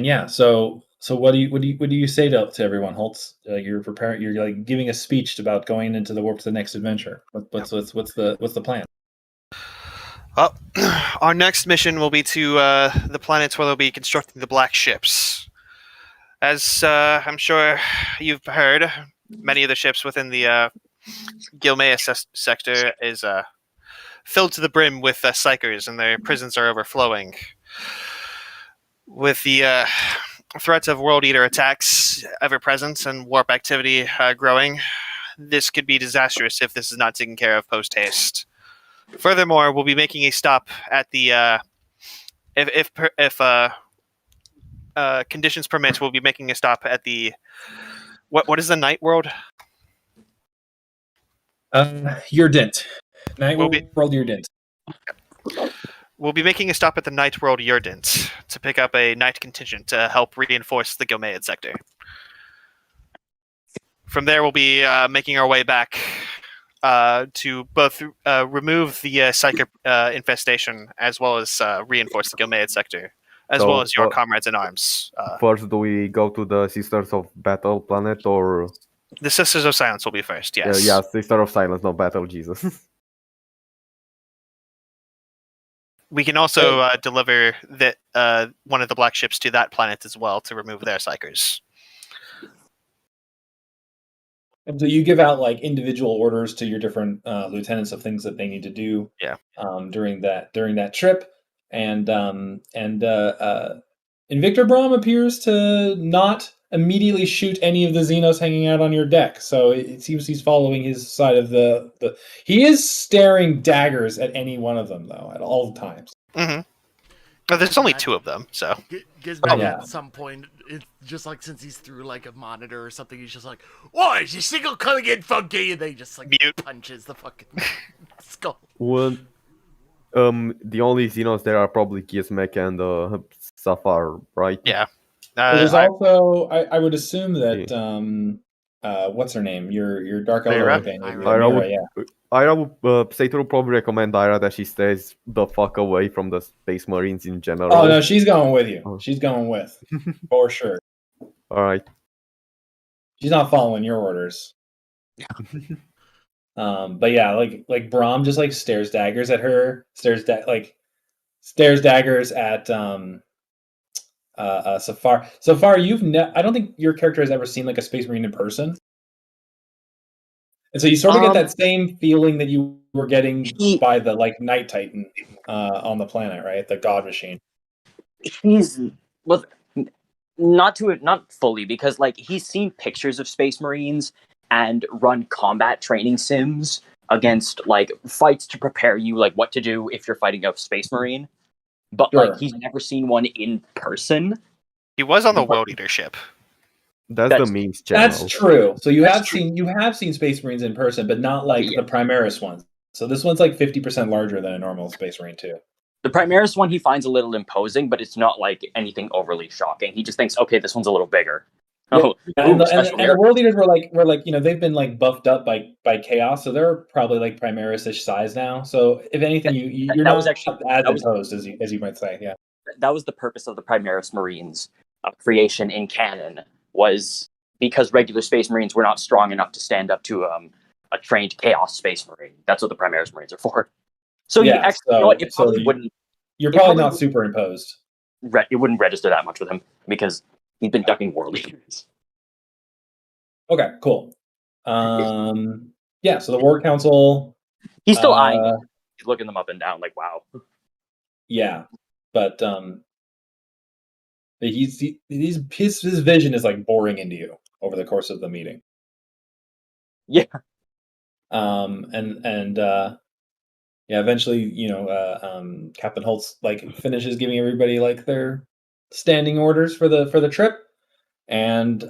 yeah, so what do you say to everyone, Holtz? You're preparing. You're like giving a speech about going into the warp to the next adventure. What's the plan? Well, our next mission will be to the planets where they'll be constructing the black ships. As I'm sure you've heard, many of the ships within the Gizmek sector is filled to the brim with psychers, and their prisons are overflowing. With the threats of World Eater attacks ever present and warp activity growing, this could be disastrous if this is not taken care of post-haste. Furthermore, we'll be making a stop at the if conditions permit, we'll be making a stop at the what is the night world? Yurdent. Night world Yurdent. We'll be making a stop at the night world Yurdent to pick up a night contingent to help reinforce the Gilmead sector. From there, we'll be making our way back to both remove the psychic infestation as well as reinforce the Gilmead sector, as well as your comrades in arms. First, do we go to the Sisters of Battle planet, or the Sisters of Silence will be first? Yes. Yeah, Sister of Silence, not Battle. Jesus. We can also deliver that one of the black ships to that planet as well to remove their psychers. And so you give out like individual orders to your different lieutenants of things that they need to do. Yeah. During that trip, and Invictor Brahm appears to not immediately shoot any of the Xenos hanging out on your deck. So it seems he's following his side of the. He is staring daggers at any one of them though at all times. Mm-hmm. But there's only two of them, so. Gizmek at some point, it's just like since he's through like a monitor or something, he's just like, "Why is your signal coming in funky?" And then he just like punches the fucking skull. Well, the only Xenos there are probably Gizmek and Saphar, right? Yeah. There's also, I would assume that what's her name? Your Dark Elder I would Sator would probably recommend Ira that she stays the fuck away from the Space Marines in general. Oh no, she's going with you. She's going with for sure. All right. She's not following your orders. Yeah. But yeah, like Brahm just like stares daggers at her. Stares daggers at Saphar. Saphar, I don't think your character has ever seen like a Space Marine in person. And so you sort of get that same feeling that you were getting by the like Night Titan on the planet, right? The God Machine. Not fully, because like he's seen pictures of Space Marines and run combat training sims against like fights to prepare you like what to do if you're fighting a Space Marine. But like he's never seen one in person. He was on the World Eater ship. That's the memes channel. That's true. So you have seen Space Marines in person, but not like the Primaris ones. So this one's like 50% larger than a normal Space Marine too. The Primaris one he finds a little imposing, but it's not like anything overly shocking. He just thinks, okay, this one's a little bigger. Oh, and the World Eaters were like they've been like buffed up by Chaos, so they're probably like Primaris-ish size now. So if anything, you're not as imposed as you might say. Yeah, that was the purpose of the Primaris Marines creation in canon, was because regular Space Marines were not strong enough to stand up to a trained Chaos Space Marine. That's what the Primaris Marines are for. So yeah, wouldn't. You're probably not superimposed. It wouldn't register that much with him because he's been ducking World Eaters. Okay, cool. Yeah, so the War Council. He's still eyeing them. He's looking them up and down, like, wow. Yeah, but his vision is like boring into you over the course of the meeting. Yeah. Yeah, eventually, Captain Holtz like finishes giving everybody like their standing orders for the trip, and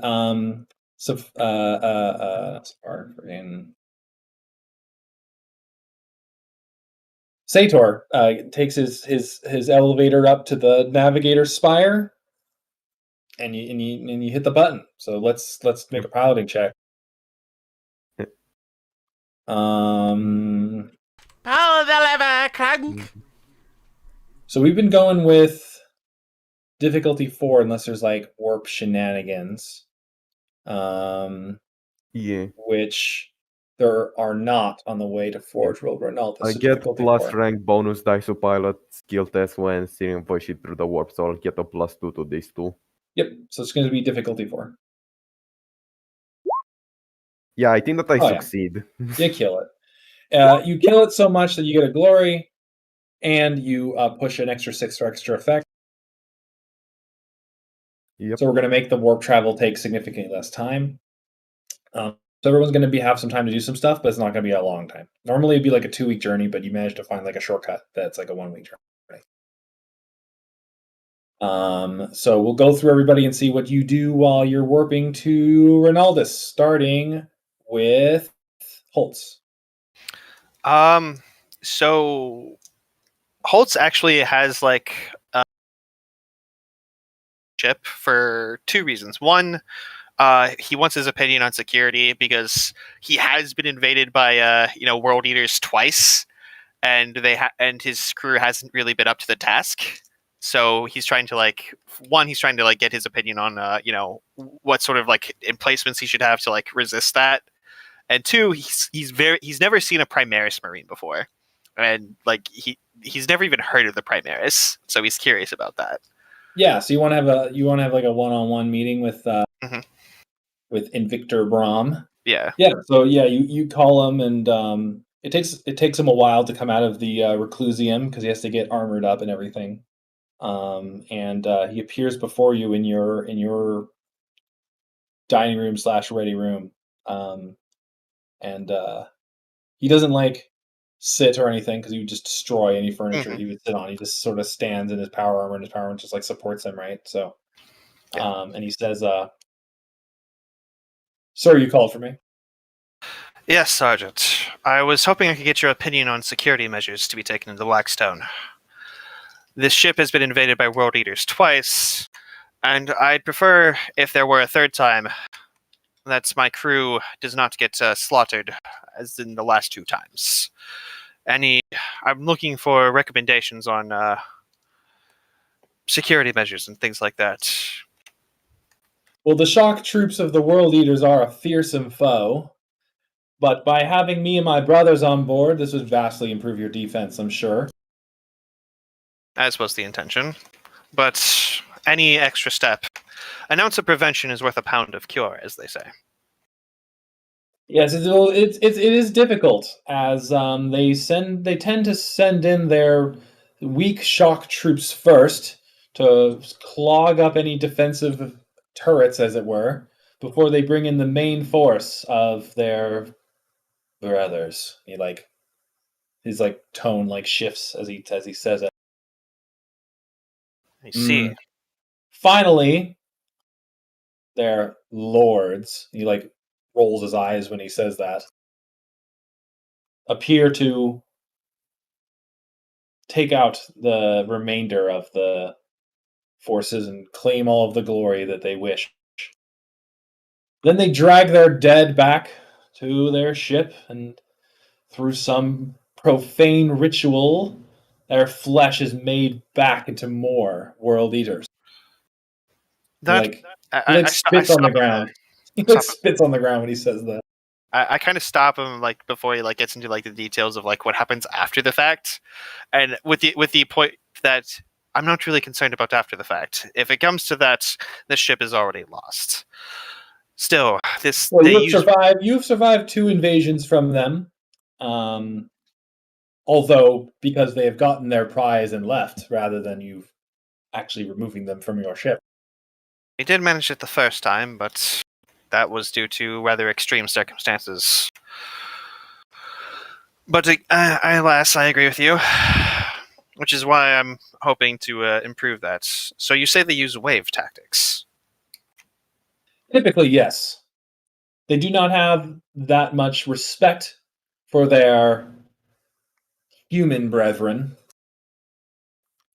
Sator takes his elevator up to the navigator's spire, and you hit the button. So let's make a piloting check. Power the lever, crank. So we've been going with difficulty 4, unless there's like warp shenanigans. Which there are not on the way to Forge World Ronaldo. I get plus rank bonus dice to pilot skill test when steering voice ship through the warp, so I'll get a +2 to this too. Yep, so it's going to be difficulty 4. Yeah, I think that I succeed. Yeah. You kill it. You kill it so much that you get a glory, and you push an extra 6 for extra effect. Yep. So we're going to make the warp travel take significantly less time. So everyone's going to have some time to do some stuff, but it's not going to be a long time. Normally it'd be like a 2-week journey, but you managed to find like a shortcut that's like a 1-week journey. So we'll go through everybody and see what you do while you're warping to Ronaldus, starting with Holtz. So Holtz actually has like a ship for 2 reasons. One, he wants his opinion on security because he has been invaded by World Eaters twice, and and his crew hasn't really been up to the task. So he's trying to get his opinion on what sort of like emplacements he should have to like resist that. And 2, he's never seen a Primaris Marine before, and like he's never even heard of the Primaris, so he's curious about that. Yeah, so you want to have like a one-on-one meeting with with Invictor Brahm. Yeah. Yeah. So yeah, you call him, and it takes him a while to come out of the reclusium because he has to get armored up and everything. And he appears before you in your dining room / ready room. And he doesn't like sit or anything because he would just destroy any furniture he would sit on. He just sort of stands in his power armor, and his power armor just like supports him, right? So, and he says, "Sir, you called for me." Yes, Sergeant. I was hoping I could get your opinion on security measures to be taken into Blackstone. This ship has been invaded by World Eaters twice, and I'd prefer if there were a third time that my crew does not get slaughtered as in the last 2 times. I'm looking for recommendations on security measures and things like that. Well, the shock troops of the World Eaters are a fearsome foe, but by having me and my brothers on board, this would vastly improve your defense, I'm sure. As was the intention. But any extra step, an ounce of prevention is worth a pound of cure, as they say. Yes, it is difficult, as they tend to send in their weak shock troops first to clog up any defensive turrets, as it were, before they bring in the main force of their brothers. His tone shifts as he says it. I see. Finally, their lords. He rolls his eyes when he says that. Appear to take out the remainder of the forces and claim all of the glory that they wish. Then they drag their dead back to their ship, and through some profane ritual, their flesh is made back into more world eaters. He spits on the ground. He spits on the ground when he says that. I kind of stop him before he gets into the details of what happens after the fact, and with the point that I'm not really concerned about after the fact. If it comes to that, this ship is already lost. Still, you've survived 2 invasions from them, although because they have gotten their prize and left rather than you actually removing them from your ship. We did manage it the first time, but that was due to rather extreme circumstances. But alas, I agree with you, which is why I'm hoping to improve that. So you say they use wave tactics? Typically, yes. They do not have that much respect for their human brethren,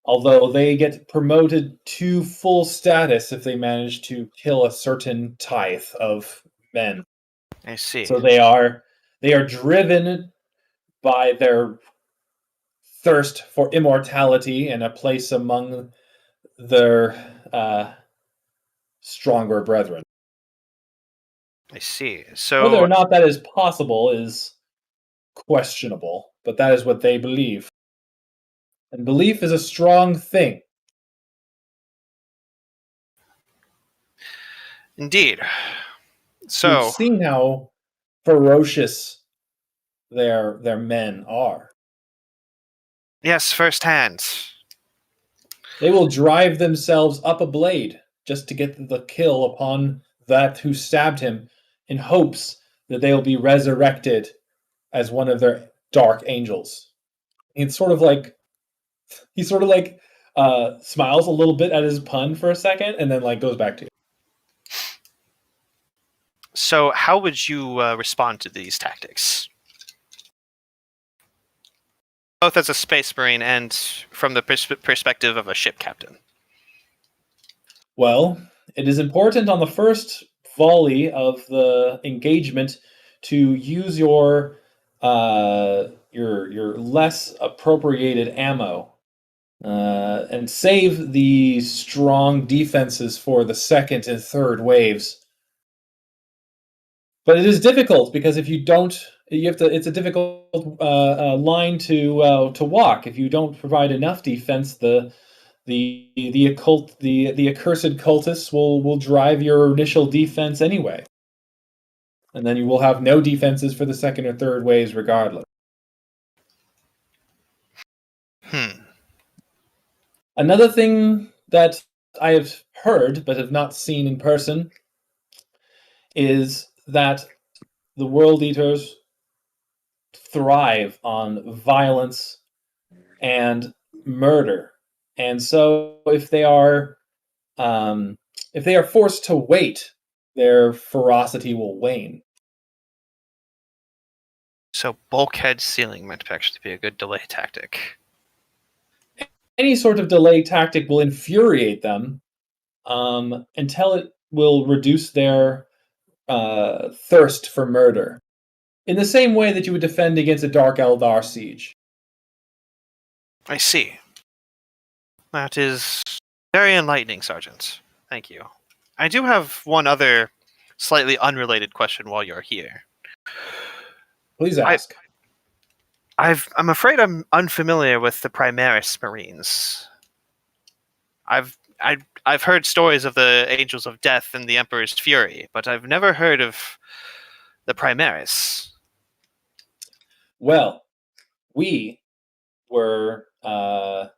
although they get promoted to full status if they manage to kill a certain tithe of men. I see. So they are driven by their thirst for immortality and a place among their stronger brethren. I see. So whether or not that is possible is questionable, but that is what they believe. And belief is a strong thing. Indeed. So you've seen how ferocious their men are. Yes, firsthand. They will drive themselves up a blade just to get the kill upon that who stabbed him, in hopes that they will be resurrected as one of their dark angels. It's sort of he smiles a little bit at his pun for a second, and then goes back to it. So how would you respond to these tactics? Both as a space marine and from the perspective of a ship captain. Well, it is important on the first volley of the engagement to use your less appropriated ammo and save the strong defenses for the second and third waves. But it is difficult because if you don't, it's a difficult line to walk. If you don't provide enough defense, the accursed cultists will drive your initial defense anyway, and then you will have no defenses for the second or third waves regardless. Another thing that I have heard but have not seen in person is that the World Eaters thrive on violence and murder, and so if they are forced to wait, their ferocity will wane. So bulkhead sealing might actually be a good delay tactic. Any sort of delay tactic will infuriate them until it will reduce their thirst for murder. In the same way that you would defend against a Dark Eldar siege. I see. That is very enlightening, Sergeant. Thank you. I do have one other slightly unrelated question while you're here. Please ask. I'm afraid I'm unfamiliar with the Primaris Marines. I've heard stories of the Angels of Death and the Emperor's Fury, but I've never heard of the Primaris. Well, we were what's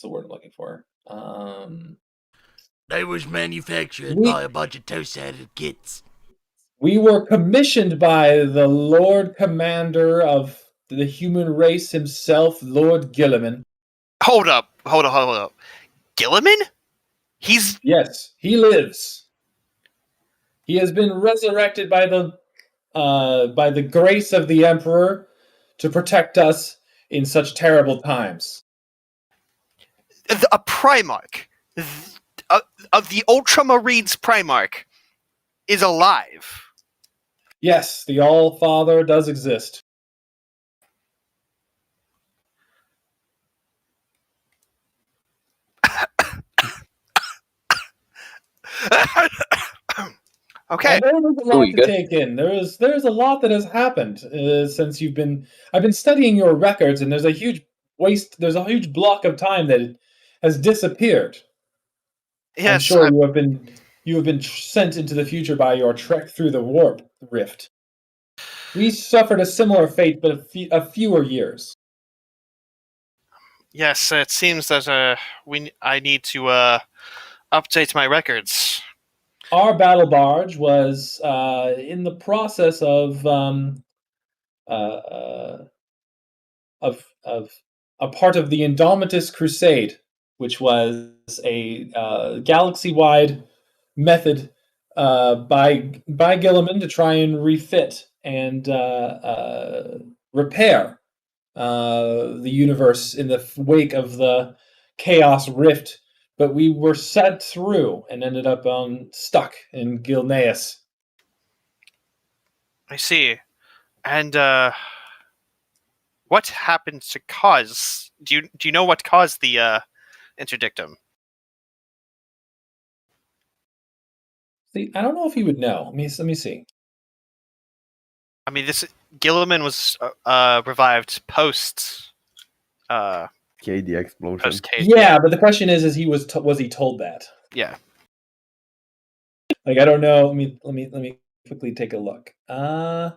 the word I'm looking for? They was manufactured by a bunch of toast-headed kids. We were commissioned by the Lord Commander of the human race himself, Lord Gilliman. Hold up. Gilliman? He's Yes, he lives. He has been resurrected by the grace of the Emperor to protect us in such terrible times. a Primarch. Of the Ultramarines Primarch is alive. Yes, the All-Father does exist. Okay. I know there's a Ooh, lot you to good? take in. There's a lot that has happened since you've been. I've been studying your records, and there's a huge waste. There's a huge block of time that has disappeared. I'm Yes, sure you have been sent into the future by your trek through the warp rift. We suffered a similar fate, but a fewer years. yes. It seems that I need to update my records. Our battle barge was in the process uh, uh, of a part of the Indomitus Crusade, which was a galaxy-wide method by Gilliman to try and refit and repair the universe in the wake of the Chaos Rift. But we were set through and ended up stuck in Gilneas. I see. And what happened to cause? Do you know what caused the interdictum? See, I don't know if you would know. Let me see. I mean, this Gilliman was revived post KD explosion. post Kate. Yeah, but the question is he was he told that? Yeah. Like, I don't know. Let me quickly take a look. Yeah,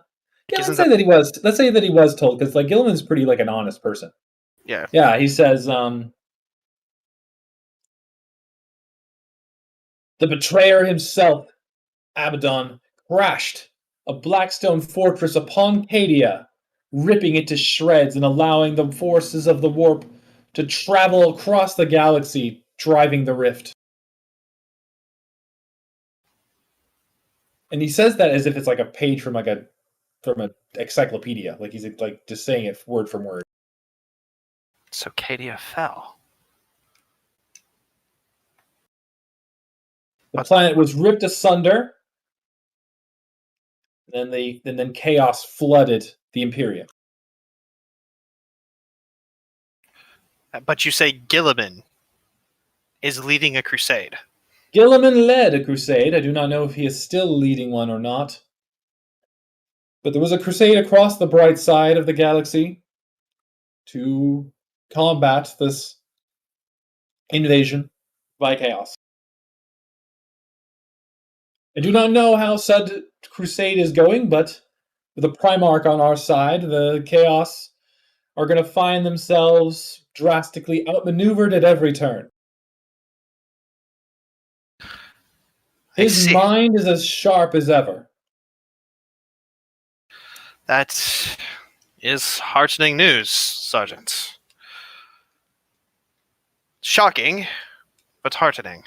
Isn't let's say that that he was. Let's say that he was told, because like Gilliman's pretty like an honest person. yeah? Yeah, he says the betrayer himself, Abaddon, crashed a Blackstone fortress upon Cadia, ripping it to shreds and allowing the forces of the warp to travel across the galaxy, driving the rift. And he says that as if it's like a page from an encyclopedia, like he's like just saying it word from word. So Cadia fell. The planet was ripped asunder, and then chaos flooded the Imperium. But you say Gilliman is leading a crusade. Gilliman led a crusade. I do not know if he is still leading one or not. But there was a crusade across the bright side of the galaxy to combat this invasion by chaos. I do not know how said crusade is going, but with the Primarch on our side, the chaos are going to find themselves drastically outmaneuvered at every turn. His mind is as sharp as ever. That is heartening news, Sergeant. Shocking, but heartening.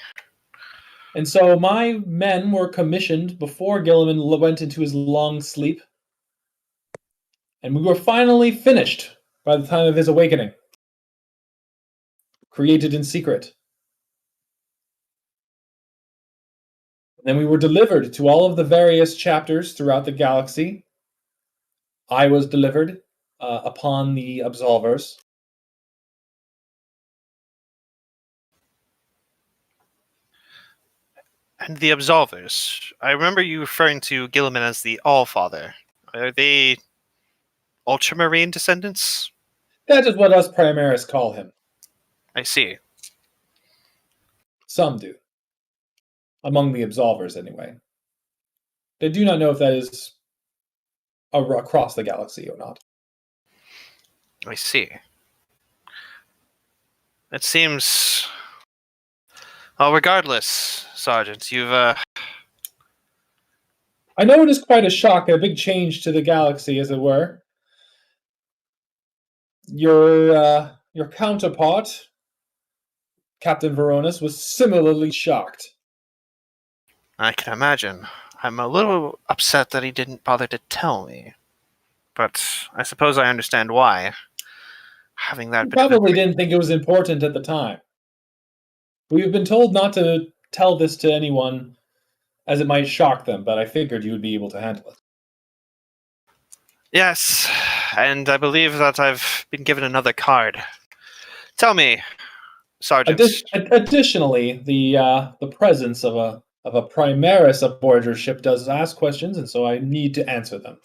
And so my men were commissioned before Gilliman went into his long sleep. And we were finally finished by the time of his awakening. Created in secret. Then we were delivered to all of the various chapters throughout the galaxy. I was delivered upon the Absolvers. And the Absolvers. I remember you referring to Gilliman as the All-Father. Are they Ultramarine descendants? That is what us Primaris call him. I see. Some do. Among the Absolvers, anyway. They do not know if that is across the galaxy or not. I see. It seems... Well, regardless, Sergeant, you've I know it is quite a shock, a big change to the galaxy, as it were. Your counterpart, Captain Veronis, was similarly shocked. I can imagine. I'm a little upset that he didn't bother to tell me. But I suppose I understand why. Having that He bit of probably didn't think it was important at the time. We've been told not to tell this to anyone, as it might shock them, but I figured you would be able to handle it. Yes, and I believe that I've been given another card. Tell me, Sergeant. Additionally, the presence of a Primaris aboard your ship does ask questions, and so I need to answer them.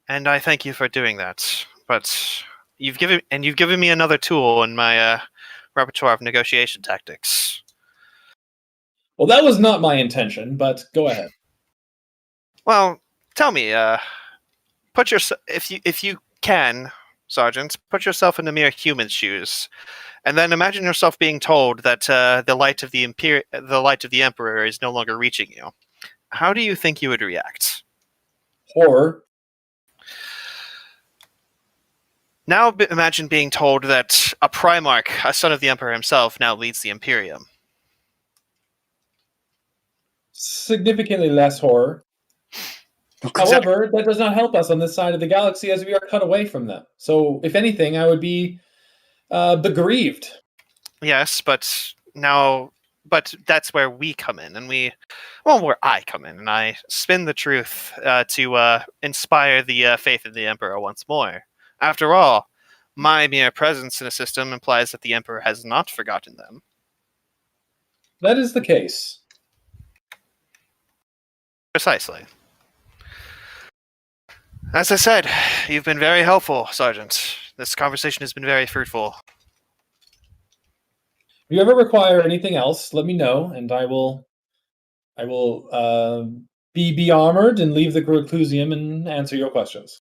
And I thank you for doing that. But you've given me another tool in my repertoire of negotiation tactics. Well, that was not my intention, but go ahead. Well, tell me, if you can, Sergeant, put yourself in a mere human's shoes, and then imagine yourself being told that the light of the Emperor is no longer reaching you. How do you think you would react? Horror. Now imagine being told that a Primarch, a son of the Emperor himself, now leads the Imperium. Significantly less horror. However, that does not help us on this side of the galaxy as we are cut away from them. So, if anything, I would be begrieved. Yes, but that's where we come in, and where I come in, and I spin the truth to inspire the faith in the Emperor once more. After all, my mere presence in a system implies that the Emperor has not forgotten them. That is the case. Precisely. As I said, you've been very helpful, Sergeant. This conversation has been very fruitful. If you ever require anything else, let me know, and I will be armored and leave the Reclusium and answer your questions.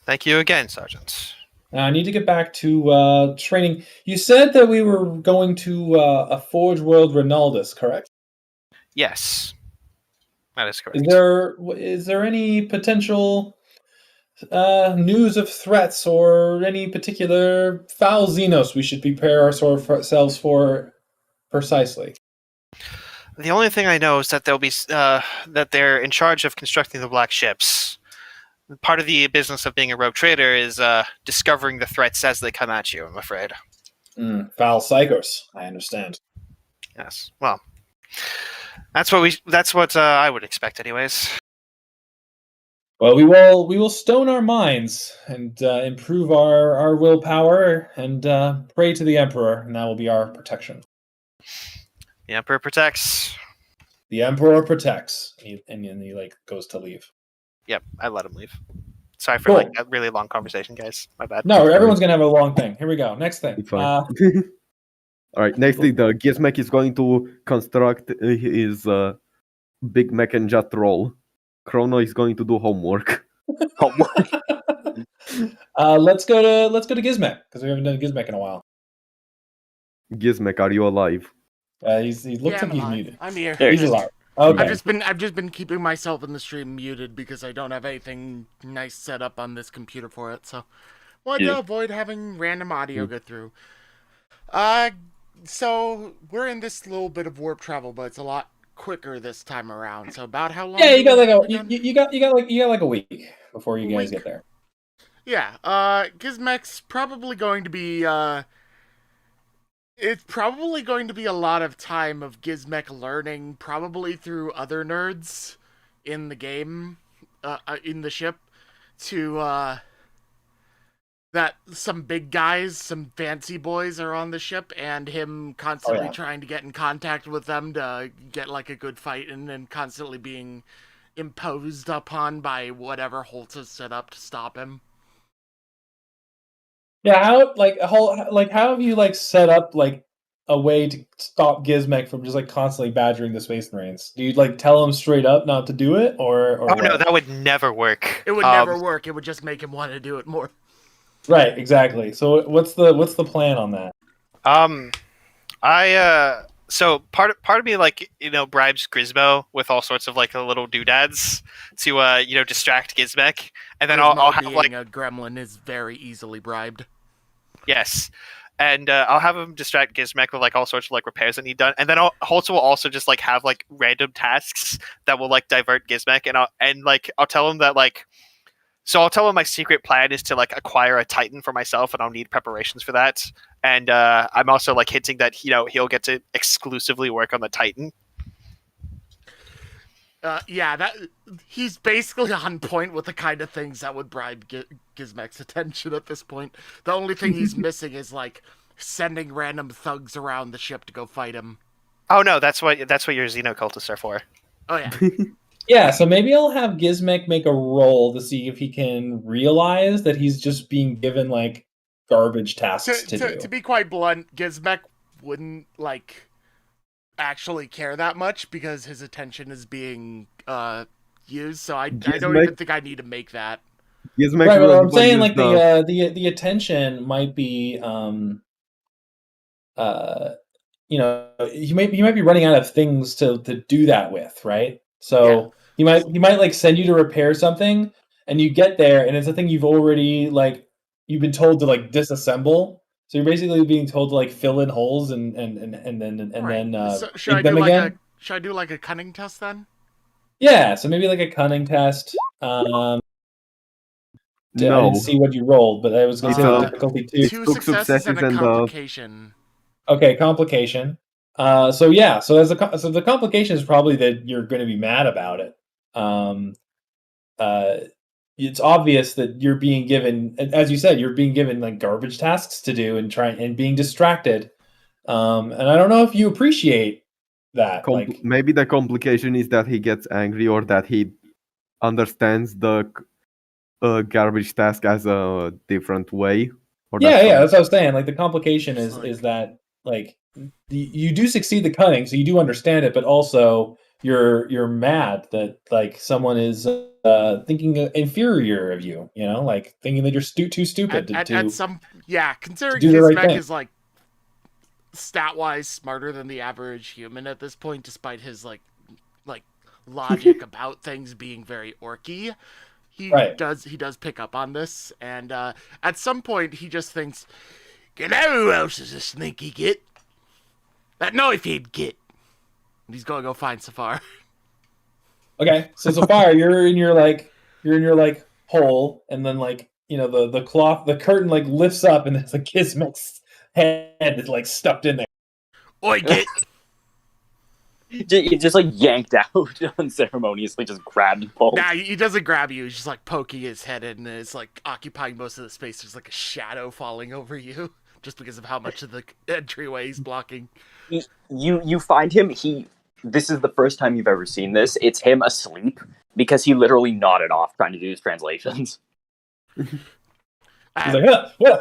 Thank you again, Sergeant. Now, I need to get back to training. You said that we were going to a Forge World Ronaldus, correct? Yes, that is correct. Is there any potential news of threats or any particular foul Xenos we should prepare ourselves for precisely? The only thing I know is that that they're in charge of constructing the black ships. Part of the business of being a rogue trader is discovering the threats as they come at you, I'm afraid. Foul psychos, I understand. Yes, well, that's what I would expect anyways. Well, we will stone our minds and improve our willpower and pray to the Emperor, and that will be our protection. The Emperor protects. The Emperor protects. And he goes to leave. Yep, I let him leave. Sorry for a really long conversation, guys. My bad. No, everyone's gonna have a long thing. Here we go. Next thing. All right. Next thing, the Gizmek is going to construct his big mech and jet roll. Chrono is going to do homework. Let's go to Gizmek because we haven't done Gizmek in a while. Gizmek, are you alive? He looks like he's alive. muted. I'm here. He's alive. Okay. I've just been keeping myself in the stream muted because I don't have anything nice set up on this computer for it. So, wanted to avoid having random audio go through. So we're in this little bit of warp travel, but it's a lot quicker this time around. So about how long? Yeah, you got like a week before you guys get there. Yeah. Gizmek's probably going to be It's probably going to be a lot of time of Gizmek learning, probably through other nerds in the game, in the ship, to, that some big guys, some fancy boys are on the ship, and him constantly trying to get in contact with them to get, like, a good fight, and then constantly being imposed upon by whatever Holtz has set up to stop him. Yeah, how have you set up a way to stop Gizmek from just constantly badgering the Space Marines? Do you tell him straight up not to do it, or oh no, that would never work. It would never work. It would just make him want to do it more. Right, exactly. So what's the plan on that? So part of me like bribes Grizmo with all sorts of like little doodads to distract Gizmek, and then I'll Gizmo have being like a gremlin is very easily bribed. yes, and I'll have him distract Gizmek with like all sorts of like repairs that need done, and then Holtz will also just like have like random tasks that will like divert Gizmek, and I'll tell him that like. So I'll tell him my secret plan is to like acquire a Titan for myself, and I'll need preparations for that. And I'm also like hinting that he'll get to exclusively work on the Titan. Yeah, that he's basically on point with the kind of things that would bribe Gizmek's attention at this point. The only thing he's missing is like sending random thugs around the ship to go fight him. Oh no, that's what your xenocultists are for. Oh yeah. Yeah, so maybe I'll have Gizmek make a roll to see if he can realize that he's just being given like garbage tasks to do. To be quite blunt, Gizmek wouldn't like actually care that much because his attention is being used. So I don't even think I need to make that. Gizmek Right, will but I'm saying use like the attention might be he might be running out of things to do that with, right? So he might like send you to repair something, and you get there, and it's a thing you've already like you've been told to like disassemble. So you're basically being told to like fill in holes and then So make them again. Should I do like a cunning test then? Yeah, so maybe like a cunning test. I no. didn't see what you rolled, but I was going to say the difficulty too. Two successes and a complication. Okay, complication. So the complication is probably that you're going to be mad about it. It's obvious that you're being given, as you said, you're being given like garbage tasks to do and being distracted. And I don't know if you appreciate that. Maybe the complication is that he gets angry or that he understands the garbage task as a different way. Yeah, that's what I was saying. Like the complication is that like you do succeed the cunning, so you do understand it, but also you're mad that like someone is thinking inferior of you. Like thinking that you're too stupid considering Gizmek is like stat wise smarter than the average human at this point, despite his like logic about things being very orky. He does pick up on this, and at some point he just thinks, "You know who else is a sneaky git? That knife-head git." And he's gonna go find Saphar. Okay, so Saphar, you're in your hole, and then the curtain like lifts up, and there's a Gizmek's head is like stuffed in there. Oi, git! Just like yanked out unceremoniously, just grabbed and pulled. Nah, he doesn't grab you. He's just like poking his head in, and it's like occupying most of the space. There's like a shadow falling over you, just because of how much of the entryway he's blocking. You find him. This is the first time you've ever seen this. It's him asleep because he literally nodded off trying to do his translations. He's like, you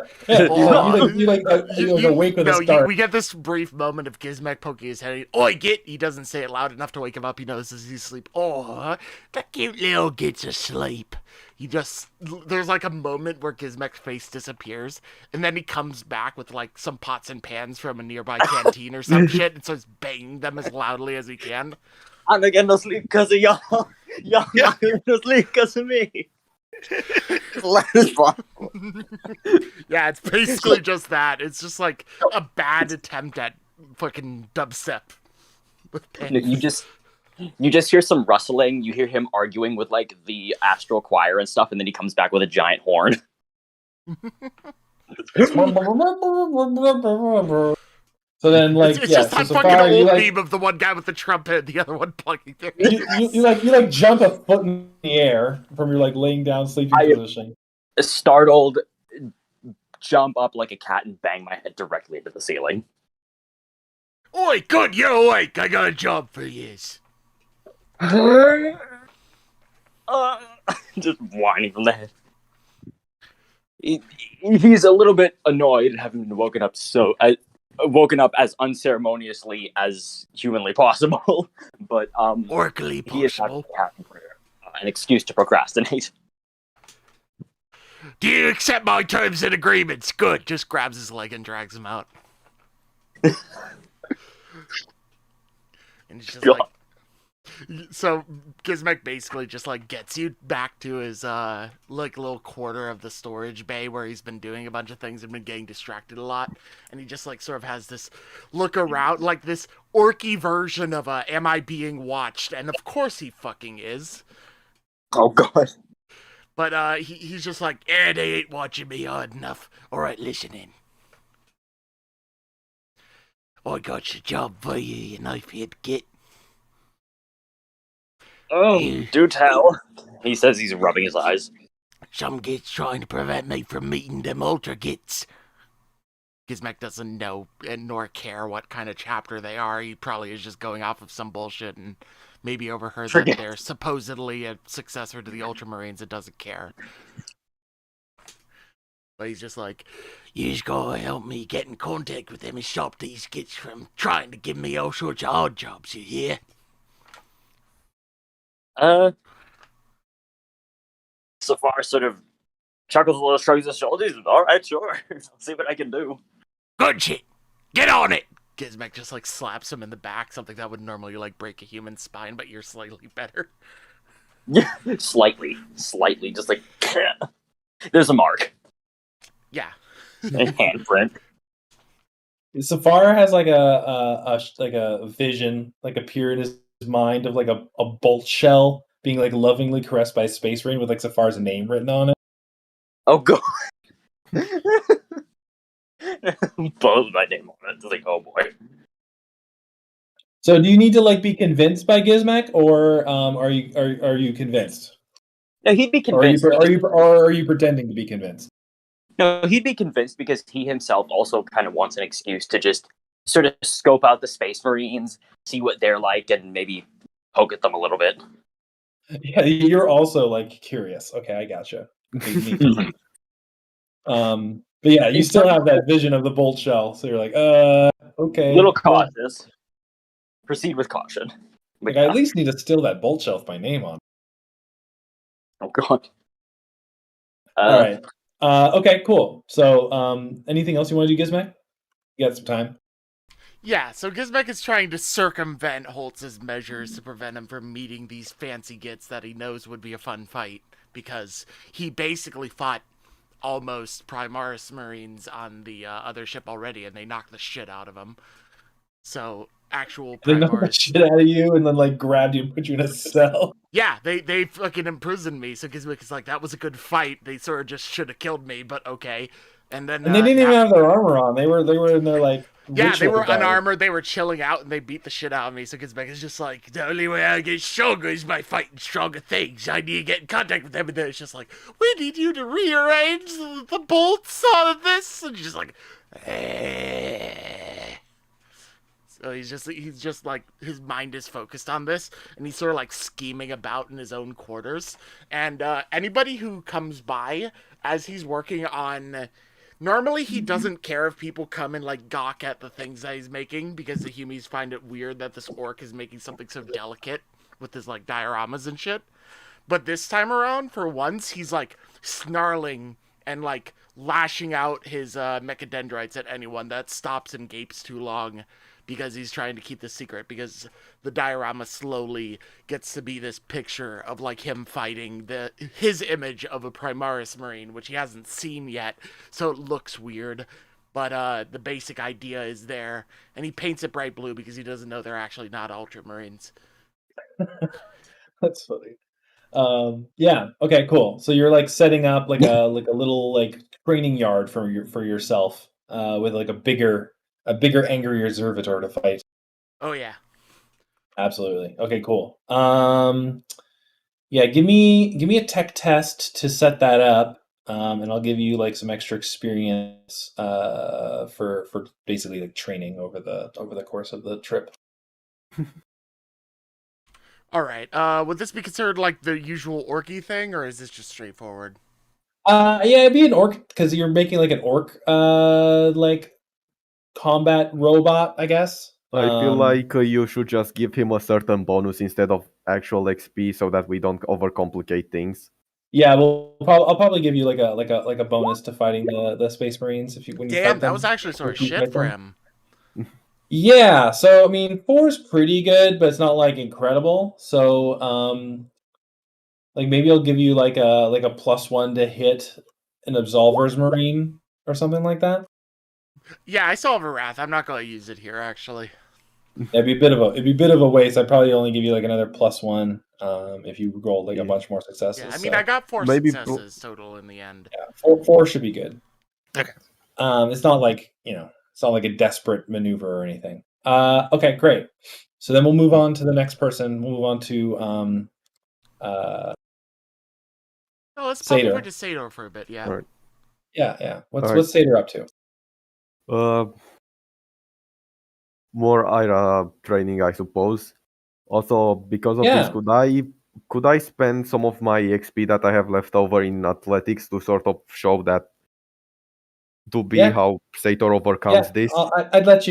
awake with a start. We get this brief moment of Gizmek poking his head. Oi, git! He doesn't say it loud enough to wake him up. He knows as he's asleep. Oh, the cute little git's asleep. There's like a moment where Gizmek's face disappears, and then he comes back with like some pots and pans from a nearby canteen or some shit, and starts banging them as loudly as he can. I'm not getting no sleep because of y'all. Y'all not getting no sleep because of me. Yeah, it's basically just that. It's just like a bad attempt at fucking dubstep. You just hear some rustling. You hear him arguing with like the astral choir and stuff, and then he comes back with a giant horn. So then, like, it's just that fucking old meme of the one guy with the trumpet and the other one plugging their ears. You jump a foot in the air from your like laying down sleeping position. Startled, jump up like a cat and bang my head directly into the ceiling. Oi, good, you're awake. I got a job for yous. Just whining from the head. He's a little bit annoyed at having been woken up as unceremoniously as humanly possible, but orcally he is possible. Having for an excuse to procrastinate. Do you accept my terms and agreements? Good. Just grabs his leg and drags him out. And he's just like, so Gizmek basically just like gets you back to his like little quarter of the storage bay where he's been doing a bunch of things and been getting distracted a lot, and he just like sort of has this look around, like this orky version of am I being watched? And of course he fucking is. Oh god. But he's just like, they ain't watching me hard enough. All right, listen in. I got your job for you, you knife-head git. Oh, do tell. He says he's rubbing his eyes. Some gits trying to prevent me from meeting them ultra gits. Gizmek doesn't know and nor care what kind of chapter they are. He probably is just going off of some bullshit and maybe overheard that they're supposedly a successor to the Ultramarines and doesn't care. But he's just like, you just gotta help me get in contact with them and stop these gits from trying to give me all sorts of odd jobs, you hear? Saphar sort of chuckles a little, shrugs his shoulders. All right, sure. I'll see what I can do. Good shit. Get on it. Gizmek just like slaps him in the back, something that would normally like break a human spine, but you're slightly better. Yeah, slightly, just like there's a mark. Yeah. A handprint. Saphar has like a vision, like appear in his mind of like a bolt shell being like lovingly caressed by a space marine with like Saphar's name written on it. Oh god. Both my name on it. It's like, oh boy. So do you need to like be convinced by Gizmek, or are you convinced? No, he'd be convinced. Or are you pretending to be convinced? No, he'd be convinced because he himself also kind of wants an excuse to just sort of scope out the Space Marines, see what they're like, and maybe poke at them a little bit. Yeah, you're also like curious. Okay, I gotcha. But yeah, you still have that vision of the bolt shell, so you're like, okay. A little cautious. Proceed with caution. Like, I at least need to steal that bolt shell with my name on. Oh god. All right. Okay, cool. So, anything else you want to do, Gizmek? You got some time. Yeah, so Gizmek is trying to circumvent Holtz's measures to prevent him from meeting these fancy gits that he knows would be a fun fight, because he basically fought almost Primaris Marines on the other ship already, and they knocked the shit out of him. So, actual They knocked the shit out of you and then, like, grabbed you and put you in a cell. Yeah, they fucking imprisoned me, so Gizmek is like, that was a good fight. They sort of just should have killed me, but okay. And then... And they didn't even have their armor on. They were in their, like... Yeah, they were unarmored, they were chilling out, and they beat the shit out of me, so Gizmek is just like, the only way I get stronger is by fighting stronger things. I need to get in contact with them, and then it's just like, we need you to rearrange the bolts on this, and just like, So he's just like, his mind is focused on this, and he's sort of like scheming about in his own quarters, and anybody who comes by as he's working on... Normally, he doesn't care if people come and, like, gawk at the things that he's making, because the humies find it weird that this orc is making something so delicate with his, like, dioramas and shit. But this time around, for once, he's, like, snarling and, like, lashing out his mechadendrites at anyone that stops and gapes too long, because he's trying to keep the secret, because the diorama slowly gets to be this picture of, like, him fighting his image of a Primaris Marine, which he hasn't seen yet, so it looks weird, but the basic idea is there, and he paints it bright blue because he doesn't know they're actually not Ultramarines. That's funny. Yeah, okay, cool. So you're, like, setting up, like, a little, like, training yard for yourself, with, like, a bigger, angrier Zervator to fight. Oh, yeah. Absolutely. Okay, cool. Yeah, give me a tech test to set that up, and I'll give you like some extra experience for basically like training over the course of the trip. All right. Would this be considered like the usual orky thing, or is this just straightforward? Yeah, it'd be an orc because you're making like an orc like combat robot, I guess. I feel like you should just give him a certain bonus instead of actual XP, so that we don't overcomplicate things. Yeah, well, I'll probably give you like a bonus to fighting the Space Marines if you when you fight them. Damn, that was actually sort of shit for him. Yeah, so I mean, 4 is pretty good, but it's not like incredible. So, like maybe I'll give you like a +1 to hit an Absolver's Marine or something like that. Yeah, I still have a wrath. I'm not going to use it here, actually. It'd be a bit of a waste. I'd probably only give you like another +1 if you rolled like a Yeah. bunch more successes. Yeah, I mean, So I got 4 Maybe successes total in the end. yeah, 4 should be good. Okay. It's not like it's not like a desperate maneuver or anything. Okay, great. So then we'll move on to the next person. We'll move on to Oh, let's pop over Sator. to Sator for a bit, yeah. All right. Yeah. What's Alright. what's Sator up to? More IRA training, I suppose. Also, because of this, Yeah. could I spend some of my XP that I have left over in athletics to sort of show that to be Yeah. how Sator overcomes Yeah. this? I'd let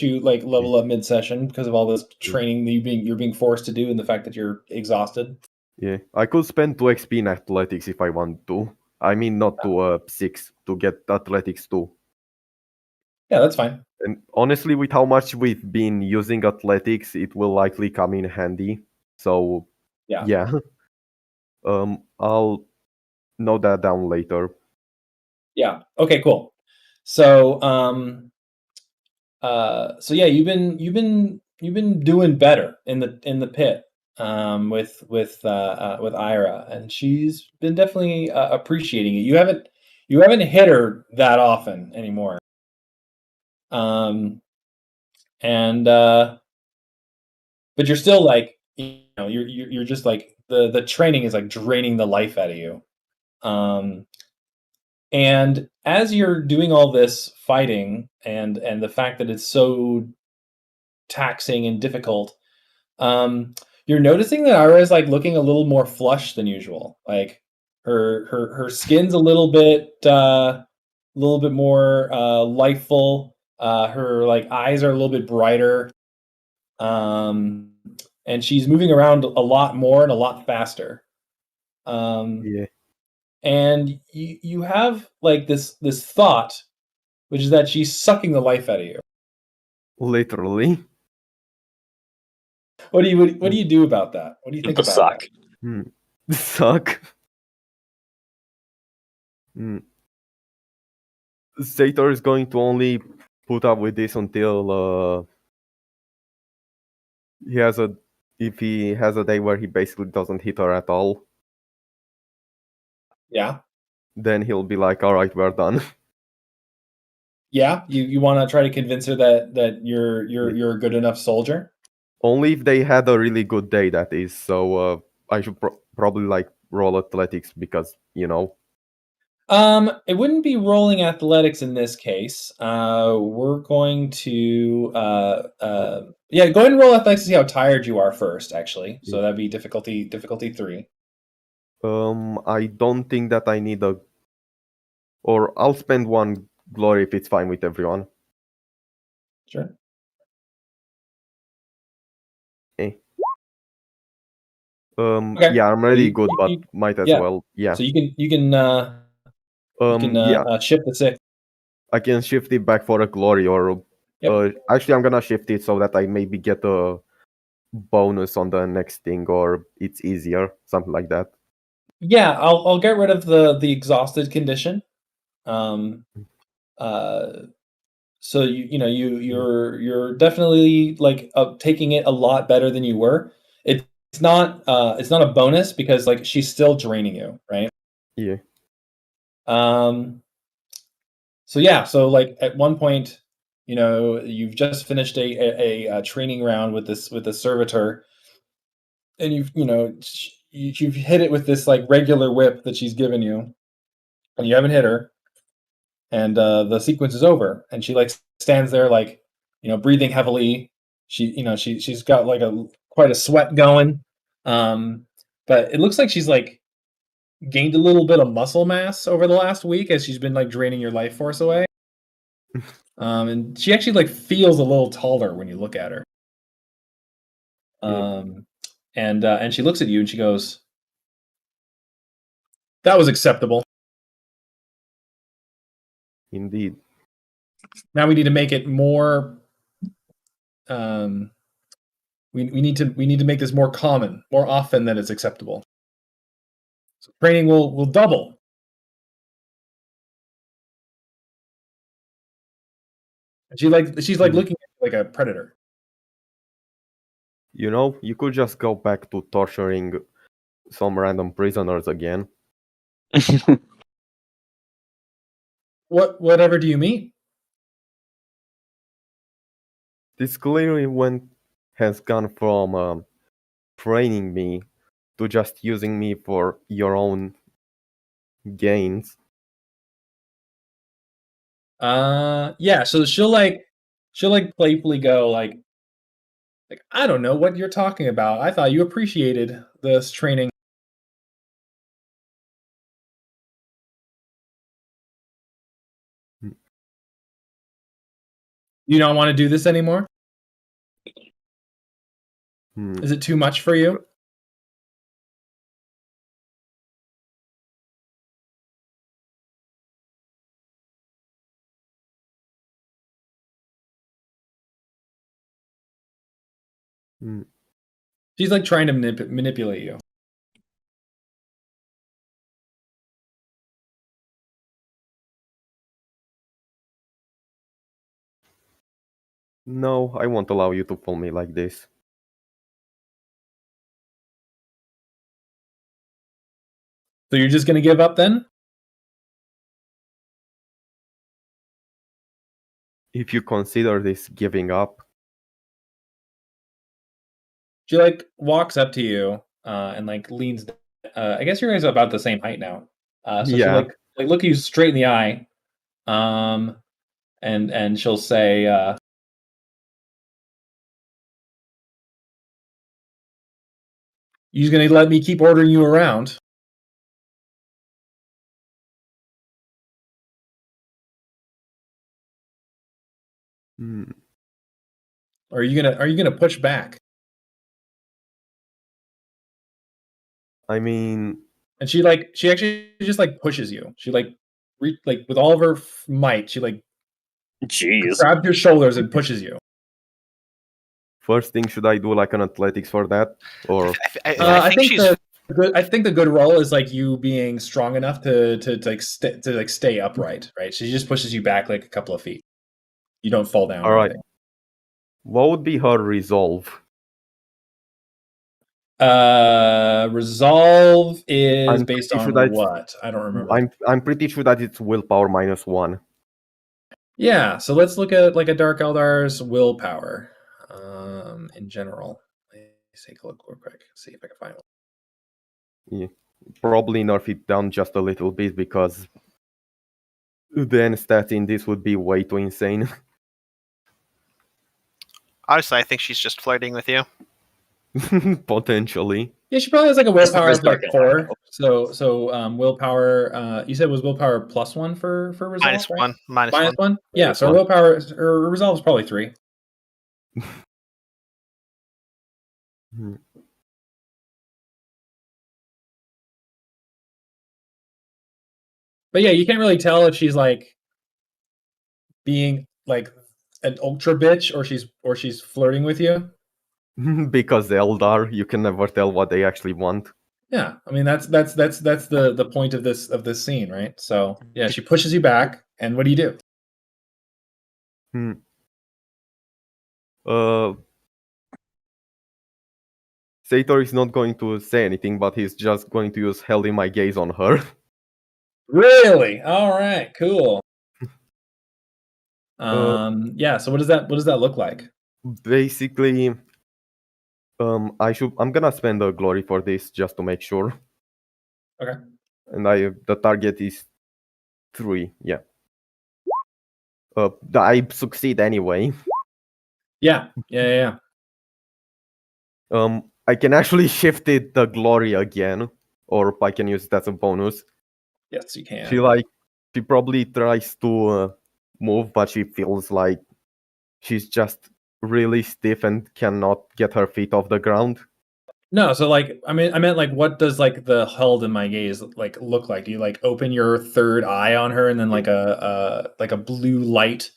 you like level up mid session because of all this training that you're being forced to do and the fact that you're exhausted. Yeah, I could spend 2 XP in athletics if I want to. I mean, not to 6 to get athletics too. Yeah, that's fine. And honestly, with how much we've been using athletics, it will likely come in handy. So Yeah. yeah, I'll note that down later. Yeah. Okay, cool. So so yeah, you've been doing better in the pit with Ira, and she's been definitely appreciating it. You haven't hit her that often anymore. And but you're still like you're just like the training is like draining the life out of you. Um and as you're doing all this fighting and the fact that it's so taxing and difficult, you're noticing that Ira is like looking a little more flush than usual. Like her skin's a little bit more lifeful. Her like eyes are a little bit brighter. Um, and she's moving around a lot more and a lot faster. Um, Yeah, and you have like this thought, which is that she's sucking the life out of you. literally. What do you do about that? What do you think The about suck. that? Hmm. Suck. Hmm. Sator is going to only put up with this until he has a if he has a day where he basically doesn't hit her at all, Yeah. then he'll be like, "All right, we're done." Yeah, you want to try to convince her that Yeah. you're a good enough soldier. Only if they had a really good day, that is. So I should probably like roll athletics because It wouldn't be rolling athletics in this case. We're going to yeah, go ahead and roll athletics to see how tired you are first. Actually, so that'd be difficulty 3. I don't think that I need or I'll spend 1 glory if it's fine with everyone. Sure. Eh. Okay. Yeah, I'm already good, but You might as yeah. well. Yeah. So you can Yeah, shift the 6. I can shift it back for a glory, or Yep. actually, I'm gonna shift it so that I maybe get a bonus on the next thing, or it's easier, something like that. Yeah, I'll get rid of the exhausted condition. Um, uh, so you're definitely like taking it a lot better than you were. It's not a bonus because like she's still draining you, right? Yeah. Um, so yeah, so like at one point, you've just finished a training round with this servitor, and you've hit it with this like regular whip that she's given you, and you haven't hit her, and the sequence is over, and she like stands there like breathing heavily. She's got like quite a sweat going, but it looks like she's like gained a little bit of muscle mass over the last week as she's been like draining your life force away. And she actually like feels a little taller when you look at her. Yeah. And she looks at you and she goes, "That was acceptable. Indeed. Now we need to make it more we need to make this more common, more often than it's acceptable. So training will double. She's like looking at you like a predator. You know, you could just go back to torturing some random prisoners again. Whatever do you mean? This clearly has gone from training me to just using me for your own gains. Yeah, so she'll playfully go like I don't know what you're talking about. I thought you appreciated this training. You don't want to do this anymore? Is it too much for you? She's like trying to manipulate you. No, I won't allow you to fool me like this. So you're just gonna give up then? If you consider this giving up. She like walks up to you and like leans. I guess you guys are about the same height now. So Yeah. she like look at you straight in the eye, and she'll say, "You're gonna let me keep ordering you around?" Or are you gonna push back? I mean, and she actually just like pushes you. She like with all of her might, she like Jeez. grabs your shoulders and pushes you. First thing, should I do like an athletics for that, or I think she's. I think the good roll is like you being strong enough to stay upright, right? She just pushes you back like a couple of feet. You don't fall down. All right. What would be her resolve? Resolve is based on what? I don't remember. I'm pretty sure that it's willpower -1. Yeah, so let's look at like a Dark Eldar's willpower in general. Let's take a look real quick, see if I can find one. Yeah, probably nerf it down just a little bit because the end stat in this would be way too insane. Honestly, I think she's just flirting with you. Potentially. Yeah, she probably has like a willpower of like 4. So willpower. You said was willpower +1 for resolve, right? -1. -1. Yeah, so willpower or resolve is probably 3. But yeah, you can't really tell if she's like being like an ultra bitch or she's flirting with you. Because the Eldar, you can never tell what they actually want. Yeah, I mean that's the point of this scene, right? So yeah, she pushes you back, and what do you do? Sator is not going to say anything, but he's just going to use Held in My Gaze on her. Really? All right, cool. Yeah, so what does that look like? Basically, I'm gonna spend a glory for this just to make sure. Okay. And the target is 3, yeah. I succeed anyway. Yeah. I can actually shift it the glory again, or I can use it as a bonus. Yes, you can. She probably tries to move, but she feels like she's just really stiff and cannot get her feet off the ground. No, so like I meant like what does like the Held in My Gaze like look like? Do you like open your third eye on her and then like a blue light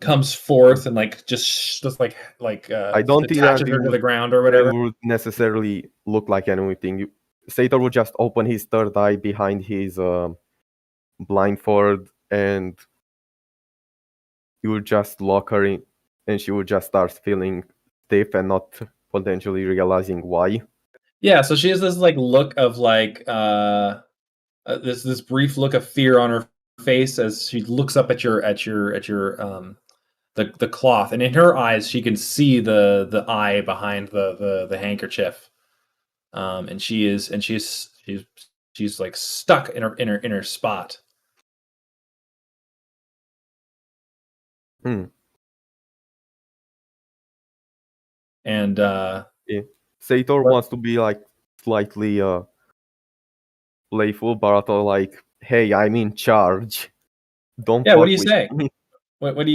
comes forth and like just I don't think attaches that her to the ground or it whatever. would necessarily look like anything. Sator would just open his third eye behind his blindfold, and he would just lock her in, and she would just start feeling stiff and not potentially realizing why. Yeah, so she has this like look of like this brief look of fear on her face as she looks up at your the cloth, and in her eyes she can see the eye behind the handkerchief, and she's like stuck in her spot. And Yeah. Sator wants to be like slightly playful, but also like, hey, I'm in charge. Don't yeah, what fuck do you with say? me. What do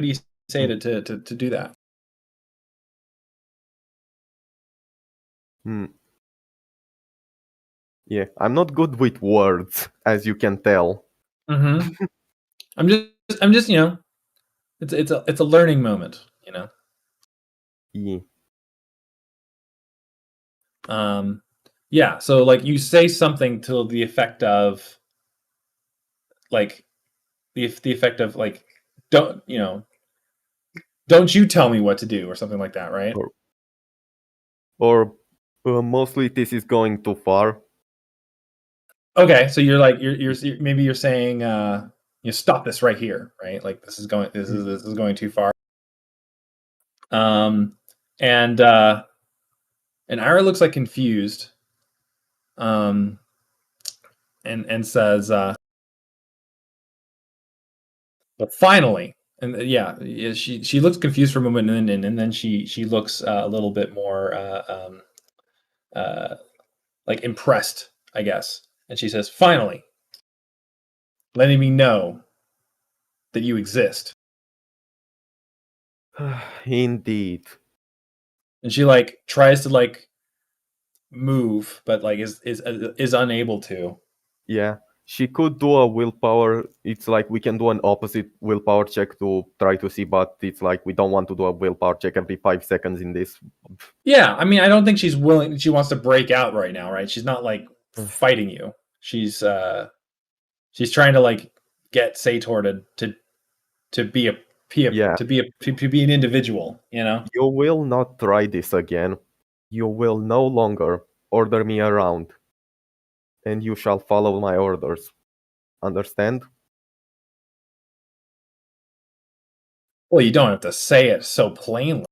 you say to do that? Yeah, I'm not good with words, as you can tell. Mm-hmm. I'm just it's a learning moment, Yeah. Yeah, so like you say something to the effect of like the effect of like don't you tell me what to do or something like that, right? Or mostly this is going too far. Okay, so you're like maybe you're saying you stop this right here, right? Like this is going too far. And Ira looks like confused. And says but finally, and she looks confused for a moment, and then she looks a little bit more like impressed, I guess, and she says, "Finally, letting me know that you exist." Indeed. And she like tries to like move, but like is unable to. Yeah. She could do a willpower. It's like we can do an opposite willpower check to try to see, but it's like we don't want to do a willpower check every 5 seconds in this. Yeah, I mean, I don't think she's willing. She wants to break out right now, right? She's not like fighting you. She's trying to like get Sator to be a Yeah. to be an individual, You will not try this again. You will no longer order me around, and you shall follow my orders. Understand? Well, you don't have to say it so plainly.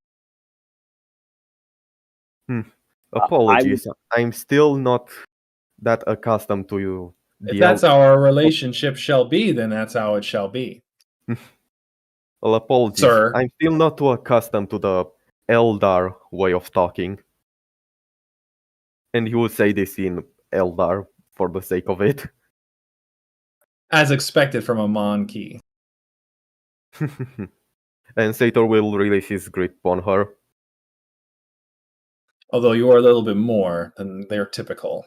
Apologies. I'm still not that accustomed to you. If that's how our relationship shall be, then that's how it shall be. Well, apologies. Sir. I'm still not too accustomed to the Eldar way of talking. And you would say this in Eldar for the sake of it. As expected from a Monkey. And Sator will release his grip on her. Although you are a little bit more than they're typical.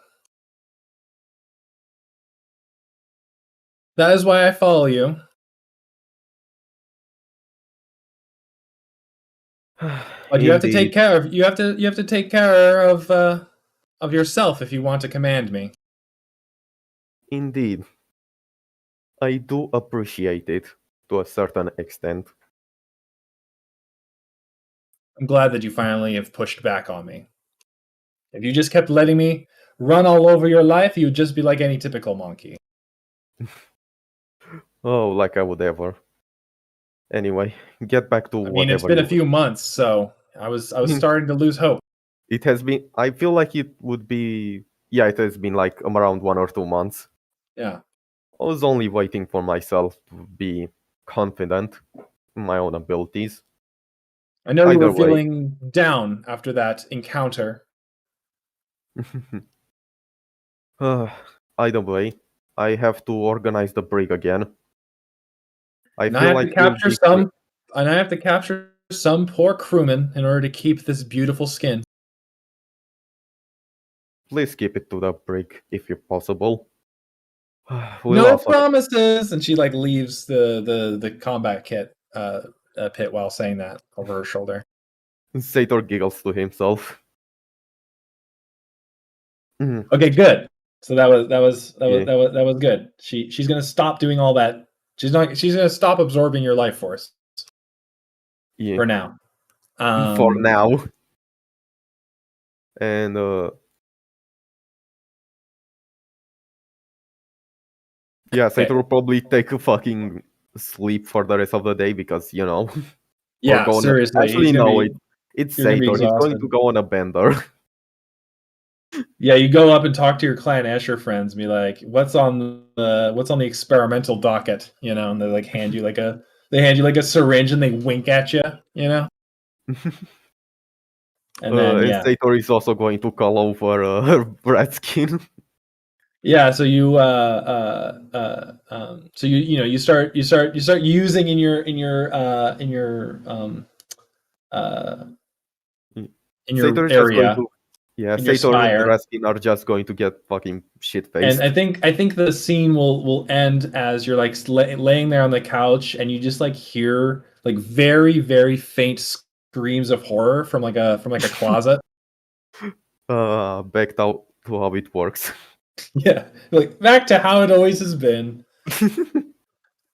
That is why I follow you. But you have to take care of you have to take care of yourself if you want to command me. Indeed. I do appreciate it to a certain extent. I'm glad that you finally have pushed back on me. If you just kept letting me run all over your life, you'd just be like any typical monkey. Oh, like I would ever. Anyway, get back to whatever. I mean, it's been a few months, so I was starting to lose hope. It has been. I feel like it would be. Yeah, it has been like around 1 or 2 months. Yeah. I was only waiting for myself to be confident in my own abilities. I know you were feeling down after that encounter. Either way, I have to organize the brig again. I have to capture some poor crewman in order to keep this beautiful skin. Please keep it to the brig if you're possible. No promises. And she like leaves the combat kit Pit while saying that over her shoulder. Sator giggles to himself. Mhm. Okay, good. So that was Yeah. good. She's gonna stop doing all that. She's gonna stop absorbing your life force Yeah. for now. For now. And yeah, Okay. Sator will probably take a fucking sleep for the rest of the day because or Yeah, go on seriously, actually no, it's you're gonna be Sator. He's going exhausted. to go on a bender. Yeah, you go up and talk to your Clan Escher friends and be like, what's on the experimental docket, and they like hand you like a syringe and they wink at you, and then And Sator is also going to call over her bread skin. yeah, so you you start using in your Sator is just going area. to Yeah, in your Sator and spire. Raskin are just going to get fucking shit And faced. I think the scene will end as you're like laying there on the couch and you just like hear like very very faint screams of horror from like a closet. Back to how it works. Yeah, like back to how it always has been.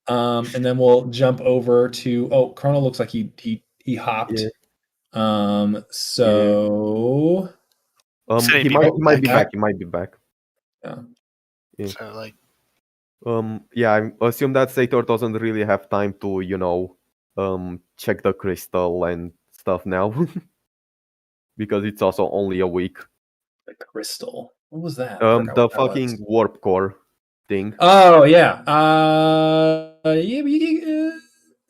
And then we'll jump over to Chrono looks like he hopped. Yeah. So He people might be back. back. He might be back. Yeah. So like, Yeah, I assume that Sator doesn't really have time to, check the crystal and stuff now. Because it's also only a week. The crystal. What was that? I forgot The what that fucking was. warp core thing. Oh yeah. I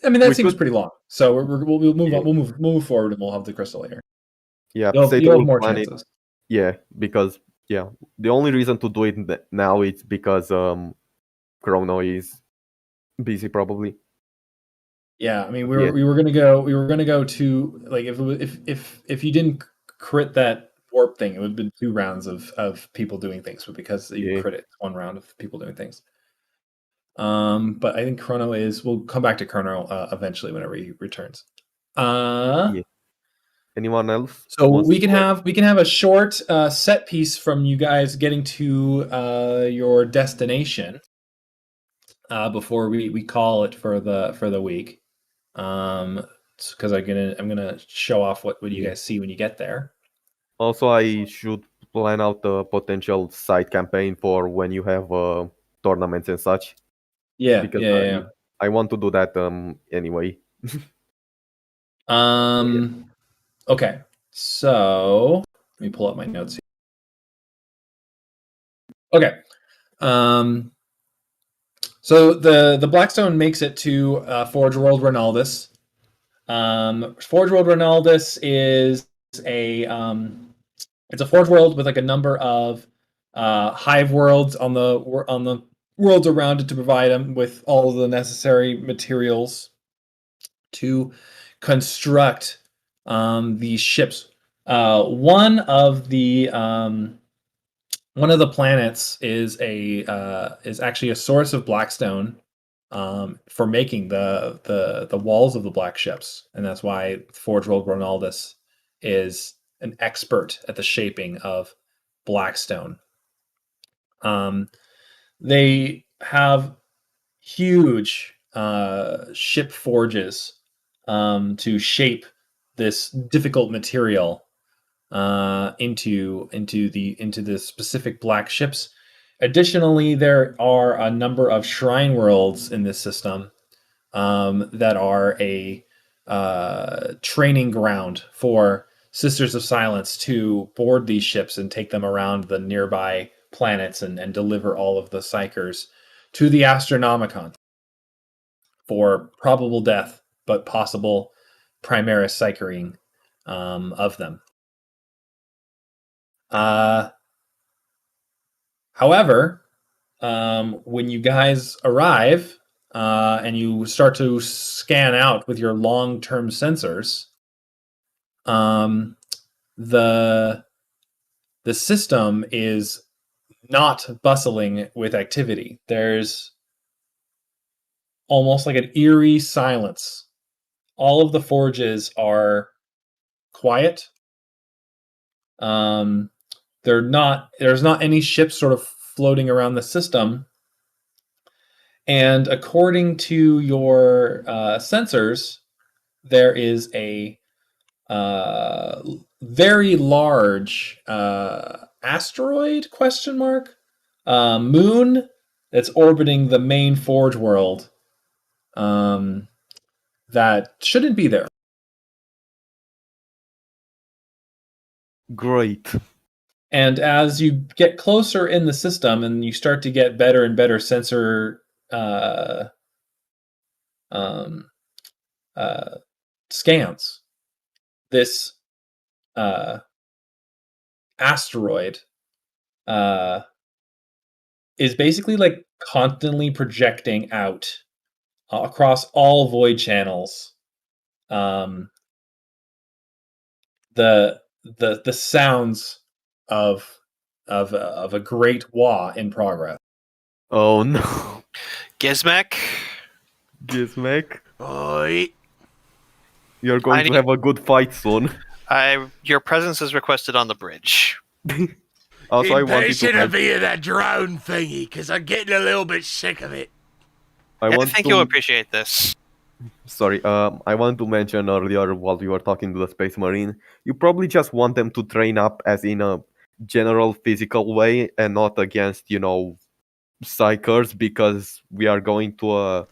mean that We seems could- pretty long. So we'll move Yeah. on. We'll move forward, and we'll have the crystal here. Yeah, You'll Sator have will more plan it. chances. Yeah, because the only reason to do it now is because Chrono is busy probably. Yeah, I mean Yeah. we were gonna go to like if you didn't crit that warp thing, it would have been 2 rounds of people doing things, but because you Yeah. crit it, 1 round of people doing things. But I think Chrono we'll come back to Chrono eventually whenever he returns. Yeah. Anyone else? So wants we can to- have a short set piece from you guys getting to your destination before we call it for the week. Because I'm gonna show off what you guys see when you get there. Also, I should plan out a potential side campaign for when you have tournaments and such. Yeah, Because yeah. I want to do that anyway. Okay, so let me pull up my notes here. Okay. So the Blackstone makes it to Forge World Ronaldus. Forge World Ronaldus is it's a Forge World with like a number of hive worlds on the worlds around it to provide them with all of the necessary materials to construct these ships. One of the planets is actually a source of Blackstone for making the walls of the black ships, and that's why Forge World Ronaldus is an expert at the shaping of Blackstone. They have huge ship forges to shape this difficult material into the specific black ships. Additionally, there are a number of shrine worlds in this system that are a training ground for Sisters of Silence to board these ships and take them around the nearby planets and deliver all of the psychers to the Astronomicon for probable death, but possible Primaris psychering of them. However, when you guys arrive and you start to scan out with your long-term sensors, the system is not bustling with activity. There's almost like an eerie silence all of the forges are quiet. There's not any ships sort of floating around the system. And according to your sensors, there is a very large asteroid moon that's orbiting the main forge world that shouldn't be there. Great. And as you get closer in the system and you start to get better and better sensor scans, this asteroid is basically like constantly projecting out across all void channels the sounds of a great war in progress. Oh no. Gizmek, Gizmek, Oi. you're going to have a good fight soon. Your presence is requested on the bridge. Also, I wanted to Impatient of mention, being that drone thingy, because I'm getting a little bit sick of it. I think you'll appreciate this. Sorry, I wanted to mention earlier while we were talking to the Space Marine, you probably just want them to train up as in a general physical way and not against, psychers, because we are going to a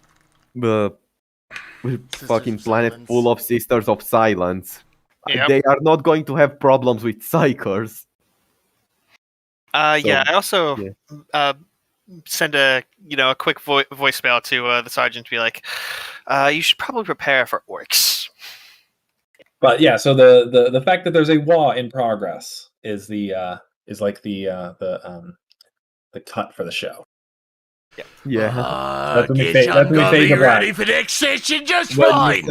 fucking of planet Silence. full of Sisters of Silence. Yep. They are not going to have problems with psychers. Yeah, I also send a quick voicemail to the sergeant to be like, you should probably prepare for orcs. But yeah, so the fact that there's a war in progress is the cut for the show. Yeah. That's when we I'm gonna fade be to black. ready for next session just When fine.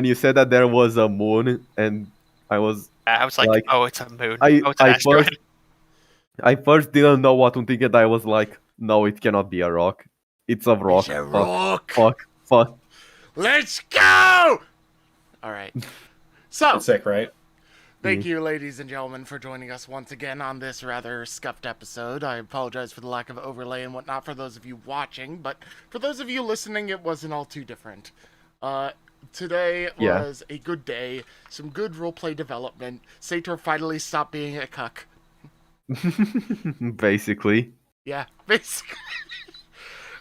you said that there was a moon, and I was like, oh, it's a moon. It's an I asteroid. I first didn't know what to think, and I was like, no, it cannot be a rock. It's a rock. It's a rock. Fuck. Let's go! Alright. So, That's sick, right? thank you, ladies and gentlemen, for joining us once again on this rather scuffed episode. I apologize for the lack of overlay and whatnot for those of you watching, but for those of you listening, it wasn't all too different. Today was a good day, some good roleplay development. Sator finally stopped being a cuck. Basically. Yeah, basically.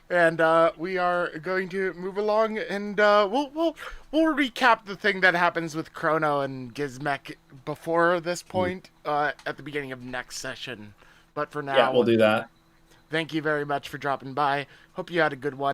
And we are going to move along, and we'll recap the thing that happens with Chrono and Gizmek before this point at the beginning of next session. But for now, Yeah, we'll do that. Thank you very much for dropping by. Hope you had a good one.